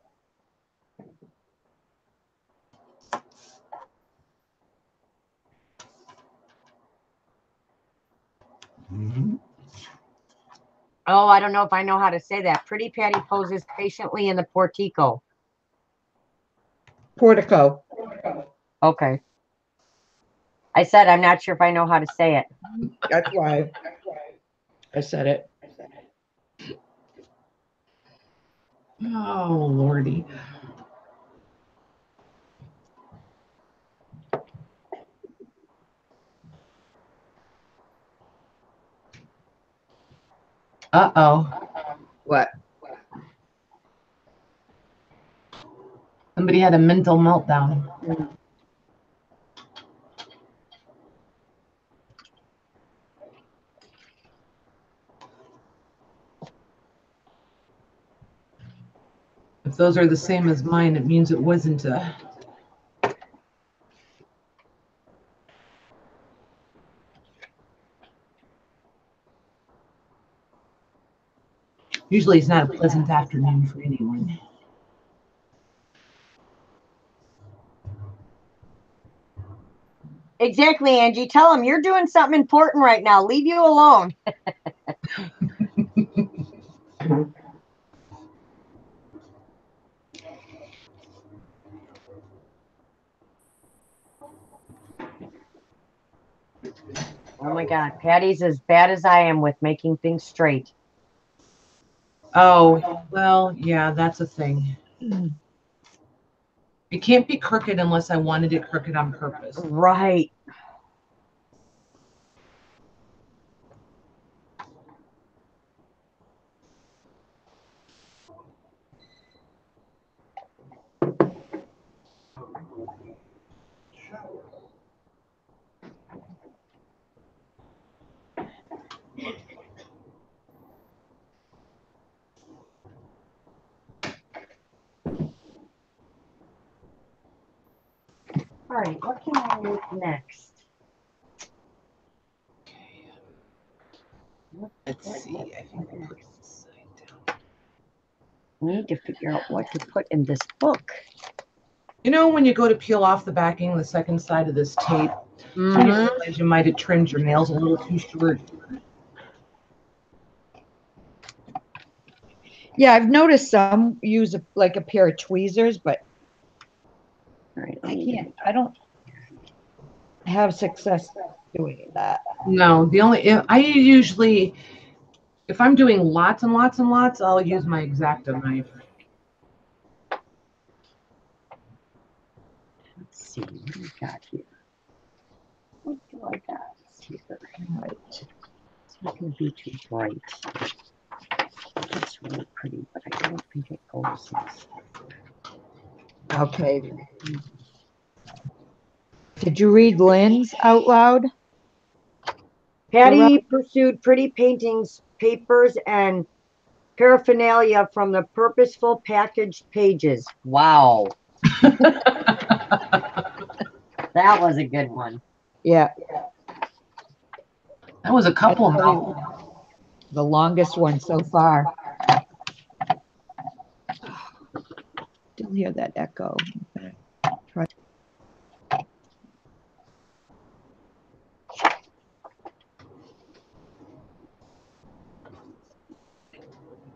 Speaker 1: Oh, I don't know if I know how to say that. Pretty Patty poses patiently in the portico.
Speaker 2: Portico.
Speaker 1: Okay. I said I'm not sure if I know how to say it.
Speaker 2: That's why I said it.
Speaker 3: Oh, Lordy. Uh-oh.
Speaker 2: What?
Speaker 3: Somebody had a mental meltdown. If those are the same as mine, it means it wasn't a... Usually it's not a pleasant afternoon for anyone.
Speaker 1: Exactly, Angie. Tell him you're doing something important right now. Leave you alone. Oh my God. Patty's as bad as I am with making things straight.
Speaker 3: Oh, well, yeah, that's a thing. It can't be crooked unless I wanted it crooked on purpose.
Speaker 1: Right. All right, what can I make next?
Speaker 3: Let's see. I think I put this side down.
Speaker 1: Need to figure out what to put in this book.
Speaker 3: You know, when you go to peel off the backing, the second side of this tape, you realize you might have trimmed your nails a little too short.
Speaker 2: Yeah, I've noticed some use like a pair of tweezers, but
Speaker 1: All right,
Speaker 2: I don't have success doing that.
Speaker 3: No, the only I usually, if I'm doing lots and lots and lots, I'll use my X-Acto knife.
Speaker 1: let's see what do we got here. What do I got here?
Speaker 2: Right.
Speaker 1: It's not going to be too bright. It's really pretty, but I don't think it goes.
Speaker 2: Okay. Did you read Lynn's out loud?
Speaker 1: Patty pursued pretty paintings, papers, and paraphernalia from the purposeful packaged pages. Wow. That was a good one.
Speaker 2: Yeah.
Speaker 3: That was a couple of them.
Speaker 2: The longest one so far. Still hear that echo. Try.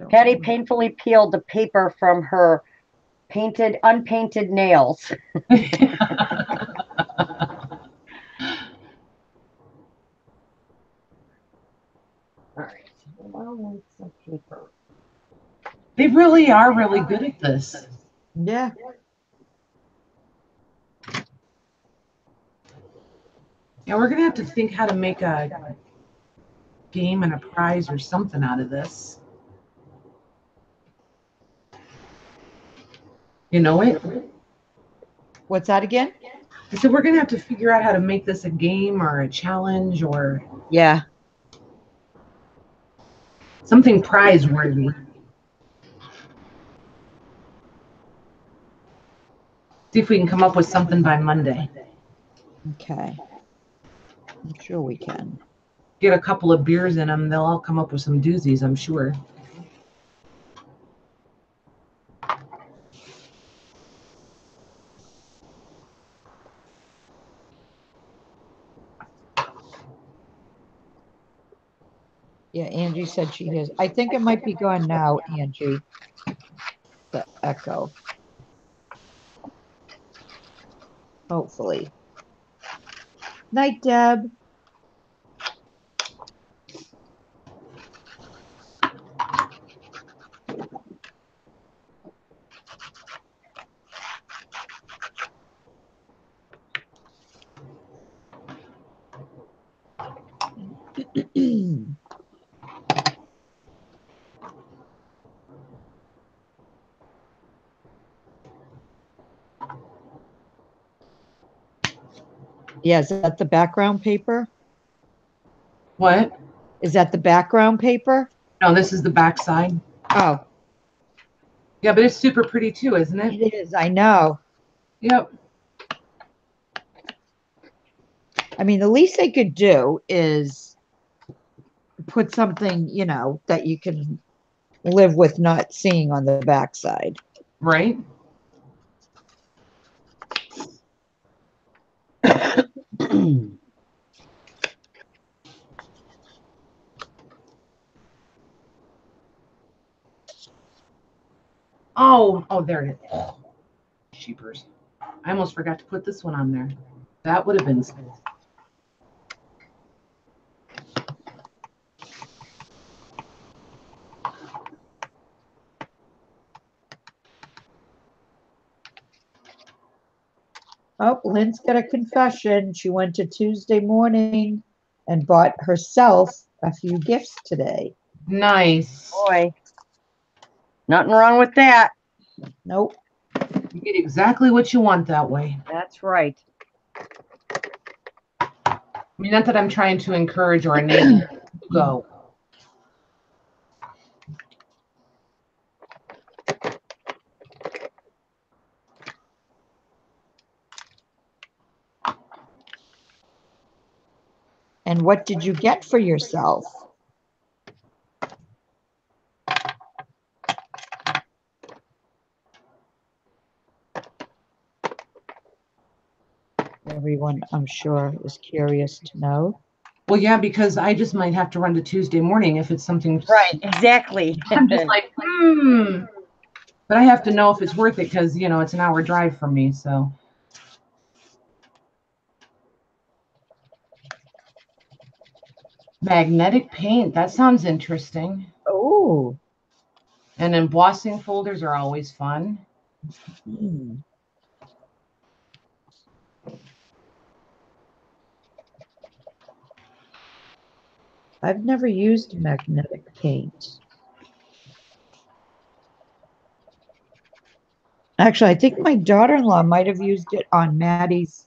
Speaker 1: Patty painfully peeled the paper from her unpainted nails. paper.
Speaker 3: They really are really good at this.
Speaker 2: Yeah.
Speaker 3: Yeah, we're gonna have to think how to make a game and a prize or something out of this. You know it?
Speaker 2: What's that again?
Speaker 3: I said we're gonna have to figure out how to make this a game or a challenge or
Speaker 2: Yeah.
Speaker 3: something prize worthy. See if we can come up with something by Monday.
Speaker 2: Okay. I'm sure we can.
Speaker 3: Get a couple of beers in them, they'll all come up with some doozies, I'm sure.
Speaker 2: Yeah, Angie said she is. I think it might be gone now, Angie. The echo. Hopefully. Night, Deb. Yeah, is that the background paper?
Speaker 3: What?
Speaker 2: Is that the background paper?
Speaker 3: No, this is the back side.
Speaker 2: Oh,
Speaker 3: Yeah, but it's super pretty too, isn't it?
Speaker 2: it is. I know.
Speaker 3: Yep.
Speaker 2: I mean, the least they could do is put something, you know, that you can live with not seeing on the backside.
Speaker 3: Right? Oh, there it is. Sheepers. I almost forgot to put this one on there. That would have been.
Speaker 2: Oh, Lynn's got a confession. She went to Tuesday morning and bought herself a few gifts today.
Speaker 3: Nice.
Speaker 1: Boy, nothing wrong with that.
Speaker 2: Nope.
Speaker 3: You get exactly what you want that way.
Speaker 1: That's right.
Speaker 3: I mean, not that I'm trying to encourage or enable you to go.
Speaker 2: And what did you get for yourself? Everyone, I'm sure, is curious to know.
Speaker 3: Well, yeah, because I just might have to run to Tuesday morning if it's something.
Speaker 1: Right, exactly.
Speaker 3: I'm just like, But I have to know if it's worth it because, you know, it's an hour drive for me. So. Magnetic paint. That sounds interesting.
Speaker 2: Oh.
Speaker 3: And embossing folders are always fun.
Speaker 2: Hmm. I've never used magnetic paint. Actually, I think my daughter-in-law might have used it on Maddie's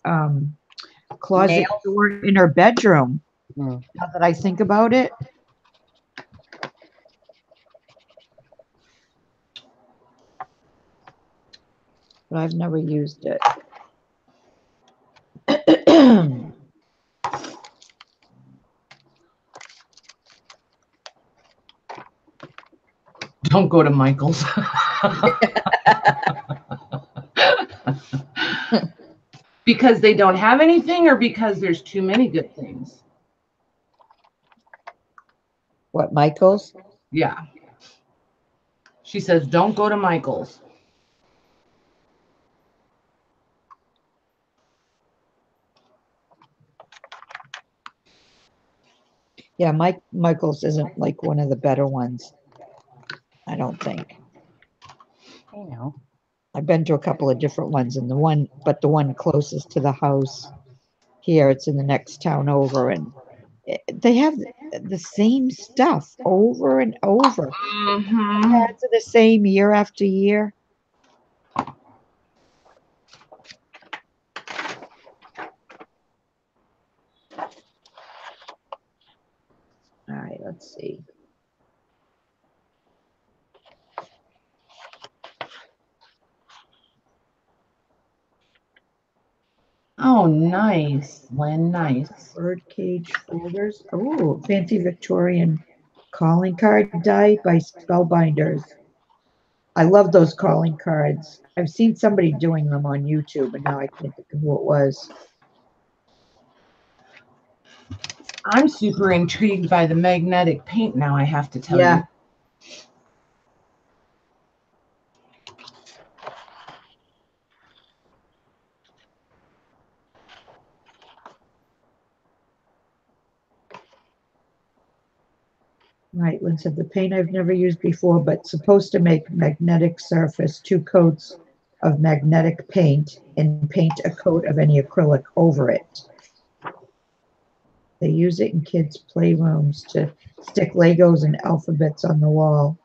Speaker 2: closet
Speaker 1: Nails?
Speaker 2: door in her bedroom.
Speaker 1: Hmm.
Speaker 2: Now that I think about it. But I've never used it.
Speaker 3: Don't go to Michael's. Because they don't have anything or because there's too many good things?
Speaker 2: What, Michael's?
Speaker 3: Yeah. She says, don't go to Michael's.
Speaker 2: Yeah, Michael's isn't like one of the better ones. I don't think.
Speaker 1: You know.
Speaker 2: I've been to a couple of different ones, and the one closest to the house here, it's in the next town over, and they have the same stuff over and over.
Speaker 3: Mm-hmm.
Speaker 2: Ads are the same year after year. All right, let's see.
Speaker 3: Oh, nice, Lynn, nice.
Speaker 2: Birdcage folders. Oh, fancy Victorian calling card die by Spellbinders. I love those calling cards. I've seen somebody doing them on YouTube, and now I can't think of who it was.
Speaker 3: I'm super intrigued by the magnetic paint now, I have to tell you.
Speaker 2: Right, Lynn said the paint I've never used before, but supposed to make magnetic surface, 2 coats of magnetic paint, and paint a coat of any acrylic over it. They use it in kids' playrooms to stick Legos and alphabets on the wall.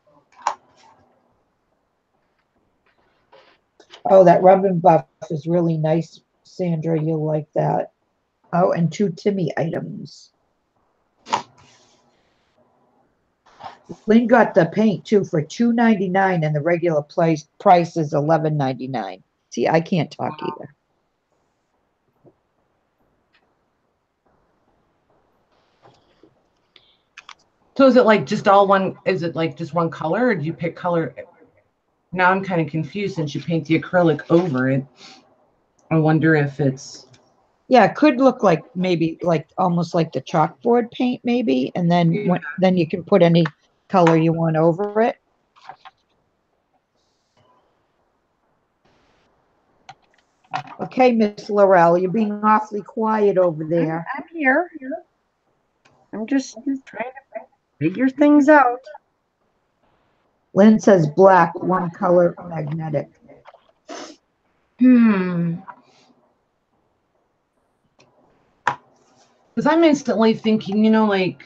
Speaker 2: Oh, that rub and buff is really nice, Sandra. You'll like that. Oh, and 2 Timmy items. Lynn got the paint too for $2.99, and the regular price is $11.99. See, I can't talk either.
Speaker 3: So is it like just all one, is it like just one color, or do you pick color? Now I'm kind of confused since you paint the acrylic over it. I wonder if it's...
Speaker 2: Yeah, it could look like maybe like almost like the chalkboard paint maybe, and then then you can put any color you want over it. Okay, Miss Laurel, you're being awfully quiet over there.
Speaker 1: I'm here. I'm just trying to figure things out.
Speaker 2: Lynn says black, 1 color magnetic.
Speaker 3: Because I'm instantly thinking, you know, like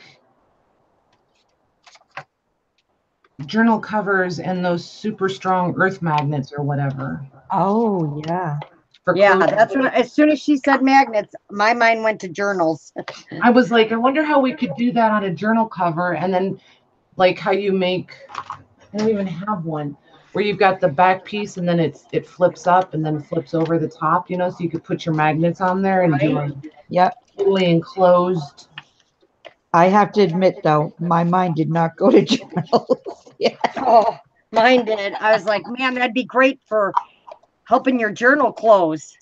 Speaker 3: journal covers and those super strong earth magnets or whatever.
Speaker 2: Oh, yeah.
Speaker 1: Yeah, that's when, as soon as she said magnets, my mind went to journals.
Speaker 3: I was like, I wonder how we could do that on a journal cover, and then like how you make, I don't even have one, where you've got the back piece and then it flips up and then flips over the top, you know, so you could put your magnets on there and do a totally enclosed.
Speaker 2: I have to admit, though, my mind did not go to journals.
Speaker 1: Oh, mine did. I was like, man, that'd be great for helping your journal close.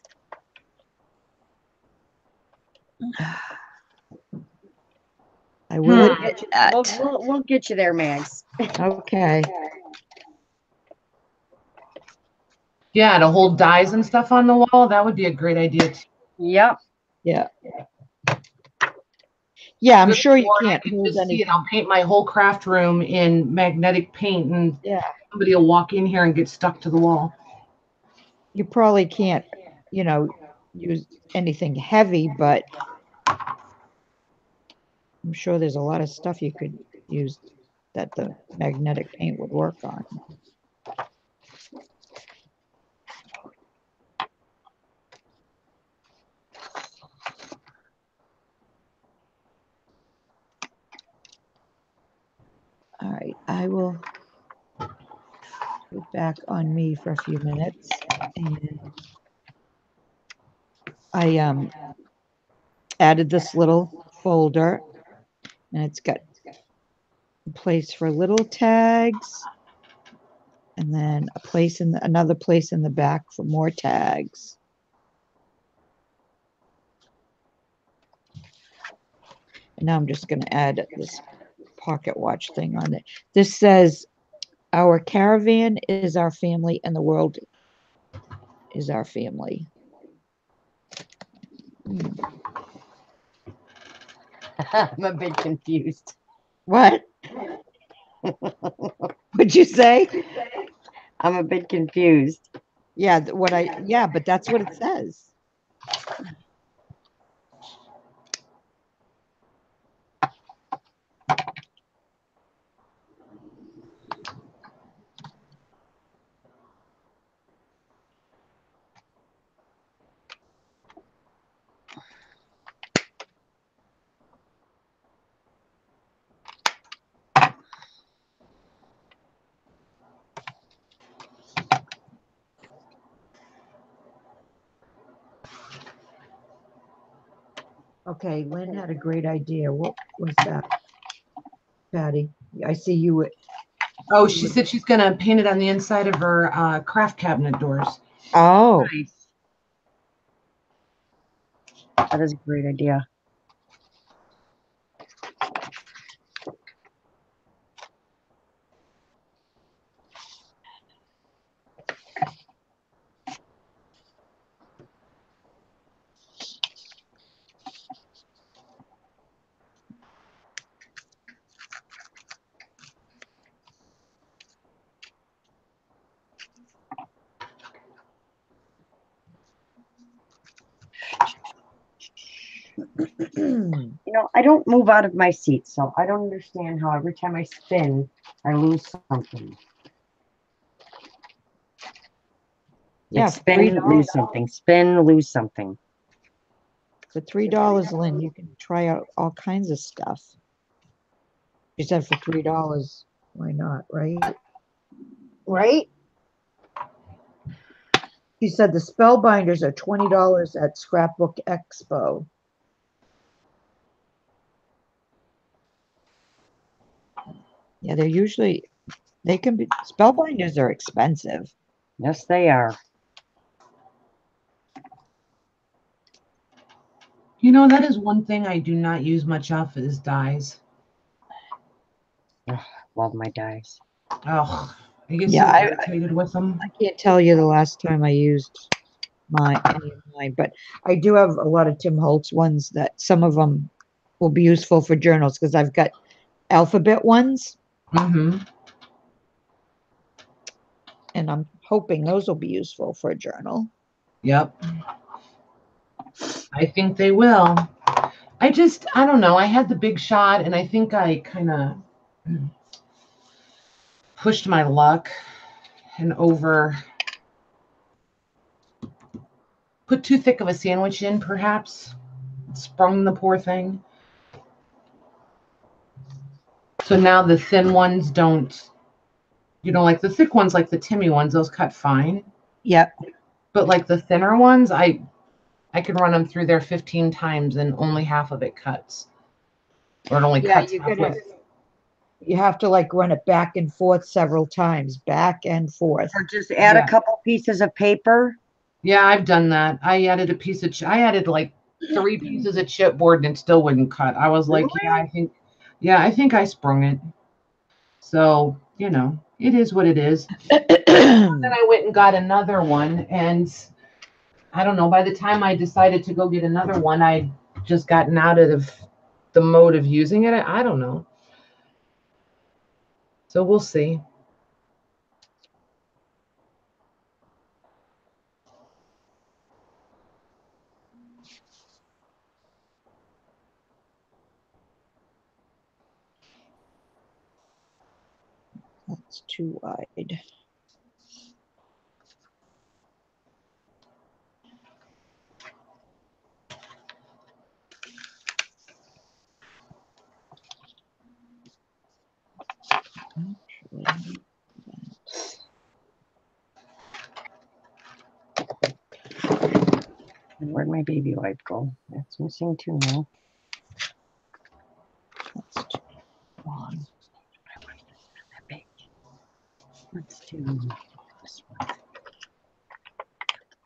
Speaker 2: I will admit that.
Speaker 1: We'll get you there, Mags.
Speaker 2: Okay.
Speaker 3: Yeah, to hold dies and stuff on the wall, that would be a great idea too.
Speaker 1: Yep.
Speaker 2: Yeah. Yeah, I'm sure you
Speaker 3: Or
Speaker 2: can't
Speaker 3: I could
Speaker 2: hold
Speaker 3: just see
Speaker 2: anything.
Speaker 3: it. I'll paint my whole craft room in magnetic paint, and somebody will walk in here and get stuck to the wall.
Speaker 2: You probably can't, you know, use anything heavy, but I'm sure there's a lot of stuff you could use that the magnetic paint would work on. All right, I will put back on me for a few minutes, and I added this little folder, and it's got a place for little tags, and then a place in another place in the back for more tags. And now I'm just going to add this pocket watch thing on it. This says, "Our caravan is our family, and the world is our family."
Speaker 1: I'm a bit confused.
Speaker 2: What? What What'd you say?
Speaker 1: I'm a bit confused.
Speaker 2: Yeah, yeah, but that's what it says. Okay, Lynn had a great idea. What was that, Patty? I see you.
Speaker 3: Oh, she said she's gonna paint it on the inside of her craft cabinet doors.
Speaker 2: Oh,
Speaker 1: Nice. That is a great idea. You know, I don't move out of my seat, so I don't understand how every time I spin, I lose something.
Speaker 2: yeah,
Speaker 1: Like spin, lose something. Spin, lose something.
Speaker 2: for $3, Lynn, you can try out all kinds of stuff. You said for $3, why not, right? Right? She said the spellbinders are $20 at Scrapbook Expo. Yeah, they can be, spellbinders are expensive.
Speaker 1: Yes, they are.
Speaker 3: You know, that is one thing I do not use much of is dyes.
Speaker 1: Ugh, love my dies.
Speaker 3: Oh, I get
Speaker 2: Yeah,
Speaker 3: so irritated with them.
Speaker 2: I can't tell you the last time I used any of mine, but I do have a lot of Tim Holtz ones that some of them will be useful for journals because I've got alphabet ones,
Speaker 3: Mm-hmm.
Speaker 2: and I'm hoping those will be useful for a journal.
Speaker 3: Yep. I think they will. I don't know. I had the big shot, and I think I kind of pushed my luck and put too thick of a sandwich in, perhaps. Sprung the poor thing. So now the thin ones don't, like the thick ones, like the Timmy ones, those cut fine.
Speaker 2: Yep.
Speaker 3: But like the thinner ones, I can run them through there 15 times and only half of it cuts. Or it only cuts halfway.
Speaker 2: You have to like run it back and forth several times, back and forth.
Speaker 1: Or just add a couple pieces of paper.
Speaker 3: Yeah, I've done that. I added I added like 3 pieces of chipboard and it still wouldn't cut. I was like,
Speaker 1: Really?
Speaker 3: I think I sprung it. So, it is what it is. Then I went and got another one, and I don't know, by the time I decided to go get another one, I'd just gotten out of the mode of using it. I don't know. So we'll see.
Speaker 2: That's too wide.
Speaker 1: And where'd my baby wipe go? That's missing too now.
Speaker 2: That's too long.
Speaker 1: Let's do this one.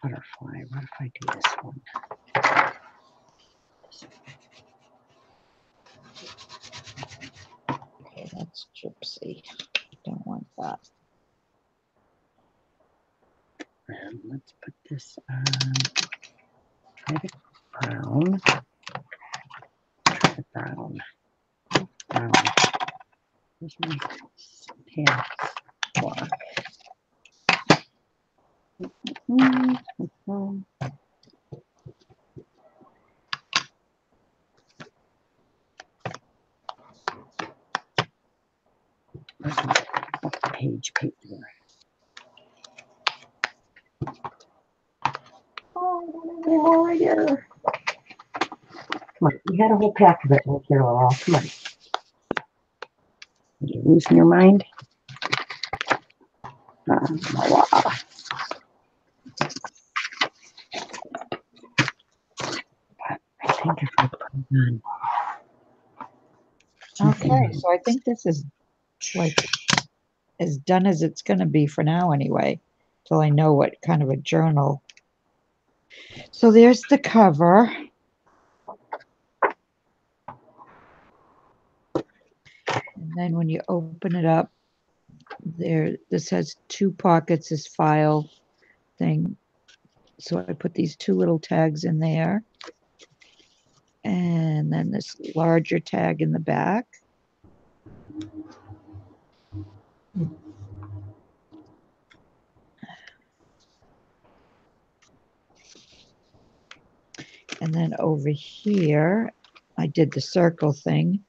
Speaker 1: Butterfly. What if I do this one?
Speaker 2: Okay, that's gypsy. Don't want that.
Speaker 1: And let's put this on. Try the brown. Try the brown. Brown. Where's my tabs? Page paper. Oh, I don't have any more right here. Come on, you had a whole pack of it right here, Laurel. Come on. You losing your mind? Wow. I think if I put it on.
Speaker 2: Okay, so I think this is like as done as it's going to be for now anyway, till I know what kind of a journal. So there's the cover. And then when you open it up, this has 2 pockets, this file thing. So I put these 2 little tags in there. And then this larger tag in the back. And then over here, I did the circle thing.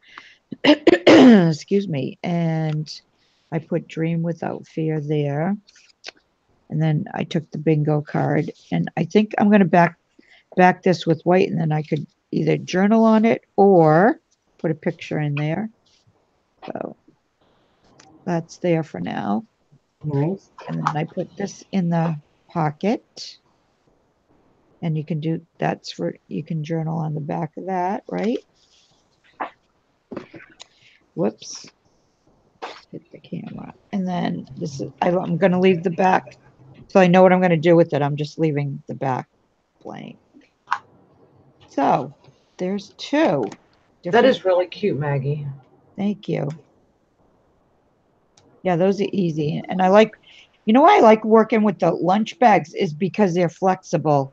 Speaker 2: Excuse me. And I put Dream Without Fear there. And then I took the bingo card. And I think I'm going to back this with white, and then I could either journal on it or put a picture in there. So that's there for now.
Speaker 1: Nice.
Speaker 2: And then I put this in the pocket. And you can do, that's for, you can journal on the back of that, right? Whoops. Hit the camera. And then this is, I'm going to leave the back. So I know what I'm going to do with it. I'm just leaving the back blank. So there's 2.
Speaker 3: That is really cute, Maggie.
Speaker 2: Thank you. Yeah, those are easy. And I like, you know why I like working with the lunch bags is because they're flexible.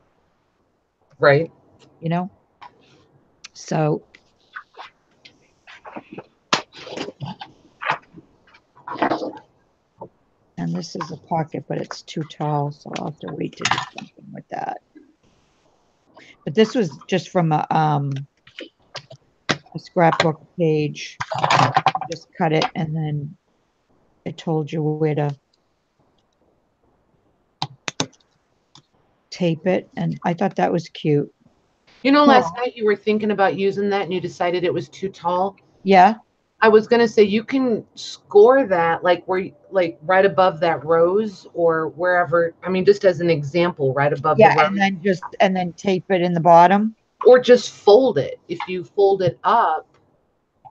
Speaker 3: Right.
Speaker 2: You know? So. And this is a pocket, but it's too tall, so I'll have to wait to do something with that. But this was just from a scrapbook page. Just cut it, and then it told you where to tape it, and I thought that was cute.
Speaker 3: You know, last night you were thinking about using that and you decided it was too tall.
Speaker 2: Yeah.
Speaker 3: I was gonna say you can score that like right above that rose or wherever. I mean, just as an example, right above the rose.
Speaker 2: And then tape it in the bottom.
Speaker 3: Or just fold it. If you fold it up,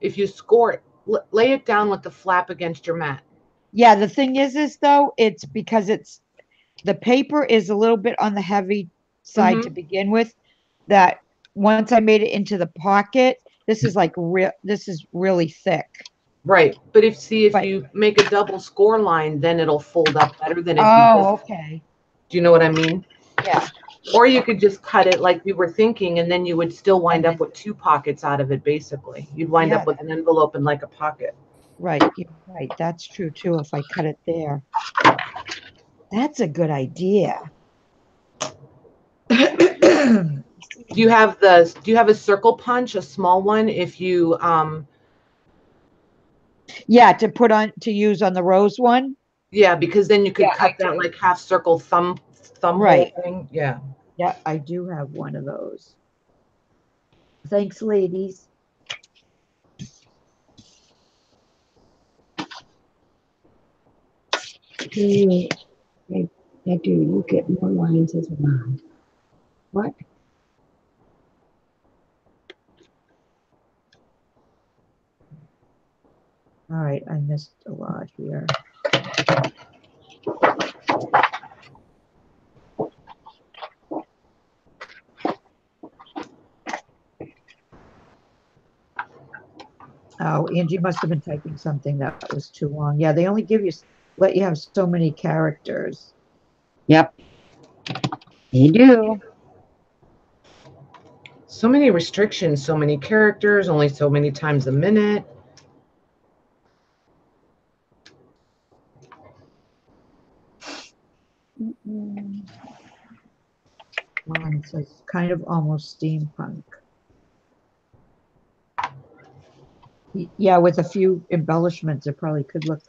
Speaker 3: if you score it, lay it down with the flap against your mat.
Speaker 2: Yeah, the thing is though, it's because the paper is a little bit on the heavy side to begin with, that once I made it into the pocket, this is like this is really thick.
Speaker 3: Right. But if you make a double score line, then it'll fold up better than if
Speaker 2: okay.
Speaker 3: Do you know what I mean?
Speaker 2: Yeah.
Speaker 3: Or you could just cut it like we were thinking, and then you would still wind up with 2 pockets out of it, basically. You'd wind up with an envelope and like a pocket.
Speaker 2: Right. You're right. That's true, too, if I cut it there. That's a good idea.
Speaker 3: Do you have a circle punch, a small one, if you
Speaker 2: yeah, to use on the rose one?
Speaker 3: Yeah, because then you could cut that like half circle thumb
Speaker 2: right
Speaker 3: thing. Yeah.
Speaker 2: Yeah, I do have one of those. Thanks, ladies.
Speaker 1: I do. You get more lines as well. What?
Speaker 2: All right, I missed a lot here. Oh, Angie must have been typing something that was too long. Yeah, they only let you have so many characters.
Speaker 1: Yep. They do.
Speaker 3: So many restrictions, so many characters, only so many times a minute.
Speaker 2: one says kind of almost steampunk. Yeah, with a few embellishments, it probably could look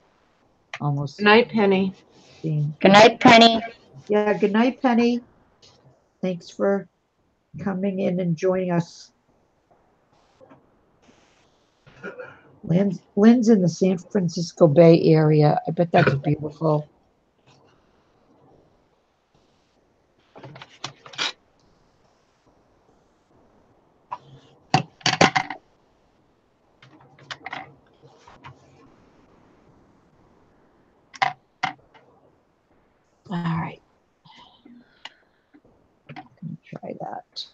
Speaker 2: almost
Speaker 3: Good night, Penny.
Speaker 2: steam.
Speaker 1: Good night, Penny.
Speaker 2: Yeah, good night, Penny. Thanks for coming in and joining us. Lynn's in the San Francisco Bay Area. I bet that's beautiful. All right. Let me try that.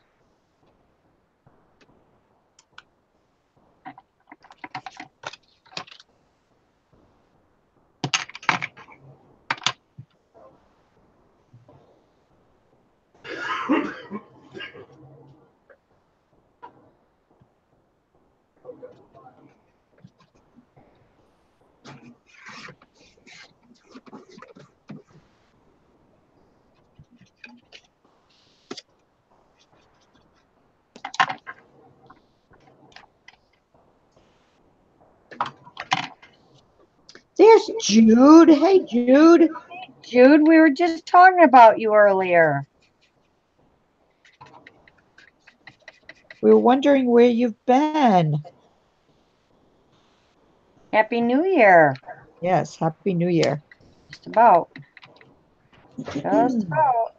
Speaker 2: There's Jude. Hey, Jude.
Speaker 1: Jude, we were just talking about you earlier.
Speaker 2: We were wondering where you've been.
Speaker 1: Happy New Year.
Speaker 2: Yes, Happy New Year.
Speaker 1: Just about. Just about.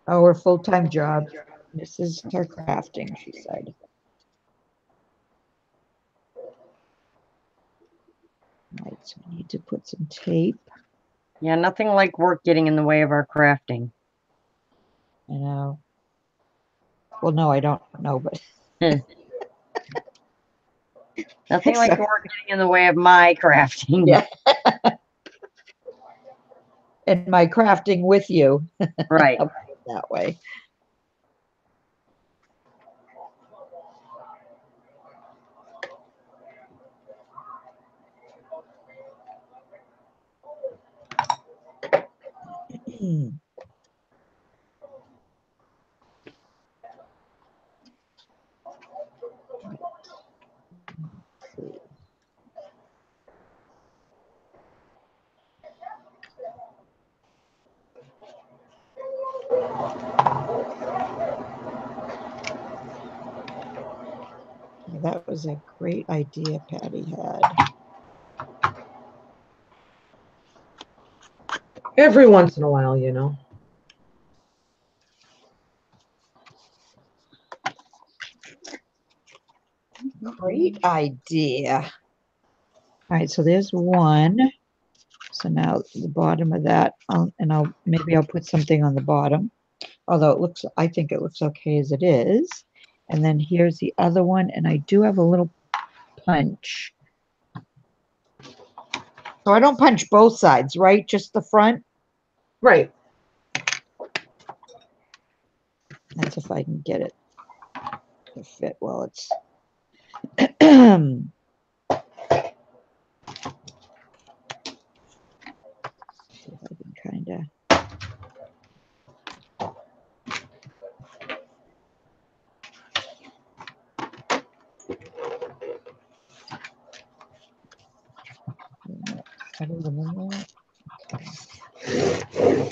Speaker 2: Oh, her full-time job. This is her crafting, she said. All right, so we need to put some tape.
Speaker 1: Yeah, nothing like work getting in the way of our crafting.
Speaker 2: I know. Well, no, I don't know, but
Speaker 1: Nothing like
Speaker 2: Except-
Speaker 1: work getting in the way of my crafting.
Speaker 2: Yeah. and my crafting with you.
Speaker 1: Right.
Speaker 2: I'll put it that way. That was a great idea Patty had.
Speaker 3: Every once in a while, you know.
Speaker 2: Great idea. All right, so there's one. So now the bottom of that, maybe I'll put something on the bottom. Although I think it looks okay as it is. And then here's the other one, and I do have a little punch. So I don't punch both sides, right? Just the front?
Speaker 3: Right.
Speaker 2: That's if I can get it to fit well. It's see if I can kind of. Better than that. Okay.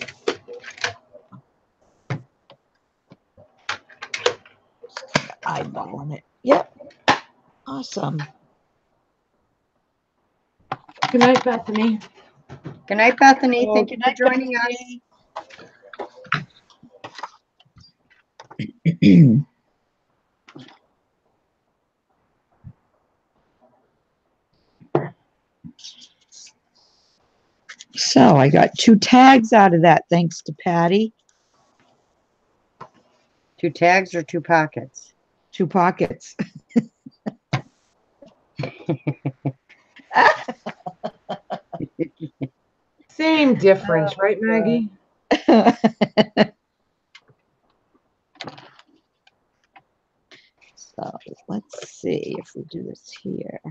Speaker 2: Eyeballing it. Yep. Awesome.
Speaker 3: Good night, Bethany.
Speaker 1: Good night, Bethany.
Speaker 2: Oh,
Speaker 1: Thank you for joining us.
Speaker 2: So I got 2 tags out of that, thanks to Patty.
Speaker 1: 2 tags or 2 pockets?
Speaker 2: 2 pockets.
Speaker 3: difference, right, Maggie?
Speaker 2: So let's see if we do this here.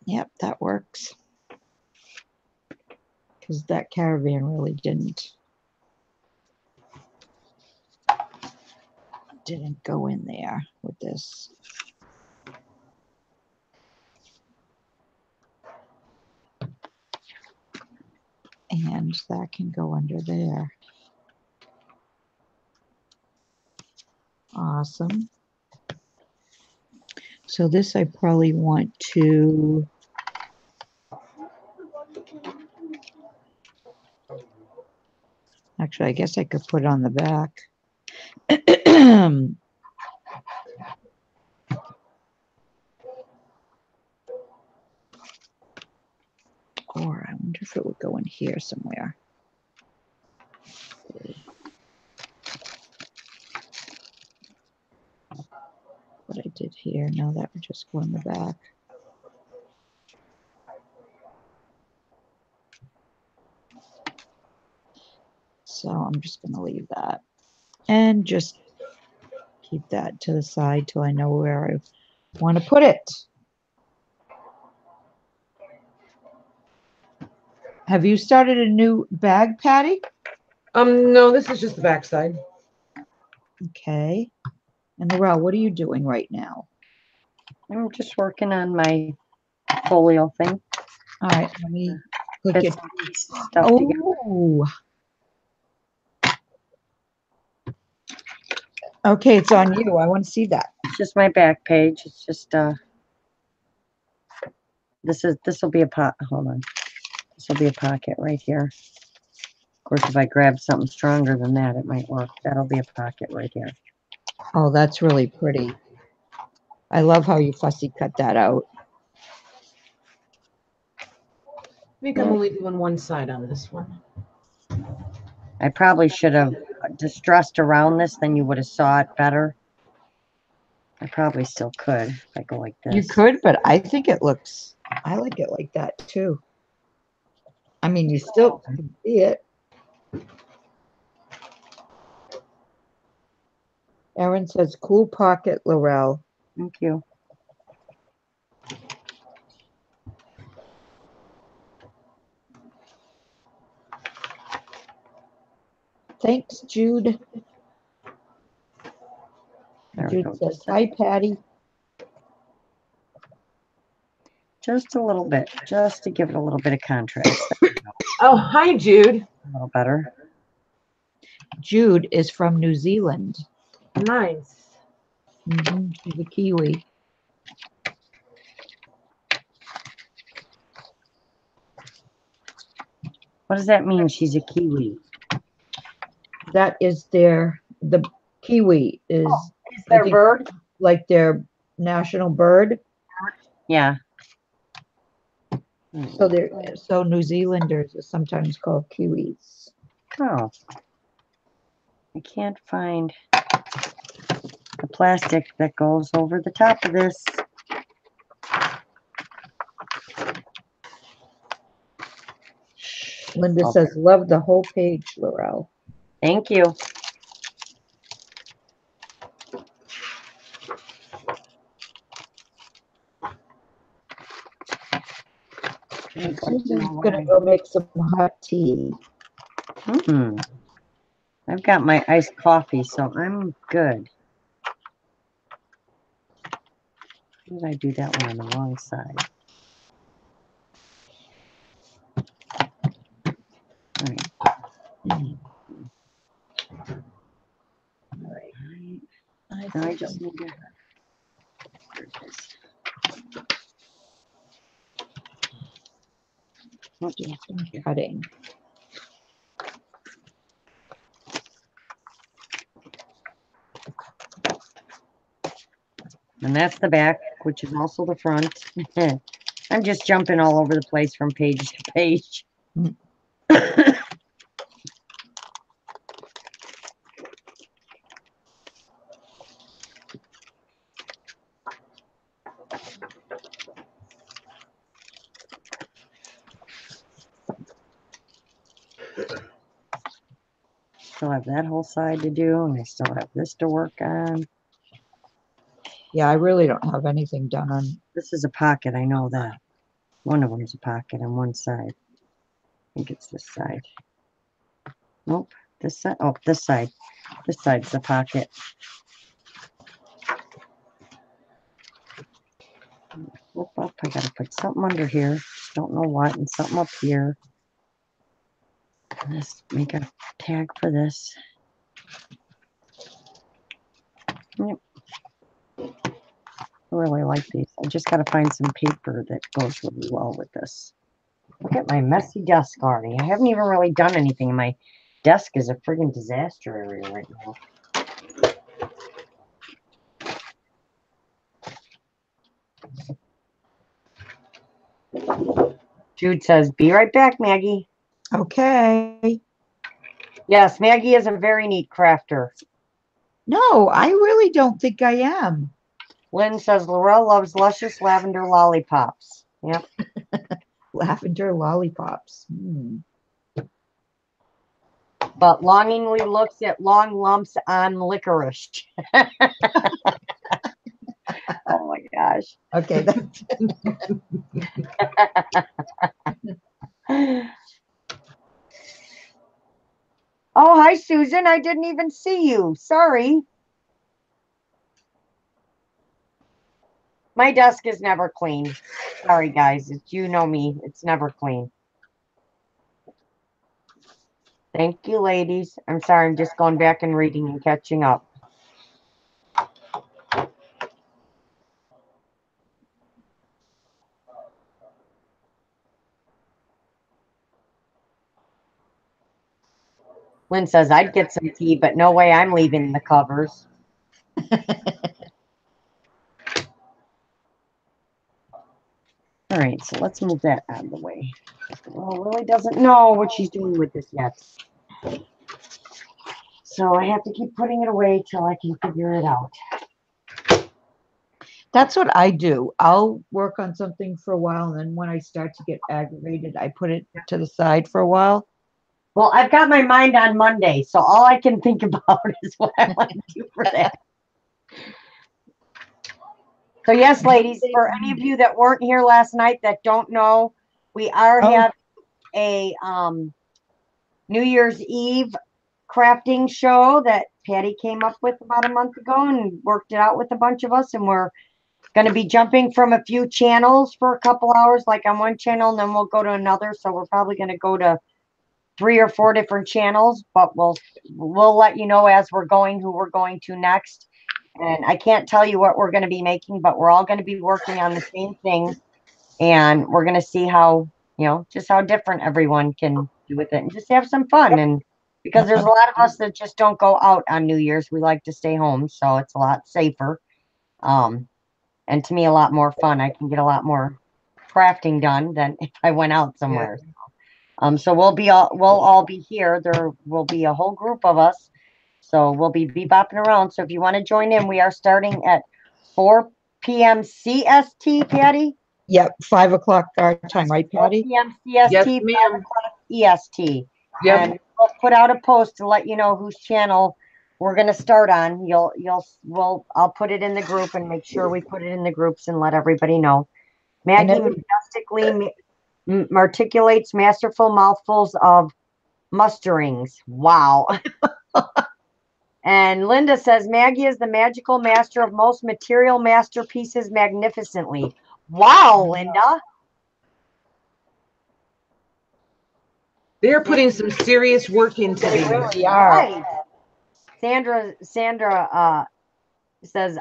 Speaker 2: Yep, that works. Because that caravan really didn't go in there with this. And that can go under there. Awesome. So this I probably want to actually, I guess I could put it on the back. Or I wonder if it would go in here somewhere. What I did here, no, that would just go in the back. So I'm just going to leave that and just keep that to the side till I know where I want to put it. Have you started a new bag, Patty?
Speaker 3: No, this is just the backside.
Speaker 2: Okay. And Laurel, what are you doing right now?
Speaker 1: I'm just working on my folio thing.
Speaker 2: All right, let me click
Speaker 1: Put
Speaker 2: it.
Speaker 1: some stuff together.
Speaker 2: Oh. Okay, it's on you. I want to see that.
Speaker 1: It's just my back page. It's just this will be a pot. Hold on. This will be a pocket right here. Of course, if I grab something stronger than that, it might work. That'll be a pocket right here.
Speaker 2: Oh, that's really pretty. I love how you fussy cut that out.
Speaker 3: I think I'm only doing one side on this one.
Speaker 1: I probably should have distressed around this, then you would have saw it better. I probably still could if I go like this.
Speaker 2: You could, but I think it looks, I like it like that too. I mean, you still can see it. Erin says, cool pocket, Laurel.
Speaker 1: Thank you.
Speaker 2: Thanks, Jude.
Speaker 1: There we
Speaker 2: Jude
Speaker 1: go.
Speaker 2: says, hi, Patty.
Speaker 1: Just a little bit, just to give it a little bit of contrast.
Speaker 3: Oh, hi, Jude.
Speaker 1: A little better.
Speaker 2: Jude is from New Zealand.
Speaker 3: Nice.
Speaker 2: She's a Kiwi.
Speaker 1: What does that mean? She's a Kiwi.
Speaker 2: That is the Kiwi is,
Speaker 1: Is there a bird?
Speaker 2: like their national bird.
Speaker 1: Yeah.
Speaker 2: So New Zealanders are sometimes called Kiwis.
Speaker 1: Oh. I can't find the plastic that goes over the top of this.
Speaker 2: Linda says, love the whole page, Laurel.
Speaker 1: Thank you.
Speaker 2: Susan's gonna go make some hot tea.
Speaker 1: I've got my iced coffee, so I'm good. Did I do that one on the wrong side? All right. I just need to. There it is.
Speaker 2: Do some cutting.
Speaker 1: And that's the back, which is also the front. I'm just jumping all over the place from page to page. Still have that whole side to do, and I still have this to work on.
Speaker 2: Yeah, I really don't have anything done on.
Speaker 1: This is a pocket, I know that. One of them's a pocket on one side. I think it's this side. Nope, this side. Oh, this side. This side's the pocket. Flip up. I gotta put something under here. Just don't know what, and something up here. Let's make a tag for this. Yep. I really like these. I just gotta find some paper that goes really well with this. Look at my messy desk already. I haven't even really done anything. My desk is a friggin' disaster area right now. Jude says, be right back, Maggie.
Speaker 2: Okay.
Speaker 1: Yes, Maggie is a very neat crafter.
Speaker 2: No, I really don't think I am.
Speaker 1: Lynn says, Laurel loves luscious lavender lollipops. Yep.
Speaker 2: Lavender lollipops.
Speaker 1: But longingly looks at long lumps on licorice. Oh my gosh.
Speaker 2: Okay. That's
Speaker 1: Oh, hi, Susan. I didn't even see you. Sorry. My desk is never clean. Sorry, guys. It's, you know me. It's never clean. Thank you, ladies. I'm sorry. I'm just going back and reading and catching up. Lynn says, I'd get some tea, but no way I'm leaving the covers. All right, so let's move that out of the way. Well, Lily doesn't know what she's doing with this yet. So I have to keep putting it away till I can figure it out.
Speaker 2: That's what I do. I'll work on something for a while, and then when I start to get aggravated, I put it to the side for a while.
Speaker 1: Well, I've got my mind on Monday, so all I can think about is what I want to do for that. So yes, ladies, for any of you that weren't here last night that don't know, we are having a New Year's Eve crafting show that Patty came up with about a month ago and worked it out with a bunch of us, and we're going to be jumping from a few channels for a couple hours, like on one channel, and then we'll go to another. So we're probably going to go to 3 or 4 different channels, but we'll let you know as we're going who we're going to next. And I can't tell you what we're going to be making, but we're all going to be working on the same thing, and we're going to see how, you know, just how different everyone can do with it, and just have some fun. And because there's a lot of us that just don't go out on New Year's, we like to stay home, so it's a lot safer. And to me, a lot more fun. I can get a lot more crafting done than if I went out somewhere. Yeah. So we'll all be here. There will be a whole group of us. So we'll be bebopping around. So if you want to join in, we are starting at 4 p.m. CST, Patty?
Speaker 2: Yep, 5 o'clock our time, right, Patty?
Speaker 1: 4 p.m. CST,
Speaker 3: Yes,
Speaker 1: 5
Speaker 3: ma'am.
Speaker 1: o'clock EST.
Speaker 3: Yep.
Speaker 1: And we'll put out a post to let you know whose channel we're going to start on. I'll put it in the group and make sure we put it in the groups and let everybody know. Maggie majestically articulates masterful mouthfuls of musterings. Wow. And Linda says, Maggie is the magical master of most material masterpieces magnificently. Wow, Linda.
Speaker 3: They're putting some serious work into
Speaker 1: They
Speaker 3: these.
Speaker 1: really are. Right. Sandra says,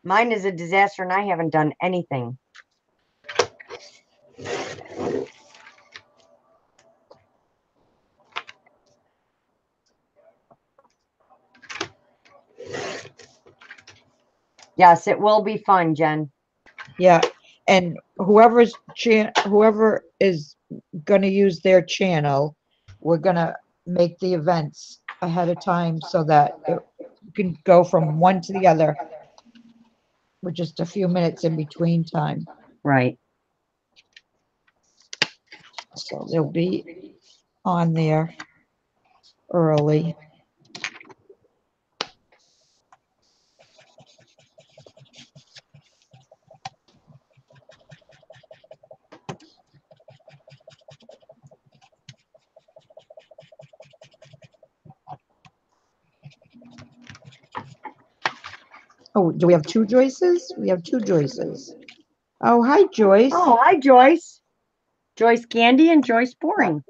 Speaker 1: mine is a disaster and I haven't done anything. Yes, it will be fun, Jen.
Speaker 2: Yeah, and whoever is going to use their channel, we're going to make the events ahead of time so that you can go from one to the other with just a few minutes in between time.
Speaker 1: Right.
Speaker 2: So there'll be on there early. Oh, do we have two Joyces? We have two Joyces. Oh, hi, Joyce.
Speaker 1: Oh, hi, Joyce. Joyce Candy and Joyce Boring.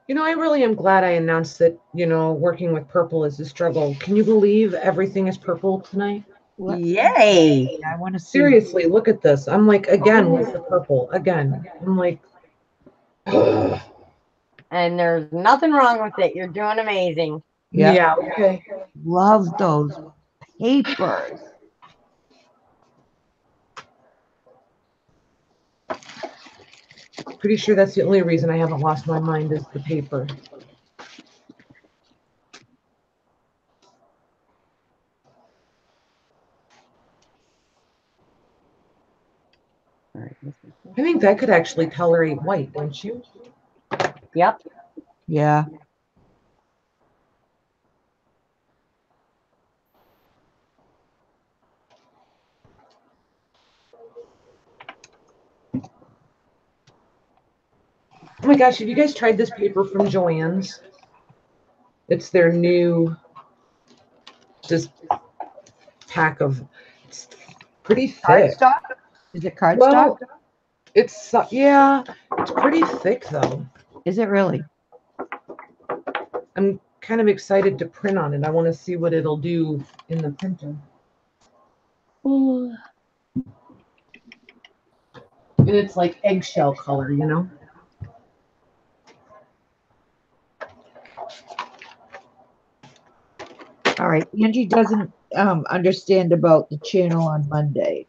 Speaker 3: You know, I really am glad I announced that, working with purple is a struggle. Can you believe everything is purple tonight?
Speaker 1: Yay.
Speaker 2: I want to see.
Speaker 3: Seriously, look at this. I'm like, again, with the purple. Again. I'm like, ugh.
Speaker 1: And there's nothing wrong with it. You're doing amazing.
Speaker 3: Yeah, okay.
Speaker 2: Love those papers.
Speaker 3: Pretty sure that's the only reason I haven't lost my mind is the paper. I think that could actually tolerate white, don't you?
Speaker 1: Yep.
Speaker 2: Yeah.
Speaker 3: Oh my gosh, have you guys tried this paper from Joann's? It's their new just pack of, it's pretty thick.
Speaker 2: Cardstock? Is it cardstock?
Speaker 3: Well, it's, yeah, it's pretty thick though.
Speaker 2: Is it really?
Speaker 3: I'm kind of excited to print on it. I want to see what it'll do in the printer. And it's like eggshell color, you know?
Speaker 2: All right. Angie doesn't understand about the channel on Monday.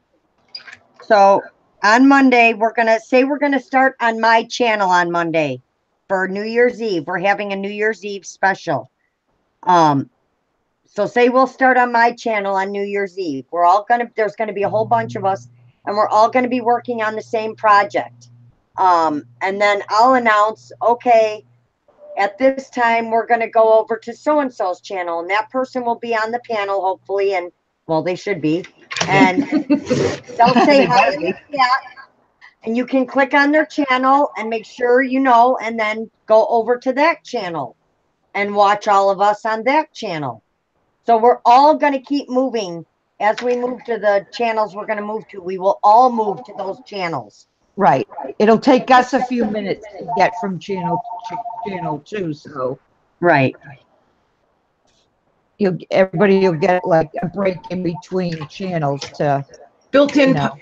Speaker 1: So on Monday, we're gonna start on my channel on Monday for New Year's Eve. We're having a New Year's Eve special. So say we'll start on my channel on New Year's Eve. There's gonna be a whole bunch of us, and we're all gonna be working on the same project. And then I'll announce, okay, at this time we're gonna go over to so and so's channel, and that person will be on the panel, hopefully, and well, they should be. And they'll say hi in the chat, and you can click on their channel and make sure you know, and then go over to that channel and watch all of us on that channel. So we're all going to keep moving as we move to the channels we're going to move to. We will all move to those channels.
Speaker 2: Right. It'll take us a few minutes to get from channel to channel 2, so
Speaker 1: Right.
Speaker 2: everybody will get like a break in between channels to
Speaker 3: Built-in,
Speaker 2: you know.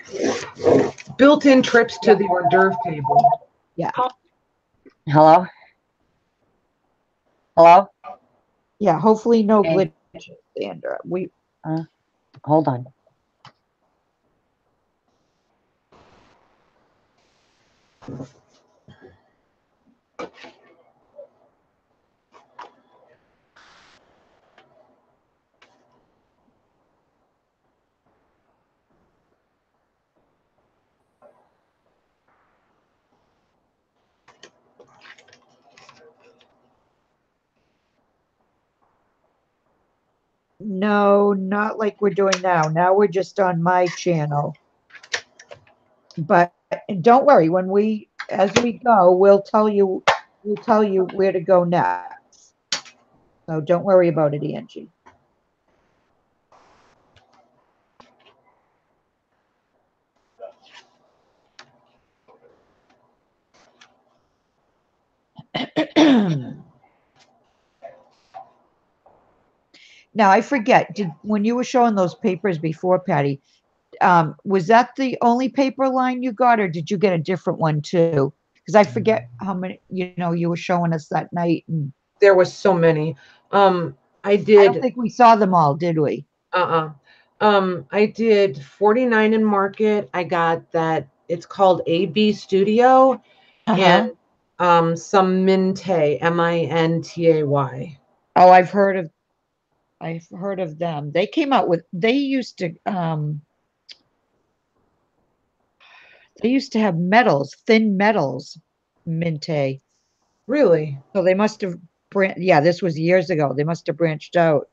Speaker 3: built-in trips to the hors d'oeuvre table.
Speaker 2: Yeah.
Speaker 1: Hello? Hello?
Speaker 2: Yeah, hopefully no
Speaker 1: Okay.
Speaker 2: glitches, Sandra.
Speaker 1: Hold on.
Speaker 2: No, not like we're doing now. Now we're just on my channel. But don't worry, as we go, we'll tell you where to go next. So don't worry about it, Angie. Now I forget, when you were showing those papers before, Patty, was that the only paper line you got, or did you get a different one too? Because I forget how many, you were showing us that night. And
Speaker 3: There was so many. I
Speaker 2: I
Speaker 3: did,
Speaker 2: don't think we saw them all, did we?
Speaker 3: I did 49 in Market. I got that. It's called AB Studio,
Speaker 2: Uh-huh.
Speaker 3: and some Mintay, Mintay.
Speaker 2: Oh, I've heard of them. They used to They used to have metals, thin metals, Minte.
Speaker 3: Really?
Speaker 2: So they must have yeah, this was years ago. They must have branched out.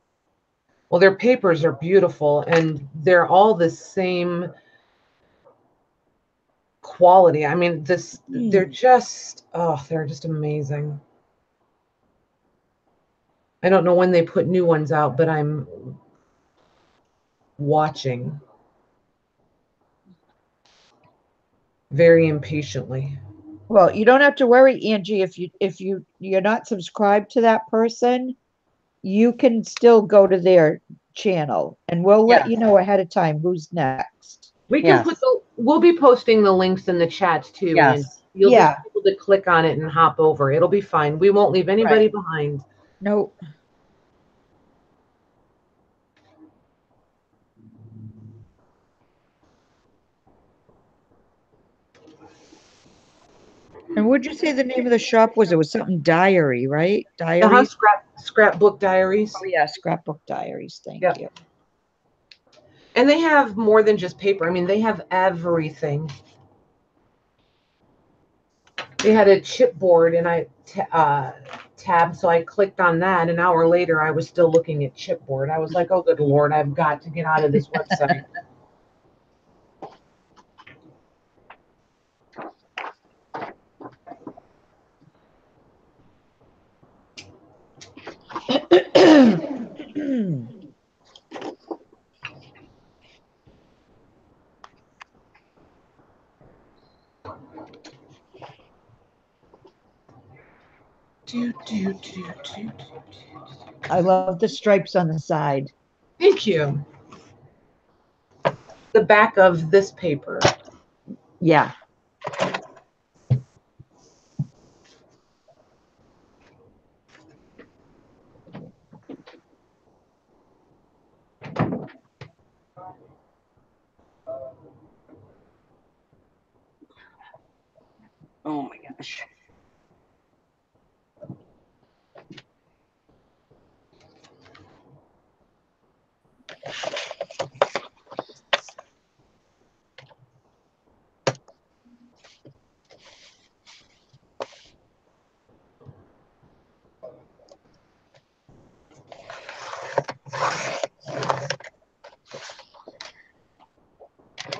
Speaker 3: Well, their papers are beautiful and they're all the same quality. I mean, they're just, oh, they're just amazing. I don't know when they put new ones out, but I'm watching very impatiently.
Speaker 2: Well, you don't have to worry, Angie, if you're not subscribed to that person, you can still go to their channel and we'll let you know ahead of time who's next.
Speaker 3: We can
Speaker 1: Yes.
Speaker 3: we'll be posting the links in the chats too, and
Speaker 1: Yes.
Speaker 3: you'll
Speaker 2: Yeah.
Speaker 3: just be able to click on it and hop over. It'll be fine. We won't leave anybody
Speaker 2: Right.
Speaker 3: behind.
Speaker 2: No. And would you say the name of the shop was? It was something diary, right? Diaries?
Speaker 3: Scrapbook Diaries.
Speaker 2: Oh yeah, Scrapbook Diaries. Thank
Speaker 3: Yep.
Speaker 2: you.
Speaker 3: And they have more than just paper. I mean, they have everything. They had a chipboard and tab, so I clicked on that. An hour later, I was still looking at chipboard. I was like, oh, good Lord, I've got to get out of this website.
Speaker 2: I love the stripes on the side.
Speaker 3: Thank you. The back of this paper.
Speaker 2: Yeah.
Speaker 1: Oh my gosh.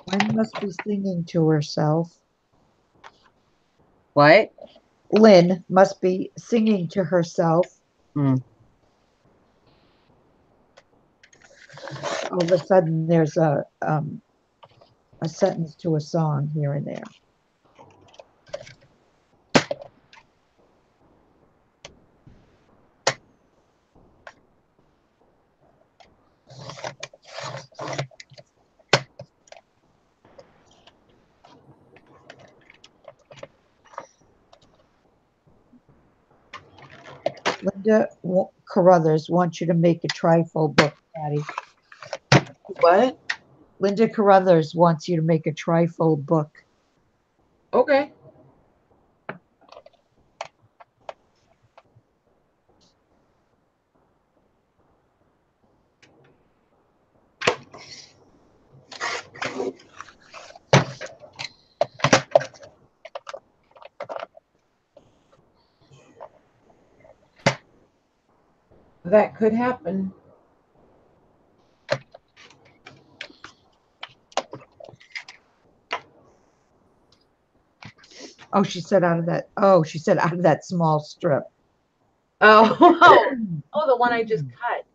Speaker 2: Lynn must be singing to herself.
Speaker 1: What?
Speaker 2: Lynn must be singing to herself.
Speaker 1: Hmm.
Speaker 2: All of a sudden, there's a sentence to a song here and there. Linda Carruthers wants you to make a trifold book, Patty.
Speaker 3: What?
Speaker 2: Linda Carruthers wants you to make a trifold book.
Speaker 3: Okay. That could happen.
Speaker 2: Oh, she said out of that. Oh, she said out of that small strip.
Speaker 3: Oh, oh, the one I just cut.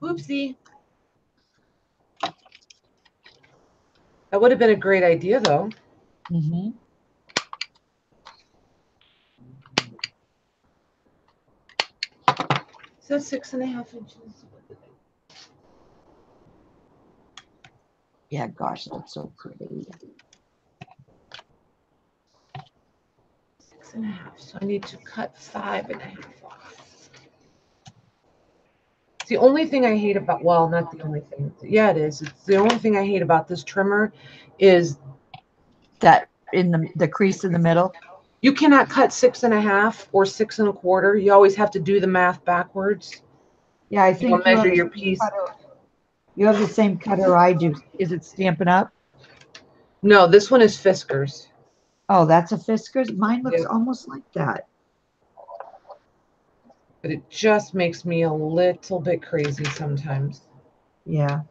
Speaker 3: Oopsie. That would have been a great idea, though.
Speaker 2: Mm-hmm.
Speaker 3: So 6.5 inches.
Speaker 2: Yeah, gosh, that's so pretty.
Speaker 3: 6.5. So I need to cut 5.5 off. It's the only thing I hate about, well, not the only thing. Yeah, it is. It's the only thing I hate about this trimmer is
Speaker 2: That in the crease in the middle.
Speaker 3: you cannot cut 6.5 or 6.25. You always have to do the math backwards.
Speaker 2: Yeah, I think
Speaker 3: You'll measure your piece.
Speaker 2: You have the same cutter I do. Is it Stampin' Up?
Speaker 3: No, this one is Fisker's.
Speaker 2: Oh, that's a Fiskars? Mine looks
Speaker 3: Yeah.
Speaker 2: almost like that.
Speaker 3: But it just makes me a little bit crazy sometimes.
Speaker 2: Yeah.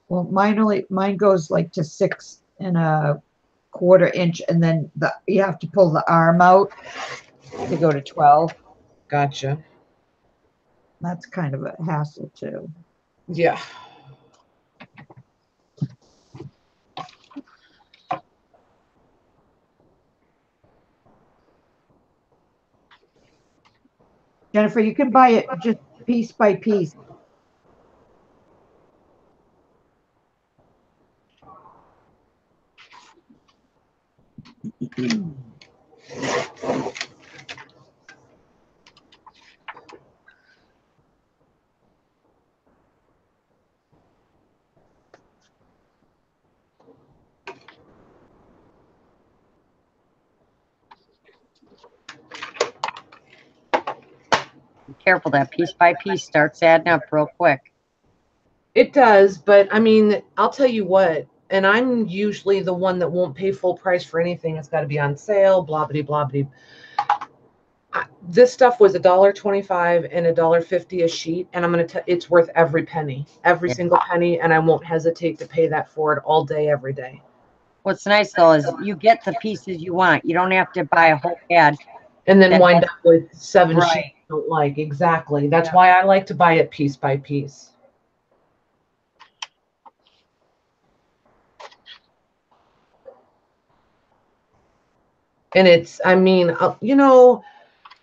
Speaker 2: Well, mine goes like to 6 1/4 inch, and then you have to pull the arm out to go to 12.
Speaker 3: Gotcha.
Speaker 2: That's kind of a hassle too.
Speaker 3: Yeah.
Speaker 2: Jennifer, you can buy it just piece by piece.
Speaker 1: Be careful, that piece by piece starts adding up real quick.
Speaker 3: It does, but I mean, I'll tell you what, and I'm usually the one that won't pay full price for anything. It's got to be on sale, blah, blah, blah, blah. This stuff was $1.25 and $1.50 a sheet, and I'm going to tell it's worth every penny, every
Speaker 1: Yeah.
Speaker 3: single penny, and I won't hesitate to pay that for it all day, every day.
Speaker 1: What's nice though is you get the pieces you want. You don't have to buy a whole pad.
Speaker 3: And then
Speaker 1: That-
Speaker 3: wind up with 7
Speaker 1: Right.
Speaker 3: sheets you don't like. Exactly. That's
Speaker 1: Yeah.
Speaker 3: why I like to buy it piece by piece. And it's, I mean, you know,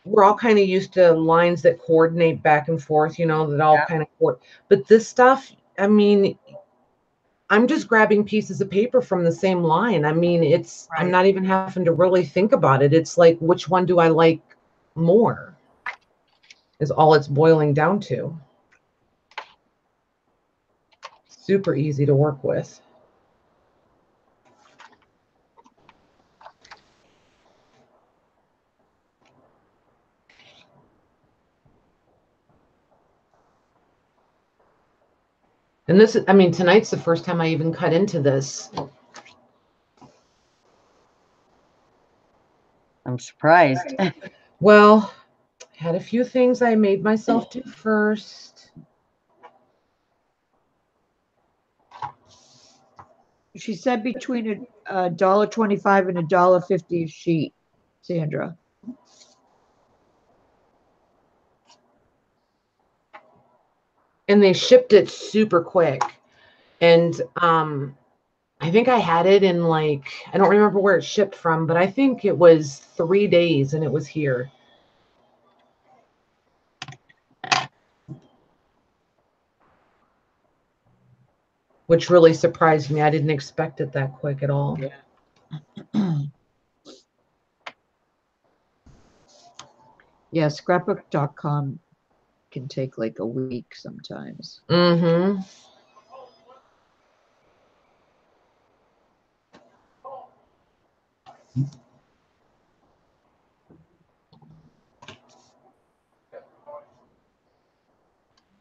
Speaker 3: we're all kind of used to lines that coordinate back and forth, you know, that all
Speaker 1: Yeah.
Speaker 3: kind of, but this stuff, I mean, I'm just grabbing pieces of paper from the same line. I mean, it's, I'm
Speaker 1: Right.
Speaker 3: not even having to really think about it. It's like, which one do I like more? Is all it's boiling down to. Super easy to work with. And this is, I mean, tonight's the first time I even cut into this.
Speaker 1: I'm surprised.
Speaker 3: Well, had a few things I made myself do first.
Speaker 2: She said between $1.25 and $1.50 a sheet, Sandra.
Speaker 3: And they shipped it super quick. And I think I had it in like, I don't remember where it shipped from, but I think it was 3 days and it was here. Which really surprised me. I didn't expect it that quick at all.
Speaker 2: Yeah, scrapbook.com can take like a week sometimes.
Speaker 3: Mm-hmm.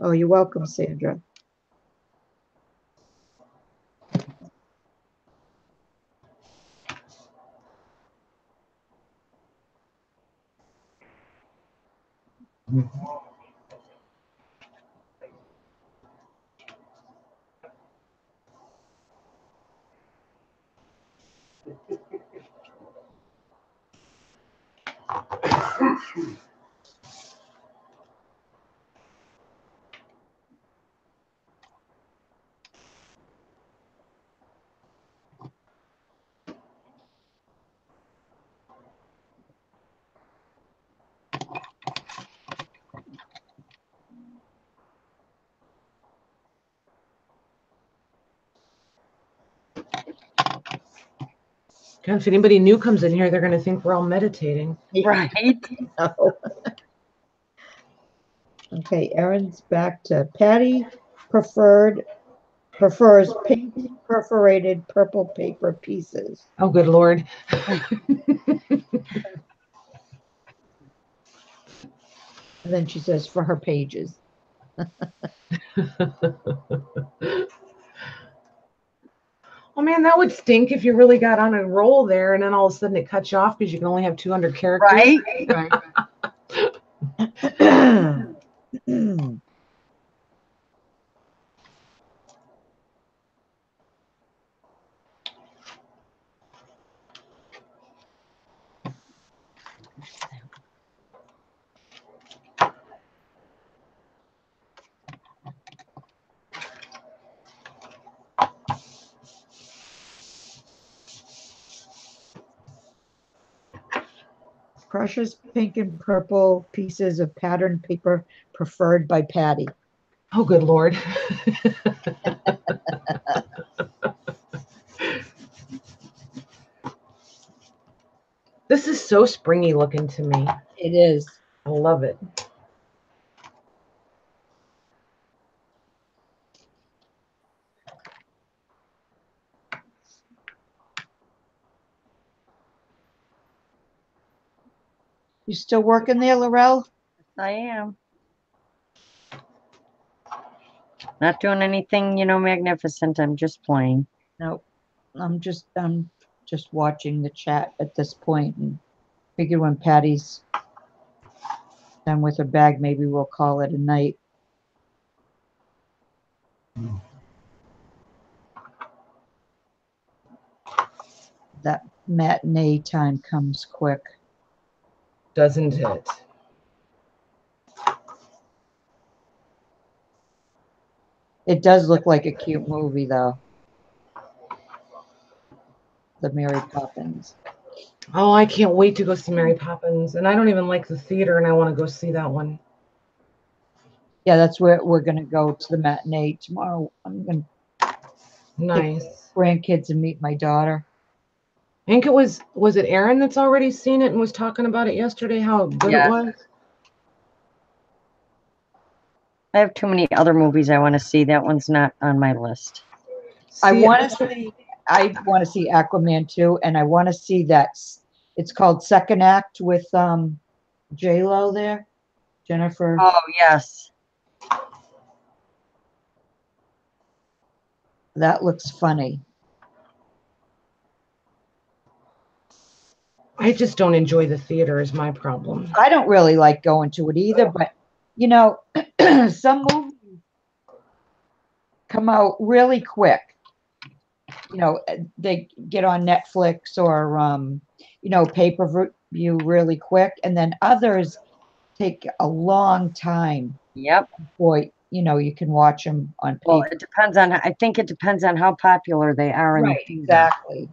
Speaker 2: Oh, you're welcome, Sandra.
Speaker 3: God, if anybody new comes in here, they're going to think we're all meditating.
Speaker 1: Right.
Speaker 2: No. Okay, Erin's back to Patty prefers pink perforated purple paper pieces.
Speaker 3: Oh, good Lord.
Speaker 2: And then she says for her pages.
Speaker 3: Oh man, that would stink if you really got on a roll there and then all of a sudden it cuts you off because you can only have 200 characters.
Speaker 1: Right?
Speaker 2: Precious pink and purple pieces of patterned paper preferred by Patty.
Speaker 3: Oh, good Lord. This is so springy looking to me.
Speaker 2: It is.
Speaker 3: I love it.
Speaker 2: You still working there, Laurel?
Speaker 1: I am. Not doing anything, magnificent. I'm just playing.
Speaker 2: No, I'm just watching the chat at this point and figure when Patty's done with her bag, maybe we'll call it a night. That matinee time comes quick.
Speaker 3: Doesn't it?
Speaker 2: It does look like a cute movie, though. The Mary Poppins.
Speaker 3: Oh, I can't wait to go see Mary Poppins. And I don't even like the theater, and I want to go see that one.
Speaker 2: Yeah, that's where we're going to go to the matinee tomorrow. I'm going to
Speaker 3: Nice.
Speaker 2: take grandkids and meet my daughter.
Speaker 3: I think it was it Aaron that's already seen it and was talking about it yesterday, how good
Speaker 1: Yes.
Speaker 3: it was?
Speaker 1: I have too many other movies I want to see. That one's not on my list.
Speaker 2: I
Speaker 3: See,
Speaker 2: want to see Aquaman 2, and I want to see that. It's called Second Act with J-Lo there, Jennifer.
Speaker 1: Oh, yes.
Speaker 2: That looks funny.
Speaker 3: I just don't enjoy the theater is my problem.
Speaker 2: I don't really like going to it either, but some movies come out really quick. They get on Netflix or pay-per-view really quick, and then others take a long time
Speaker 1: Yep.
Speaker 2: before you can watch them on
Speaker 1: Well,
Speaker 2: paper.
Speaker 1: I think it depends on how popular they are in the
Speaker 2: Right,
Speaker 1: theater.
Speaker 2: exactly.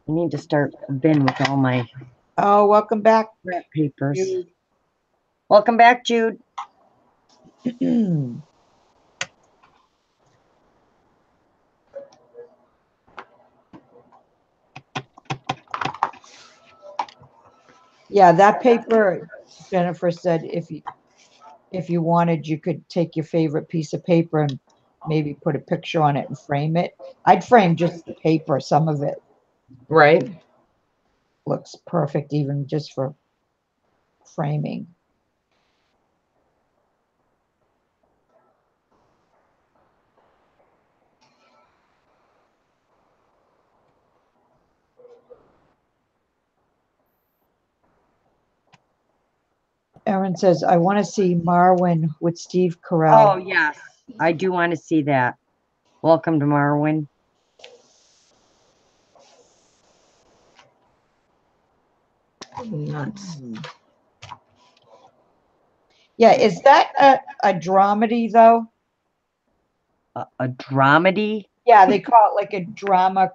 Speaker 1: I need to start a bin with all my
Speaker 2: Oh, welcome back.
Speaker 1: scrap papers.
Speaker 2: Jude.
Speaker 1: Welcome back, Jude.
Speaker 2: Yeah, that paper, Jennifer said, if you wanted, you could take your favorite piece of paper and maybe put a picture on it and frame it. I'd frame just the paper. Some of it
Speaker 3: Right?
Speaker 2: looks perfect, even just for framing. Erin says, I want to see Marwin with Steve Carell.
Speaker 1: Oh, yes. I do want to see that. Welcome to Marwin.
Speaker 3: Nuts.
Speaker 2: Yeah, is that a dramedy, though?
Speaker 1: A dramedy?
Speaker 2: Yeah, they call it like a drama,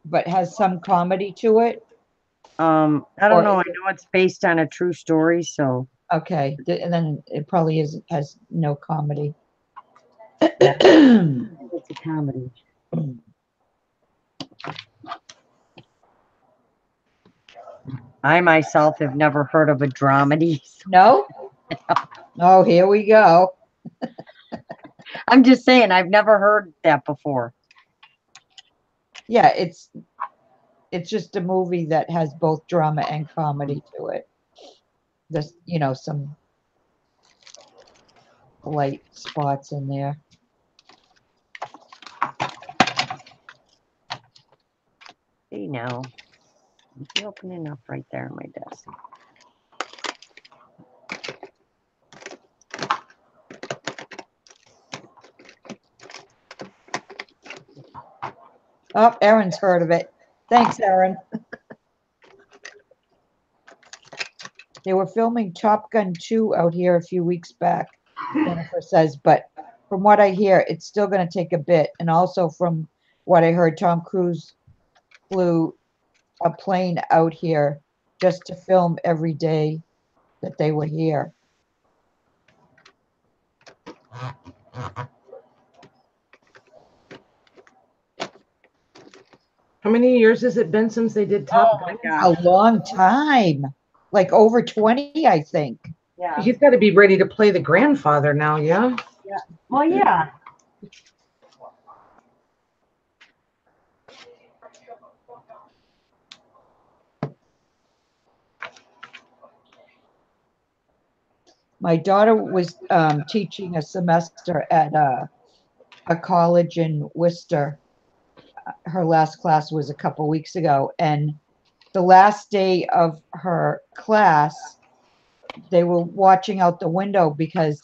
Speaker 2: but has some comedy to it.
Speaker 1: I don't
Speaker 2: Or
Speaker 1: know. I
Speaker 2: is it-
Speaker 1: know it's based on a true story, so
Speaker 2: Okay, and then it probably has no comedy.
Speaker 1: it's a comedy. I myself have never heard of a dramedy.
Speaker 2: No? Oh, here we go.
Speaker 1: I'm just saying, I've never heard that before.
Speaker 2: Yeah, it's it's just a movie that has both drama and comedy to it. There's, some light spots in there.
Speaker 1: See now. It's open enough right there on my desk.
Speaker 2: Oh, Erin's heard of it. Thanks, Erin. They were filming Top Gun 2 out here a few weeks back, Jennifer says, but from what I hear, it's still going to take a bit. And also from what I heard, Tom Cruise flew a plane out here just to film every day that they were here.
Speaker 3: How many years has it been since they did Top Gun?
Speaker 2: A long time, like over 20, I think.
Speaker 1: Yeah.
Speaker 3: He's got to be ready to play the grandfather now, yeah?
Speaker 1: Yeah. Well, yeah.
Speaker 2: My daughter was teaching a semester at a college in Worcester. Her last class was a couple weeks ago, and the last day of her class, they were watching out the window because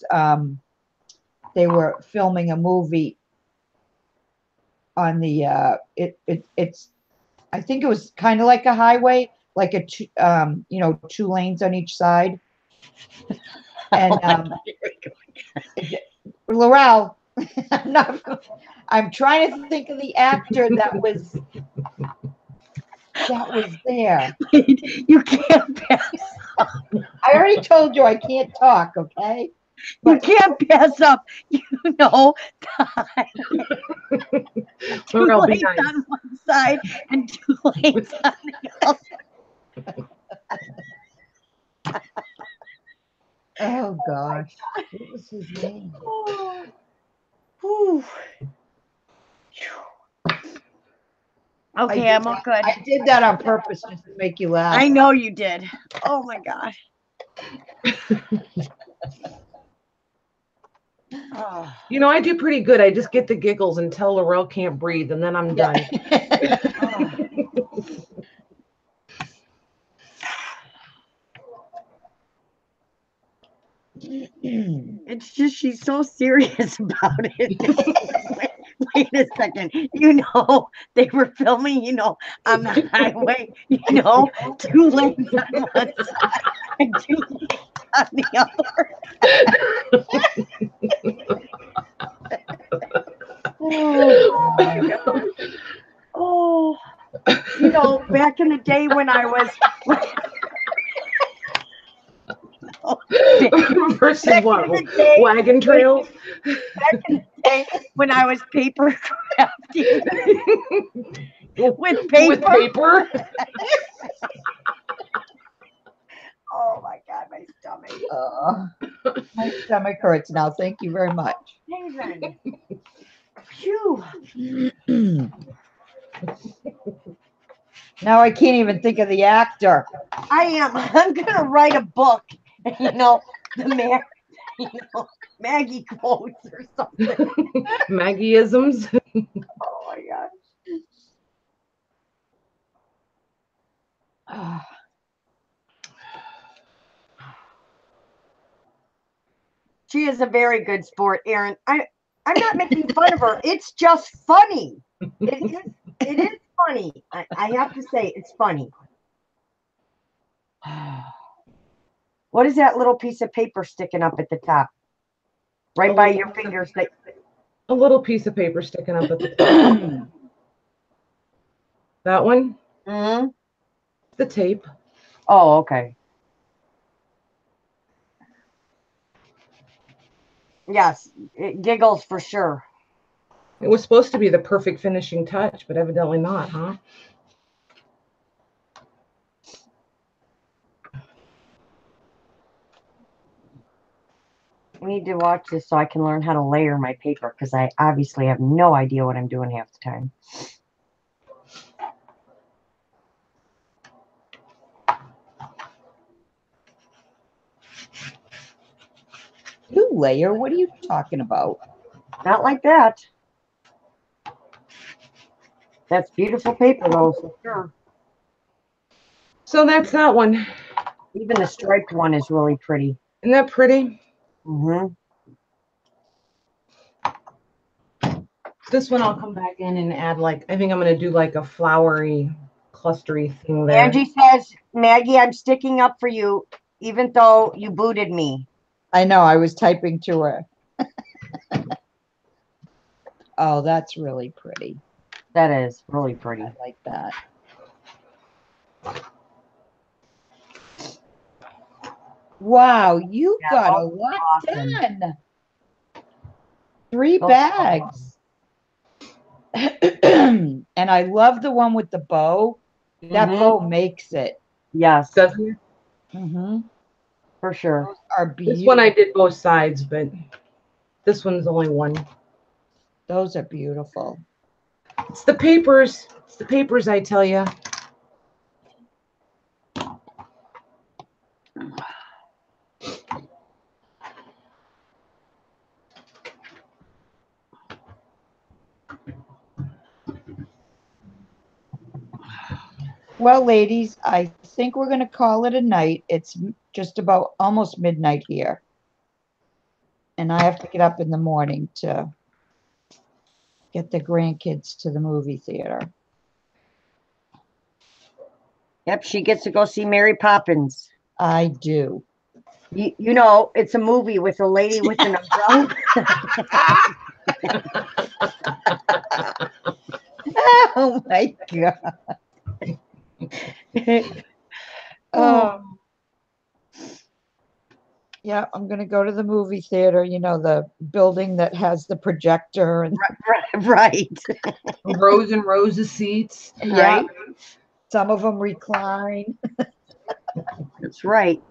Speaker 2: they were filming a movie on the it's I think it was kind of like a highway, like a two lanes on each side. And Laurel, I'm trying to think of the actor that was there.
Speaker 1: You can't pass.
Speaker 2: I already told you I can't talk, okay?
Speaker 1: You can't pass up, the two
Speaker 3: Laurel, be
Speaker 1: lanes
Speaker 3: nice.
Speaker 1: on one side and 2 lanes on the other.
Speaker 2: Oh gosh, what was his name?
Speaker 1: Oh. Whew. Okay, I'm all good.
Speaker 2: I did that on purpose just to make you laugh.
Speaker 1: I know you did. Oh my God. Oh.
Speaker 3: You know, I do pretty good. I just get the giggles until Laurel can't breathe, and then I'm done.
Speaker 1: It's just she's so serious about it. Wait a second. They were filming, on the highway, 2 lanes on one side and 2 lanes on the other. Oh, back in the day when I was
Speaker 3: versus what? Wagon trails?
Speaker 1: Back in the day when I was paper crafting with paper.
Speaker 3: With paper?
Speaker 1: Oh my God, my stomach.
Speaker 2: My stomach hurts now. Thank you very much.
Speaker 1: Hey then. Phew.
Speaker 2: Now I can't even think of the actor.
Speaker 1: I'm gonna write a book. The Maggie quotes or something.
Speaker 3: Maggieisms.
Speaker 1: Oh my God. She is a very good sport, Erin. I'm not making fun of her. It's just funny. It is funny. I have to say it's funny. What is that little piece of paper sticking up at the top? Right by your fingers.
Speaker 3: A little piece of paper sticking up at the top. That one?
Speaker 1: Mm-hmm.
Speaker 3: The tape.
Speaker 1: Oh, okay. Yes, it giggles for sure.
Speaker 3: It was supposed to be the perfect finishing touch, but evidently not, huh?
Speaker 1: I need to watch this so I can learn how to layer my paper because I obviously have no idea what I'm doing half the time.
Speaker 2: 2-layer? What are you talking about?
Speaker 1: Not like that. That's beautiful paper though, for sure.
Speaker 3: So that's that one.
Speaker 1: Even the striped one is really pretty.
Speaker 3: Isn't that pretty?
Speaker 1: Mm-hmm.
Speaker 3: This one I'll come back in and add like, I think I'm going to do like a flowery, clustery thing there.
Speaker 1: Angie says, Maggie, I'm sticking up for you, even though you booted me.
Speaker 2: I know, I was typing to her. Oh, that's really pretty.
Speaker 1: That is really pretty.
Speaker 2: I like that. Wow, you
Speaker 1: Yeah,
Speaker 2: got a
Speaker 1: those are
Speaker 2: lot
Speaker 1: awesome.
Speaker 2: done. 3
Speaker 1: Those are
Speaker 2: bags. And I love the one with the bow. That
Speaker 1: Mhm.
Speaker 2: bow makes it.
Speaker 1: Yes,
Speaker 3: Doesn't it?
Speaker 2: Mm-hmm.
Speaker 1: for sure.
Speaker 2: Those are
Speaker 3: This
Speaker 2: beautiful.
Speaker 3: one I did both sides, but this one's only one.
Speaker 2: Those are beautiful.
Speaker 3: It's the papers. It's the papers, I tell you.
Speaker 2: Well, ladies, I think we're going to call it a night. It's just about almost midnight here. And I have to get up in the morning to get the grandkids to the movie theater.
Speaker 1: Yep, she gets to go see Mary Poppins.
Speaker 2: I do.
Speaker 1: You know, it's a movie with a lady with an umbrella.
Speaker 2: Oh my God.
Speaker 1: Oh,
Speaker 2: Yeah, I'm going to go to the movie theater, you know, the building that has the projector and
Speaker 1: right.
Speaker 3: Rows and rows of seats.
Speaker 2: yeah,
Speaker 3: Right?
Speaker 2: some of them recline.
Speaker 1: That's right.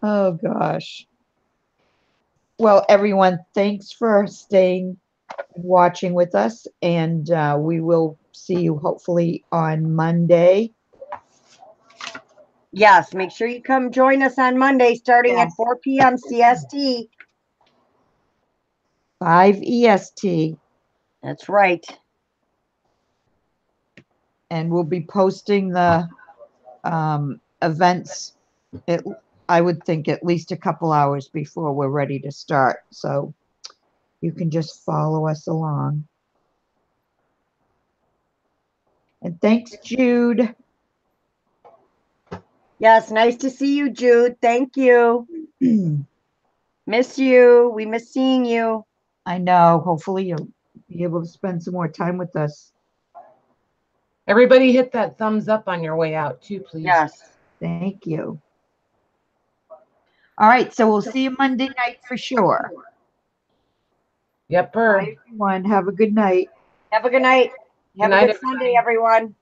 Speaker 2: Oh gosh. Well, everyone, thanks for staying and watching with us, and we will see you hopefully on Monday.
Speaker 1: Yes, make sure you come join us on Monday starting at
Speaker 2: Yes.
Speaker 1: 4 p.m. CST.
Speaker 2: 5 EST,
Speaker 1: That's right.
Speaker 2: and we'll be posting the events, I would think at least a couple hours before we're ready to start. So you can just follow us along. And thanks, Jude.
Speaker 1: Yes, nice to see you, Jude. Thank you. Miss you. We miss seeing you.
Speaker 2: I know. Hopefully you'll be able to spend some more time with us.
Speaker 3: Everybody hit that thumbs up on your way out too, please.
Speaker 1: Yes.
Speaker 2: Thank you. All right. So we'll see you Monday night for sure.
Speaker 3: Yep.
Speaker 2: Bye, everyone. Have a good night.
Speaker 1: Have a good night. Have
Speaker 3: Good
Speaker 1: a
Speaker 3: night,
Speaker 1: good Sunday, everyone.